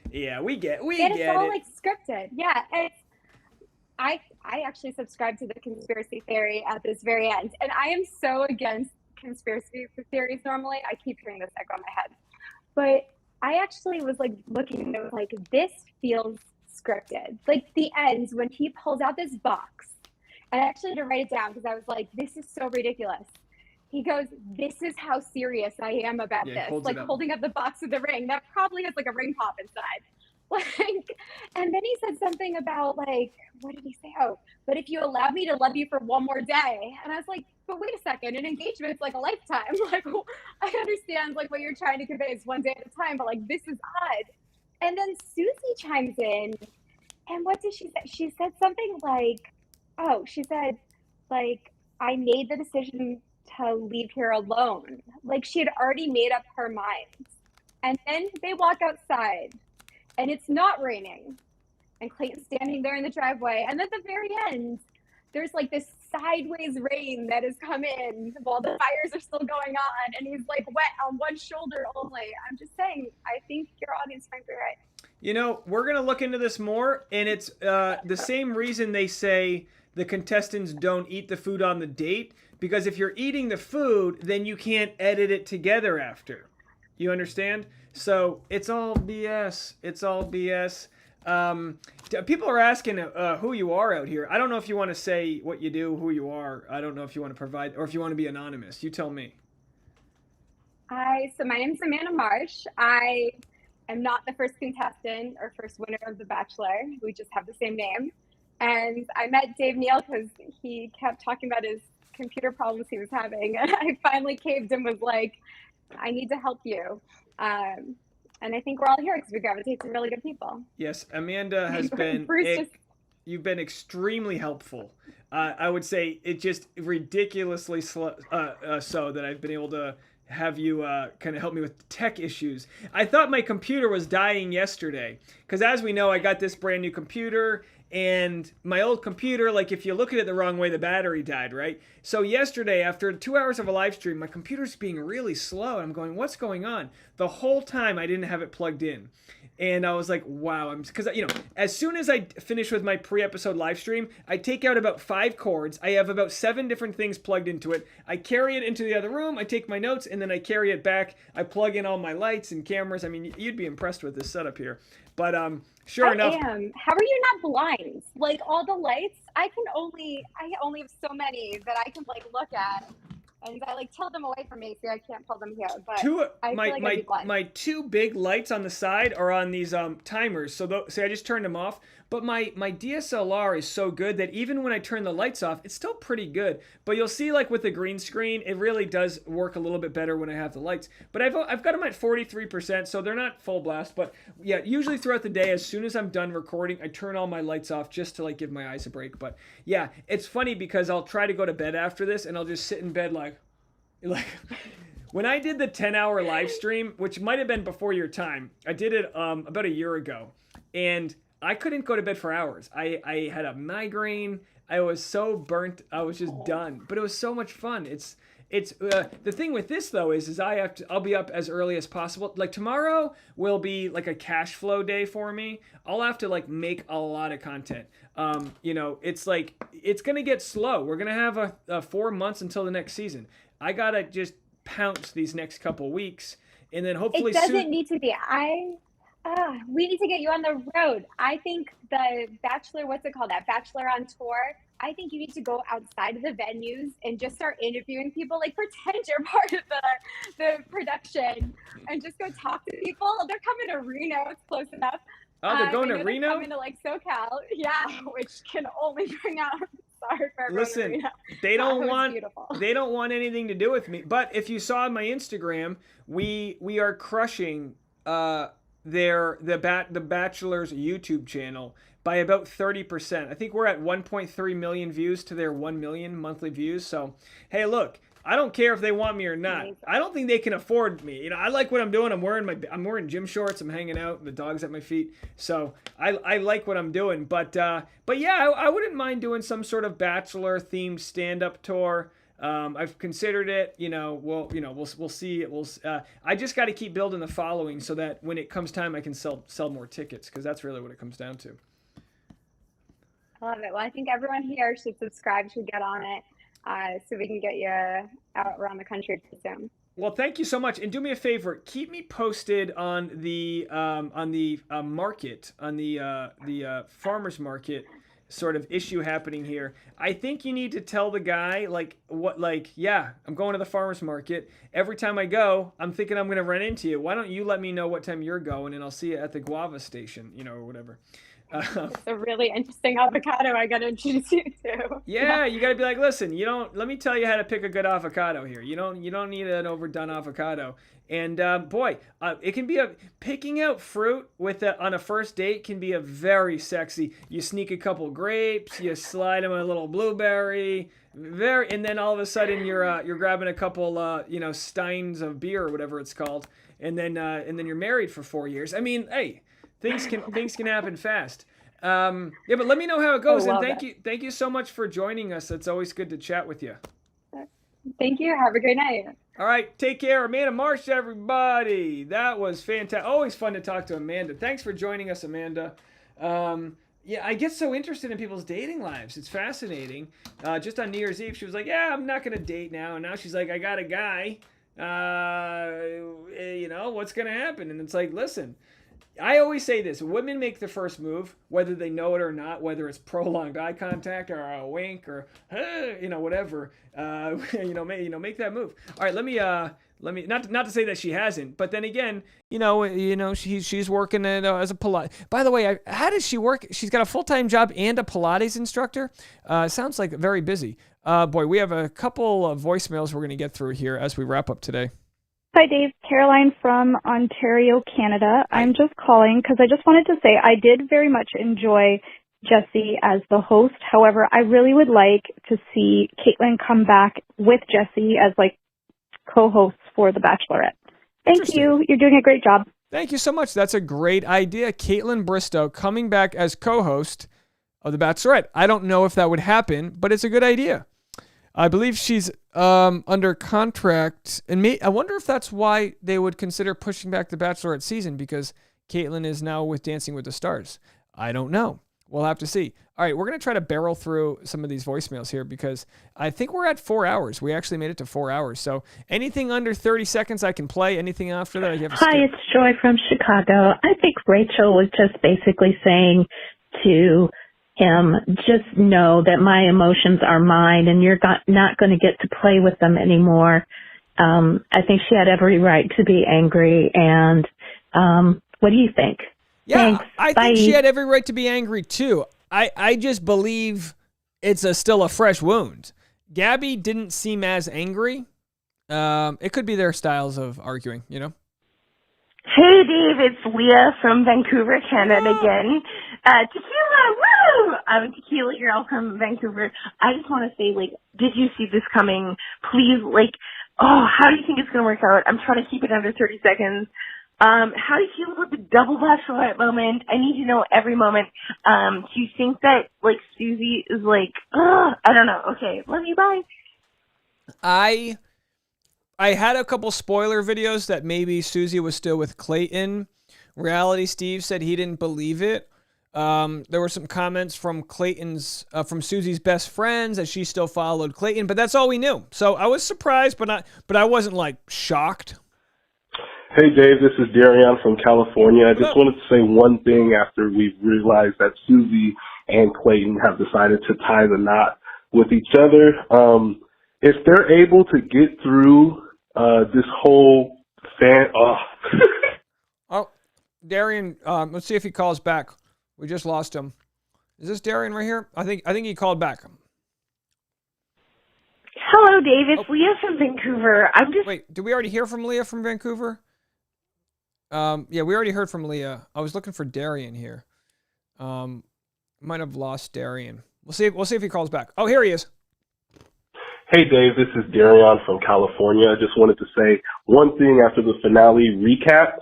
yeah, we get it. It's all like scripted. Yeah, it's. I actually subscribe to the conspiracy theory at this very end, and I am so against conspiracy theories normally. I keep hearing this echo in my head, but I actually was like looking and it was like this feels scripted. Like the end when he pulls out this box, and I actually had to write it down because I was like, this is so ridiculous. He goes, this is how serious I am about this. Like holding up the box with the ring that probably has like a ring pop inside. Like, and then he said something about like, what did he say? Oh, but if you allow me to love you for one more day. And I was like, but wait a second, an engagement's like a lifetime. Like, I understand like what you're trying to convey is one day at a time, but like, this is odd. And then Susie chimes in. And what did she say? She said something like, oh, she said like, I made the decision to leave here alone. Like she had already made up her mind. And then they walk outside. And it's not raining. And Clayton's standing there in the driveway. And at the very end, there's like this sideways rain that has come in while the fires are still going on. And he's like wet on one shoulder only. I'm just saying, I think your audience might be right. You know, we're going to look into this more. And it's the same reason they say the contestants don't eat the food on the date. Because if you're eating the food, then you can't edit it together after. You understand? So it's all BS. It's all BS. People are asking who you are out here. I don't know if you want to say what you do, who you are. I don't know if you want to provide or if you want to be anonymous. You tell me. So my name is Amanda Marsh. I am not the first contestant or first winner of The Bachelor. We just have the same name. And I met Dave Neal because he kept talking about his computer problems he was having. And I finally caved and was like, I need to help you. And I think we're all here because we gravitate to really good people. Yes, Amanda has been, you've been extremely helpful. I would say it just ridiculously so that I've been able to have you kind of help me with tech issues. I thought my computer was dying yesterday because, as we know, I got this brand new computer. And my old computer, like if you look at it the wrong way, the battery died, right? So yesterday, after 2 hours of a live stream, my computer's being really slow. And I'm going, what's going on? The whole time I didn't have it plugged in. And I was like, wow, because, as soon as I finish with my pre-episode live stream, I take out about 5 cords. I have about 7 different things plugged into it. I carry it into the other room. I take my notes, and then I carry it back. I plug in all my lights and cameras. I mean, you'd be impressed with this setup here. But sure enough. I am. How are you not blind? Like all the lights, I only have so many that I can like look at, and I like tilt them away from me, so I can't pull them here. But I feel like I'd be blind. My 2 big lights on the side are on these timers. So I just turned them off. But my DSLR is so good that even when I turn the lights off, it's still pretty good. But you'll see, like with the green screen, it really does work a little bit better when I have the lights. But I've got them at 43%, so they're not full blast. But yeah, usually throughout the day, as soon as I'm done recording, I turn all my lights off just to like give my eyes a break. But yeah, it's funny because I'll try to go to bed after this, and I'll just sit in bed like. When I did the 10-hour live stream, which might have been before your time, I did it about a year ago, and I couldn't go to bed for hours. I had a migraine. I was so burnt. I was just done. But it was so much fun. It's the thing with this though is I'll be up as early as possible. Like tomorrow will be like a cash flow day for me. I'll have to like make a lot of content. It's like it's gonna get slow. We're gonna have a 4 months until the next season. I gotta just pounce these next couple weeks, and then hopefully it doesn't need to be. We need to get you on the road. I think the Bachelor, what's it called? That Bachelor on Tour. I think you need to go outside of the venues and just start interviewing people. Like pretend you're part of the production and just go talk to people. They're coming to Reno. It's close enough. Oh, they're going to Reno? They're coming to like SoCal. Yeah, which can only bring out. Sorry for Listen, they don't want anything to do with me. But if you saw on my Instagram, we are crushing the Bachelor's YouTube channel by about 30%. I think we're at 1.3 million views to their 1 million monthly views. So, hey, look, I don't care if they want me or not. I don't think they can afford me. I like what I'm doing. I'm wearing gym shorts. I'm hanging out. The dog's at my feet. So I like what I'm doing. But yeah, I wouldn't mind doing some sort of Bachelor themed stand-up tour. I've considered it. We'll see. I just got to keep building the following so that when it comes time, I can sell more tickets, because that's really what it comes down to. I love it. Well, I think everyone here should subscribe, should get on it. So we can get you out around the country soon. Well, thank you so much, and do me a favor: keep me posted on the market, on the farmers market sort of issue happening here. I think you need to tell the guy I'm going to the farmers market. Every time I go, I'm thinking I'm going to run into you. Why don't you let me know what time you're going, and I'll see you at the guava station, or whatever. It's a really interesting avocado I got to introduce you to. Yeah, you got to be like, listen, let me tell you how to pick a good avocado here. You don't need an overdone avocado. And it can be picking out fruit on a first date can be a very sexy. You sneak a couple grapes, you slide them a little blueberry, and then all of a sudden you're grabbing a couple steins of beer or whatever it's called, and then you're married for 4 years. I mean, hey. Things can happen fast. But let me know how it goes. And thank you so much for joining us. It's always good to chat with you. Thank you. Have a great night. All right, take care. Amanda Marsh, everybody. That was fantastic. Always fun to talk to Amanda. Thanks for joining us, Amanda. I get so interested in people's dating lives. It's fascinating. Just on New Year's Eve, she was like, "Yeah, I'm not gonna date now." And now she's like, "I got a guy. What's gonna happen?" And it's like, listen. I always say this: women make the first move, whether they know it or not, whether it's prolonged eye contact or a wink or whatever. Make that move. All right, let me not to say that she hasn't, but then again, she's working as a Pilates. By the way, how does she work? She's got a full-time job and a Pilates instructor. Sounds like very busy. We have a couple of voicemails we're going to get through here as we wrap up today. Hi, Dave. Caroline from Ontario, Canada. I'm just calling because I just wanted to say I did very much enjoy Jesse as the host. However, I really would like to see Caitlin come back with Jesse as co-hosts for The Bachelorette. Thank Interesting. you. You're doing a great job. Thank you so much. That's a great idea. Caitlin Bristow coming back as co-host of The Bachelorette. I don't know if that would happen, but it's a good idea. I believe she's under contract, and I wonder if that's why they would consider pushing back the Bachelorette season, because Caitlin is now with Dancing with the Stars. I don't know. We'll have to see. All right, we're going to try to barrel through some of these voicemails here because I think we're at 4 hours. We actually made it to 4 hours. So anything under 30 seconds I can play. Anything after that, I have to Hi, skip. it's Joy from Chicago. I think Rachel was just basically saying to him, just know that my emotions are mine and you're not going to get to play with them anymore. I think she had every right to be angry. And what do you think? Yeah, Thanks. I Bye. think she had every right to be angry too. I just believe it's still a fresh wound. Gabby didn't seem as angry. It could be their styles of arguing, you know? Hey, Dave, it's Leah from Vancouver, Canada again. Tequila, woo! I'm a tequila girl from Vancouver. I just want to say, did you see this coming? Please, how do you think it's going to work out? I'm trying to keep it under 30 seconds. How do you feel about the double Bachelorette moment? I need to know every moment. Do you think that, Susie is I don't know. Okay, love you, bye. I had a couple spoiler videos that maybe Susie was still with Clayton. Reality Steve said he didn't believe it. There were some comments from from Susie's best friends that she still followed Clayton, but that's all we knew. So I was surprised, but I wasn't shocked. Hey, Dave, this is Darian from California. I just wanted to say one thing after we've realized that Susie and Clayton have decided to tie the knot with each other. If they're able to get through this whole Oh, Darian, let's see if he calls back. We just lost him. Is this Darian right here? I think he called back. Hello, Dave. It's Leah from Vancouver. Wait, did we already hear from Leah from Vancouver? Yeah, we already heard from Leah. I was looking for Darian here. Might have lost Darian. We'll see if he calls back. Oh, here he is. Hey, Dave, this is Darian from California. I just wanted to say one thing after the finale recap.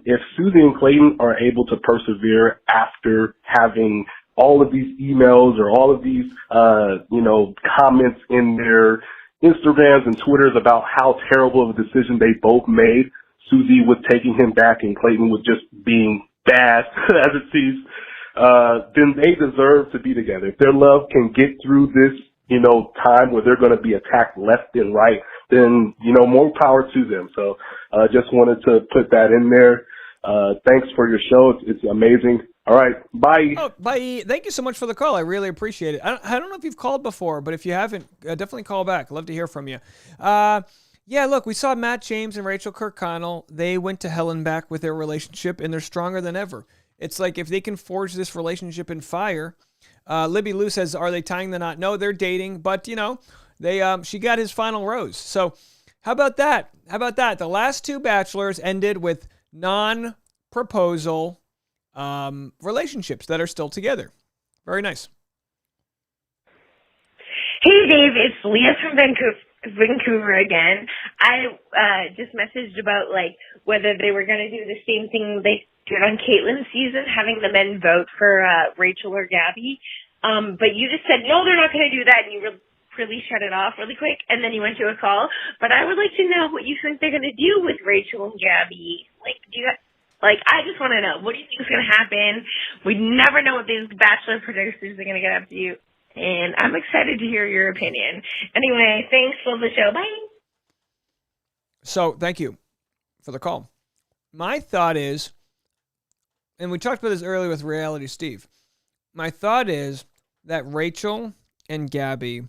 If Susie and Clayton are able to persevere after having all of these emails or all of these, comments in their Instagrams and Twitters about how terrible of a decision they both made, Susie with taking him back and Clayton with just being bad, as it seems, then they deserve to be together. If their love can get through this, time where they're going to be attacked left and right, then, more power to them. So just wanted to put that in there. Thanks for your show. It's amazing. All right. Bye. Oh, bye. Thank you so much for the call. I really appreciate it. I don't know if you've called before, but if you haven't, definitely call back. I'd love to hear from you. Yeah, look, we saw Matt James and Rachel Kirkconnell. They went to hell and back with their relationship, and they're stronger than ever. It's like if they can forge this relationship in fire. Libby Lou says, are they tying the knot? No, they're dating, but, she got his final rose. So how about that? The last two bachelors ended with non-proposal relationships that are still together. Very nice. Hey, Dave, it's Leah from Vancouver again. I just messaged about whether they were going to do the same thing they did on Caitlyn's season, having the men vote for Rachel or Gabby. But you just said, no, they're not going to do that, and you really shut it off really quick, and then you went to a call. But I would like to know what you think they're going to do with Rachel and Gabby. I just want to know, what do you think is going to happen? We never know what these Bachelor producers are going to get up to. And I'm excited to hear your opinion. Anyway, thanks for the show. Bye. So thank you for the call. My thought is, and we talked about this earlier with Reality Steve, my thought is that Rachel and Gabby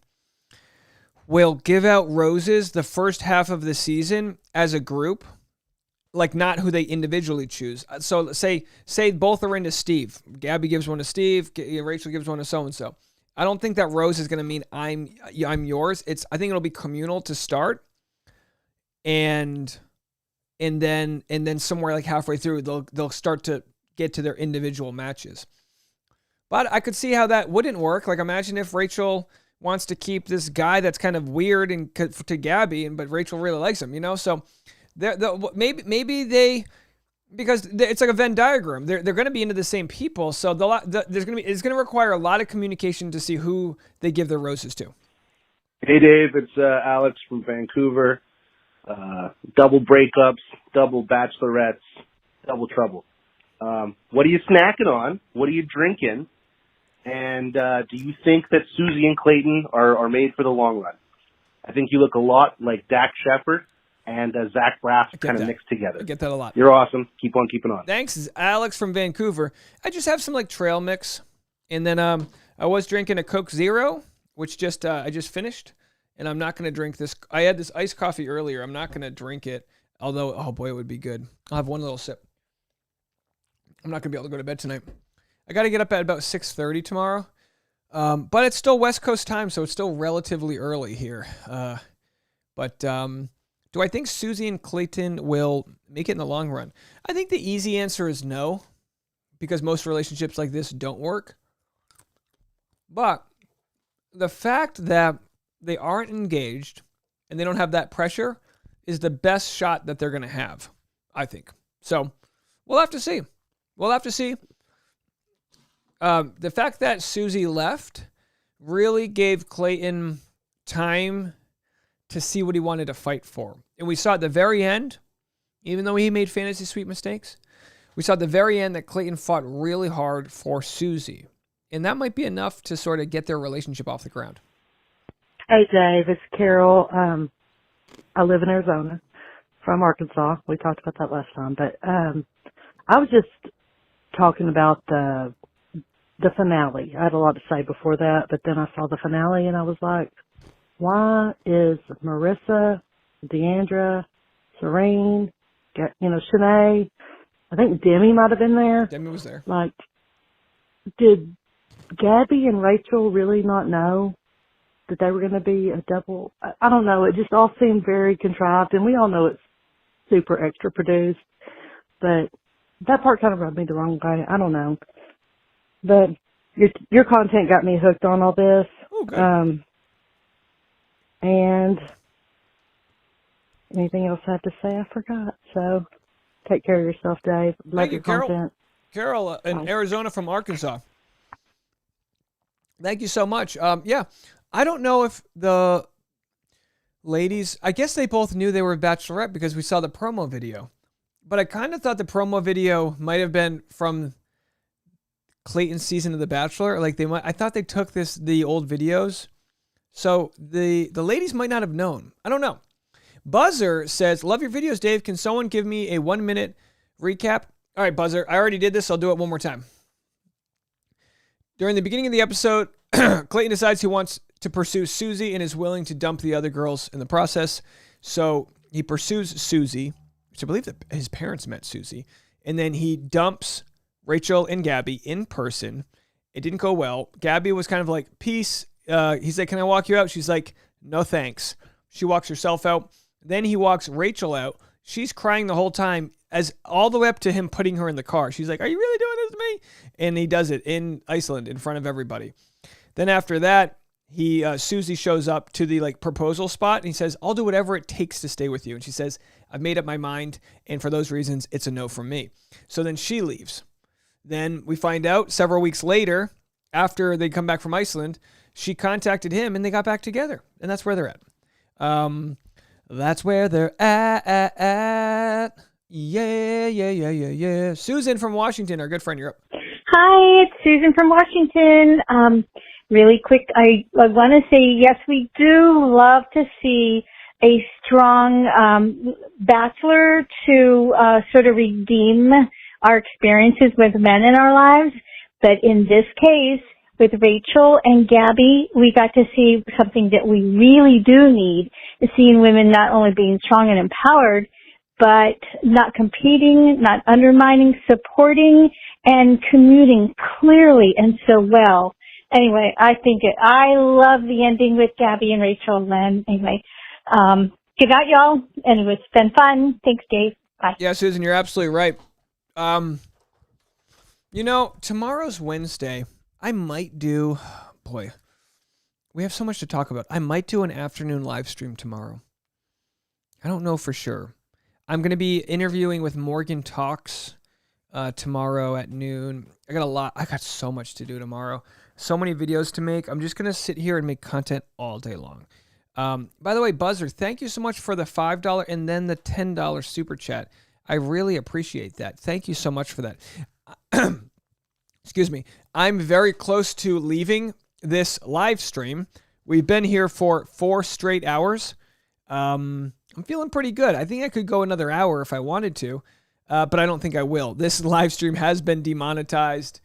will give out roses the first half of the season as a group, not who they individually choose. So say both are into Steve. Gabby gives one to Steve, Rachel gives one to so-and-so. I don't think that rose is going to mean I'm yours. I think it'll be communal to start, and then somewhere halfway through they'll start to get to their individual matches. But I could see how that wouldn't work. Imagine if Rachel wants to keep this guy that's kind of weird and to Gabby, but Rachel really likes him, So maybe they, because it's like a Venn diagram. They're going to be into the same people, so it's going to require a lot of communication to see who they give their roses to. Hey Dave, it's Alex from Vancouver. Double breakups, double bachelorettes, double trouble. What are you snacking on? What are you drinking? And do you think that Susie and Clayton are made for the long run? I think you look a lot like Dak Shepard and Zach Braff kind of mixed together. I get that a lot. You're awesome. Keep on keeping on. Thanks, this is Alex from Vancouver. I just have some like trail mix, and then I was drinking a Coke Zero, which I just finished, and I'm not gonna drink this. I had this iced coffee earlier. I'm not gonna drink it, although oh boy, it would be good. I'll have one little sip. I'm not gonna be able to go to bed tonight. I got to get up at about 6:30 tomorrow, but it's still West Coast time, so it's still relatively early here. But do I think Susie and Clayton will make it in the long run? I think the easy answer is no, because most relationships like this don't work. But the fact that they aren't engaged and they don't have that pressure is the best shot that they're going to have, I think. So we'll have to see. We'll have to see. The fact that Susie left really gave Clayton time to see what he wanted to fight for. And we saw at the very end, even though he made fantasy suite mistakes, we saw at the very end that Clayton fought really hard for Susie. And that might be enough to sort of get their relationship off the ground. Hey, Dave, it's Carol. I live in Arizona from Arkansas. We talked about that last time. But I was just talking about the finale. I had a lot to say before that, but then I saw the finale and I was like, why is Marissa, Deandra, Serene, Shanae, I think Demi might have been there. Demi was there. Like, did Gabby and Rachel really not know that they were going to be a double? I don't know. It just all seemed very contrived, and we all know it's super extra produced, but that part kind of rubbed me the wrong way. I don't know. But your content got me hooked on all this. Oh, good. And anything else I had to say, I forgot. So take care of yourself, Dave. Love your content. Carol in Arizona from Arkansas. Thank you so much. Yeah, I don't know if the ladies, I guess they both knew they were Bachelorette because we saw the promo video. But I kind of thought the promo video might have been from Clayton's season of The Bachelor. Like I thought they took the old videos. So the ladies might not have known. I don't know. Buzzer says, love your videos, Dave. Can someone give me a 1-minute recap? All right, Buzzer, I already did this. I'll do it one more time. During the beginning of the episode, Clayton decides he wants to pursue Susie and is willing to dump the other girls in the process. So he pursues Susie, which I believe that his parents met Susie, and then he dumps Rachel and Gabby in person. It didn't go well. Gabby was kind of like, peace. He's like, can I walk you out? She's like, no thanks. She walks herself out. Then he walks Rachel out. She's crying the whole time, as all the way up to him putting her in the car. She's like, are you really doing this to me? And he does it in Iceland in front of everybody. Then after that, Susie shows up to the proposal spot and he says, I'll do whatever it takes to stay with you. And she says, I've made up my mind. And for those reasons, it's a no from me. So then she leaves. Then we find out several weeks later, after they come back from Iceland, she contacted him and they got back together. And that's where they're at. That's where they're at. Yeah. Susan from Washington, our good friend, you're up. Hi, it's Susan from Washington. Really quick, I want to say, yes, we do love to see a strong bachelor to sort of redeem our experiences with men in our lives. But in this case, with Rachel and Gabby, we got to see something that we really do need, is seeing women not only being strong and empowered, but not competing, not undermining, supporting, and commuting clearly and so well. Anyway, I love the ending with Gabby and Rachel. And anyway, good night, y'all. Anyway, it's been fun. Thanks, Dave. Bye. Yeah, Susan, you're absolutely right. Tomorrow's Wednesday. I might do, we have so much to talk about. I might do an afternoon live stream tomorrow. I don't know for sure. I'm going to be interviewing with Morgan Talks tomorrow at noon. I got so much to do tomorrow. So many videos to make. I'm just going to sit here and make content all day long. By the way, Buzzer, thank you so much for the $5 and then the $10 super chat. I really appreciate that. Thank you so much for that. Excuse me. I'm very close to leaving this live stream. We've been here for 4 straight hours. I'm feeling pretty good. I think I could go another hour if I wanted to, but I don't think I will. This live stream has been demonetized,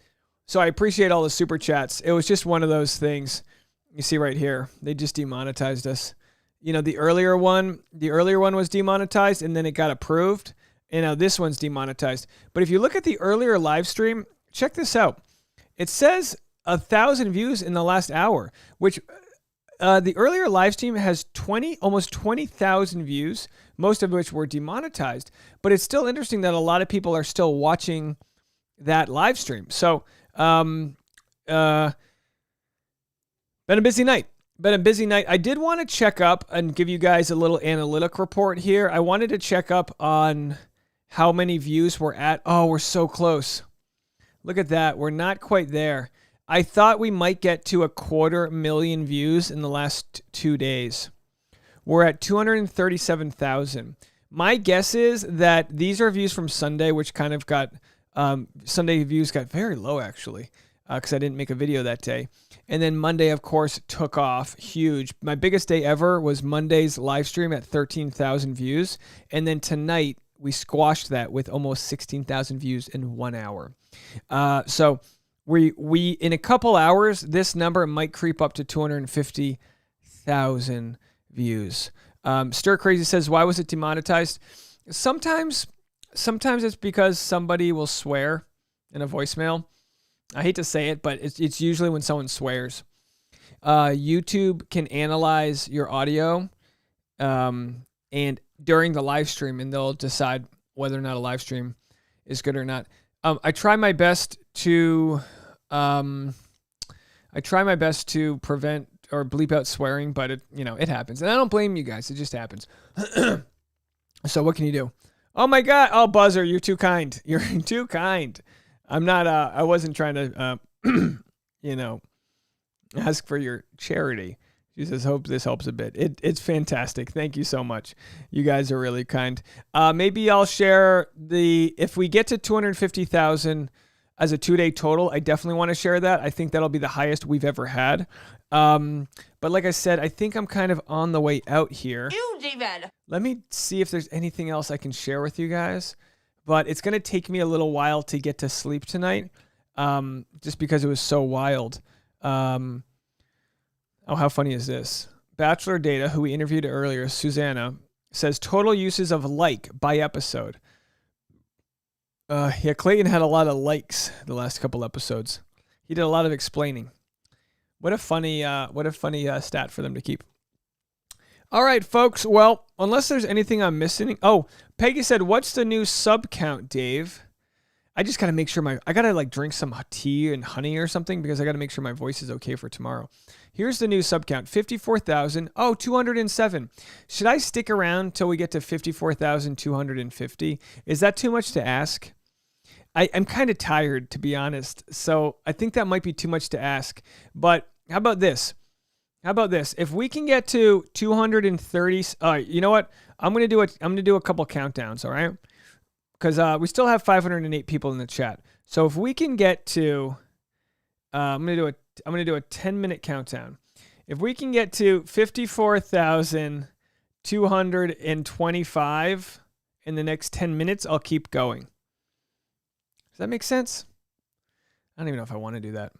so I appreciate all the super chats. It was just one of those things. You see right here, they just demonetized us. You know, the earlier one was demonetized, and then it got approved, and now this one's demonetized. But if you look at the earlier live stream, check this out. It says 1,000 views in the last hour, which the earlier live stream has almost 20,000 views, most of which were demonetized. But it's still interesting that a lot of people are still watching that live stream. So, been a busy night. I did want to check up and give you guys a little analytic report here. I wanted to check up on how many views we're at. Oh, we're so close. Look at that. We're not quite there. I thought we might get to 250,000 views in the last 2 days. We're at 237,000. My guess is that these are views from Sunday, which kind of got, Sunday views got very low actually, because I didn't make a video that day. And then Monday, of course, took off huge. My biggest day ever was Monday's live stream at 13,000 views. And then tonight, we squashed that with almost 16,000 views in 1 hour. So we in a couple hours, this number might creep up to 250,000 views. Stir Crazy says, why was it demonetized? Sometimes it's because somebody will swear in a voicemail. I hate to say it, but it's usually when someone swears. YouTube can analyze your audio and during the live stream, and they'll decide whether or not a live stream is good or not. I try my best to prevent or bleep out swearing, but it happens, and I don't blame you guys. It just happens. So what can you do? Oh my God! Oh, Buzzer, you're too kind. You're too kind. I'm not. I wasn't trying to, ask for your charity. She says, hope this helps a bit. It's fantastic. Thank you so much. You guys are really kind. Maybe I'll share if we get to 250,000 as a 2-day total, I definitely want to share that. I think that'll be the highest we've ever had. But like I said, I think I'm kind of on the way out here. Let me see if there's anything else I can share with you guys. But it's going to take me a little while to get to sleep tonight, just because it was so wild. Oh, how funny is this? Bachelor Data, who we interviewed earlier, Susanna, says total uses of like by episode. Yeah, Clayton had a lot of likes the last couple episodes. He did a lot of explaining. What a funny stat for them to keep. All right, folks. Well, unless there's anything I'm missing. Oh, Peggy said, what's the new sub count, Dave? I just got to make sure I got to drink some tea and honey or something because I got to make sure my voice is okay for tomorrow. Here's the new sub count, 54,000. Oh, 207. Should I stick around till we get to 54,250? Is that too much to ask? I'm kind of tired, to be honest. So I think that might be too much to ask. But how about this? If we can get to 230, you know what? I'm gonna do a couple countdowns, all right? Because we still have 508 people in the chat. So if we can get to, I'm gonna do a 10-minute countdown. If we can get to 54,225 in the next 10 minutes, I'll keep going. Does that make sense? I don't even know if I want to do that.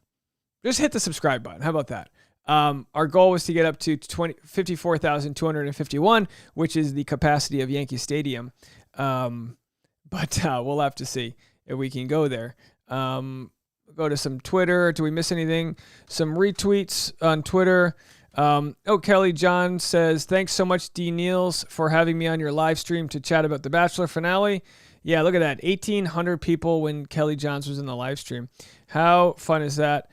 Just hit the subscribe button. How about that? Our goal was to get up to 54,251, which is the capacity of Yankee Stadium. But we'll have to see if we can go there. Go to some Twitter. Do we miss anything? Some retweets on Twitter. Kelly John says, thanks so much, D. Neals, for having me on your live stream to chat about the Bachelor finale. Yeah, look at that. 1,800 people when Kelly Johns was in the live stream. How fun is that?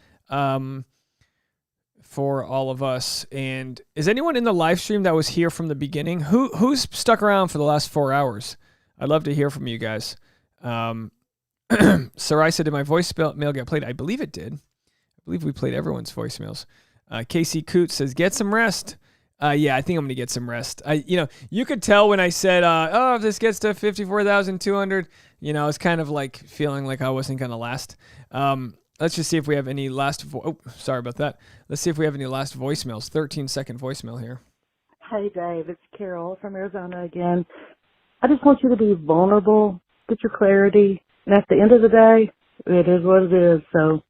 for all of us. And is anyone in the live stream that was here from the beginning? Who's stuck around for the last 4 hours? I'd love to hear from you guys. Sarai said, did my voicemail get played? I believe it did. I believe we played everyone's voicemails. Casey Coots says, get some rest. Yeah, I think I'm going to get some rest. You could tell when I said, if this gets to 54,200, it's kind of like feeling like I wasn't going to last. Let's just see if we have any last, sorry about that. Let's see if we have any last voicemails. 13-second voicemail here. Hey, Dave, it's Carol from Arizona again. I just want you to be vulnerable, get your clarity, and at the end of the day, it is what it is. So,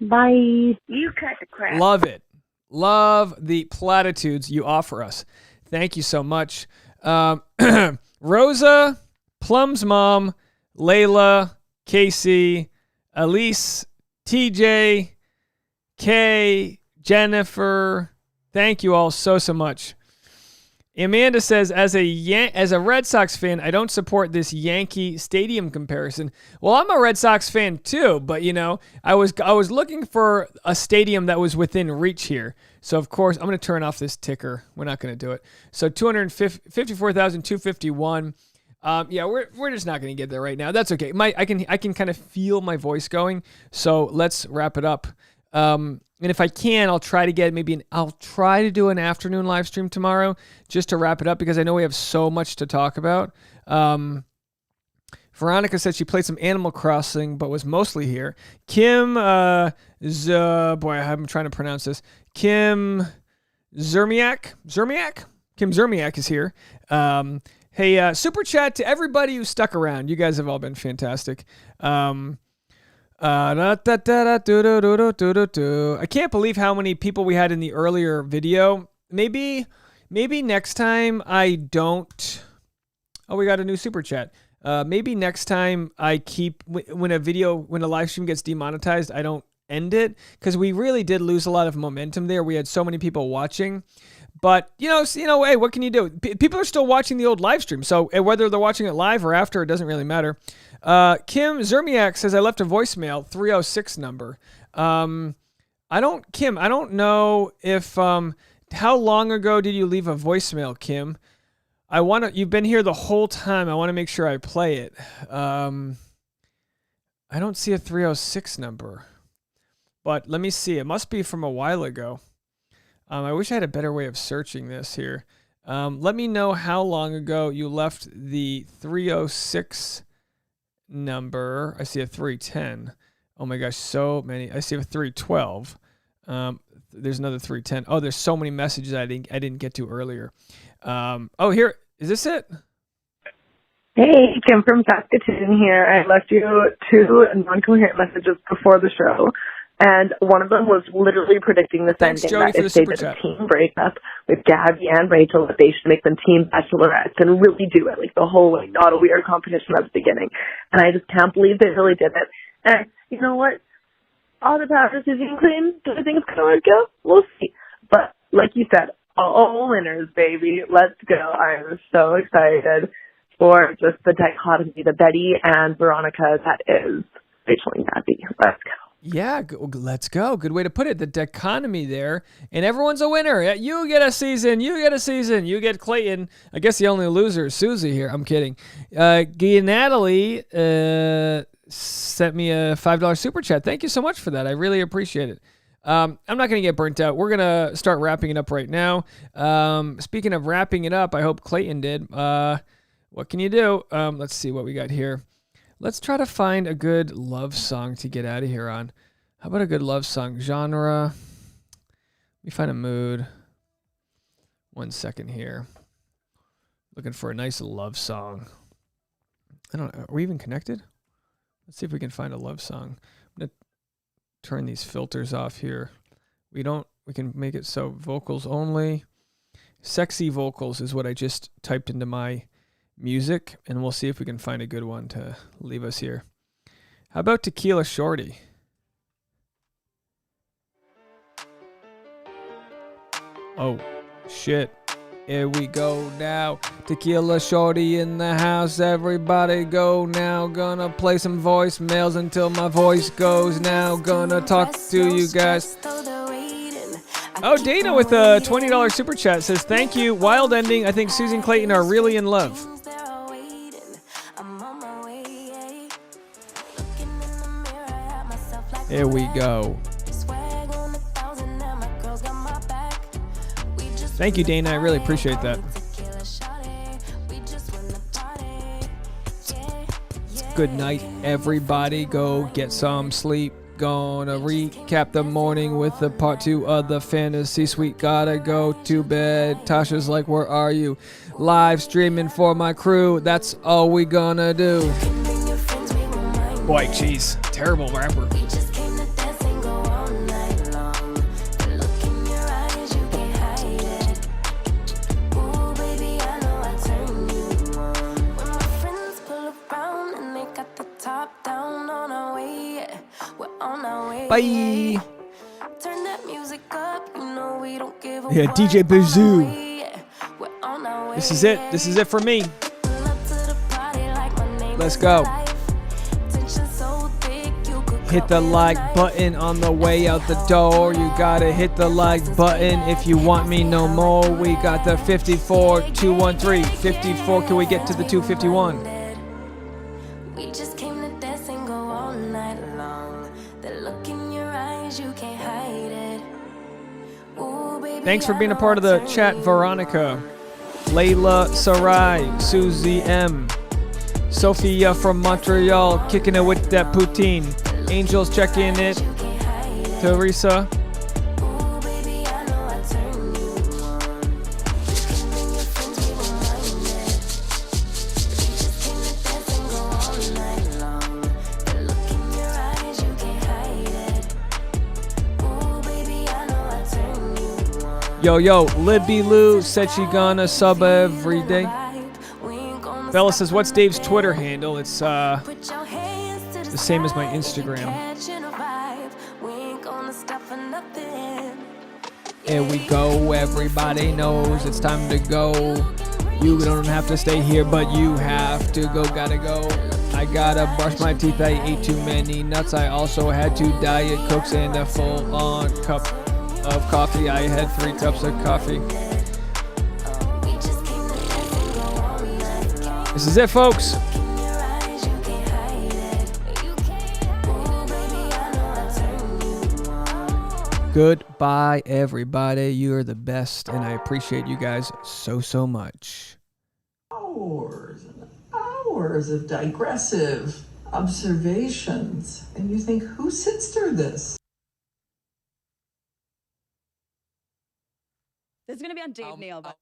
bye. You cut the crap. Love it. Love the platitudes you offer us. Thank you so much. Rosa, Plum's mom, Layla, Casey, Elise, TJ, Kay, Jennifer. Thank you all so much. Amanda says, as a Red Sox fan, I don't support this Yankee Stadium comparison. Well, I'm a Red Sox fan too, but I was looking for a stadium that was within reach here. So of course, I'm going to turn off this ticker. We're not going to do it. So 254,251. Yeah, we're just not going to get there right now. That's okay. I can kind of feel my voice going. So let's wrap it up. And if I can, I'll try to get I'll try to do an afternoon live stream tomorrow just to wrap it up because I know we have so much to talk about. Veronica said she played some Animal Crossing but was mostly here. Kim, I'm trying to pronounce this. Kim Zermiak? Kim Zermiak is here. Hey, super chat to everybody who stuck around. You guys have all been fantastic. I can't believe how many people we had in the earlier video. Maybe next time I don't. Oh, we got a new super chat. Maybe next time I keep when a live stream gets demonetized, I don't end it because we really did lose a lot of momentum there. We had so many people watching. But, hey, what can you do? People are still watching the old live stream. So whether they're watching it live or after, it doesn't really matter. Kim Zermiak says, I left a voicemail, 306 number. I don't know if, how long ago did you leave a voicemail, Kim? You've been here the whole time. I want to make sure I play it. I don't see a 306 number. But let me see. It must be from a while ago. I wish I had a better way of searching this here. Let me know how long ago you left the 306 number. I see a 310. Oh my gosh, so many. I see a 312. There's another 310. Oh, there's so many messages I didn't get to earlier. Here. Is this it? Hey, Kim from Saskatoon here. I left you 2 non-coherent messages before the show. And one of them was literally predicting this ending, that if they did a team breakup with Gabby and Rachel, that they should make them team bachelorettes and really do it like the whole way, not a weird competition at the beginning. And I just can't believe they really did it. And you know what? All the power to Susie and Clayton. Do I think it's going to work out? We'll see. But like you said, all winners, baby. Let's go. I'm so excited for just the dichotomy, the Betty and Veronica that is Rachel and Gabby. Let's go. Yeah, let's go. Good way to put it. The dichotomy there, and everyone's a winner. You get a season. You get a season. You get Clayton. I guess the only loser is Susie here. I'm kidding. Natalie sent me a $5 super chat. Thank you so much for that. I really appreciate it. I'm not going to get burnt out. We're going to start wrapping it up right now. Speaking of wrapping it up, I hope Clayton did. What can you do? Let's see what we got here. Let's try to find a good love song to get out of here on. How about a good love song? Genre. Let me find a mood. 1 second here. Looking for a nice love song. I don't know. Are we even connected? Let's see if we can find a love song. I'm going to turn these filters off here. We can make it so vocals only. Sexy vocals is what I just typed into my music, and we'll see if we can find a good one to leave us here. How about Tequila Shorty? Oh, shit. Here we go now. Tequila Shorty in the house. Everybody go now. Gonna play some voicemails until my voice goes now. Gonna talk to you guys. I Oh, Dana with a $20 super chat says, thank you. Wild ending. I think Susie and Clayton are really in love. Here we go. Thank you, Dana. I really appreciate that. Good night, everybody. Go get some sleep. Gonna recap the morning with the part 2 of the fantasy suite. Gotta go to bed. Tasha's like, where are you? Live streaming for my crew. That's all we gonna do. Boy, jeez. Terrible rapper. Bye. Yeah, DJ Bazoo. This is it. This is it for me. Let's go. Hit the like button on the way out the door. You gotta hit the like button if you want me no more. We got the 54, 213. 54, can we get to the 251? Thanks for being a part of the chat, Veronica, Layla Sarai, Susie M, Sophia from Montreal, kicking it with that poutine, Angels checking it, Teresa. Yo, Libby Lou said she gonna sub every day. Bella says, what's Dave's Twitter handle? It's the same as my Instagram. Here we go, everybody knows it's time to go. You don't have to stay here, but you have to go, gotta go. I gotta brush my teeth, I ate too many nuts. I also had 2 Diet Cokes and a full-on cup of coffee. I had 3 cups of coffee. This is it, folks. Goodbye, everybody. You're the best, and I appreciate you guys so much. Hours and hours of digressive observations. And you think, who sits through this? This is going to be on Dave Neal. But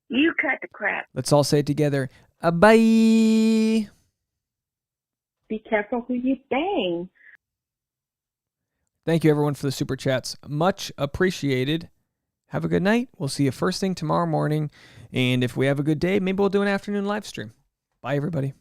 You cut the crap. Let's all say it together. Bye. Be careful who you bang. Thank you, everyone, for the super chats. Much appreciated. Have a good night. We'll see you first thing tomorrow morning. And if we have a good day, maybe we'll do an afternoon live stream. Bye, everybody.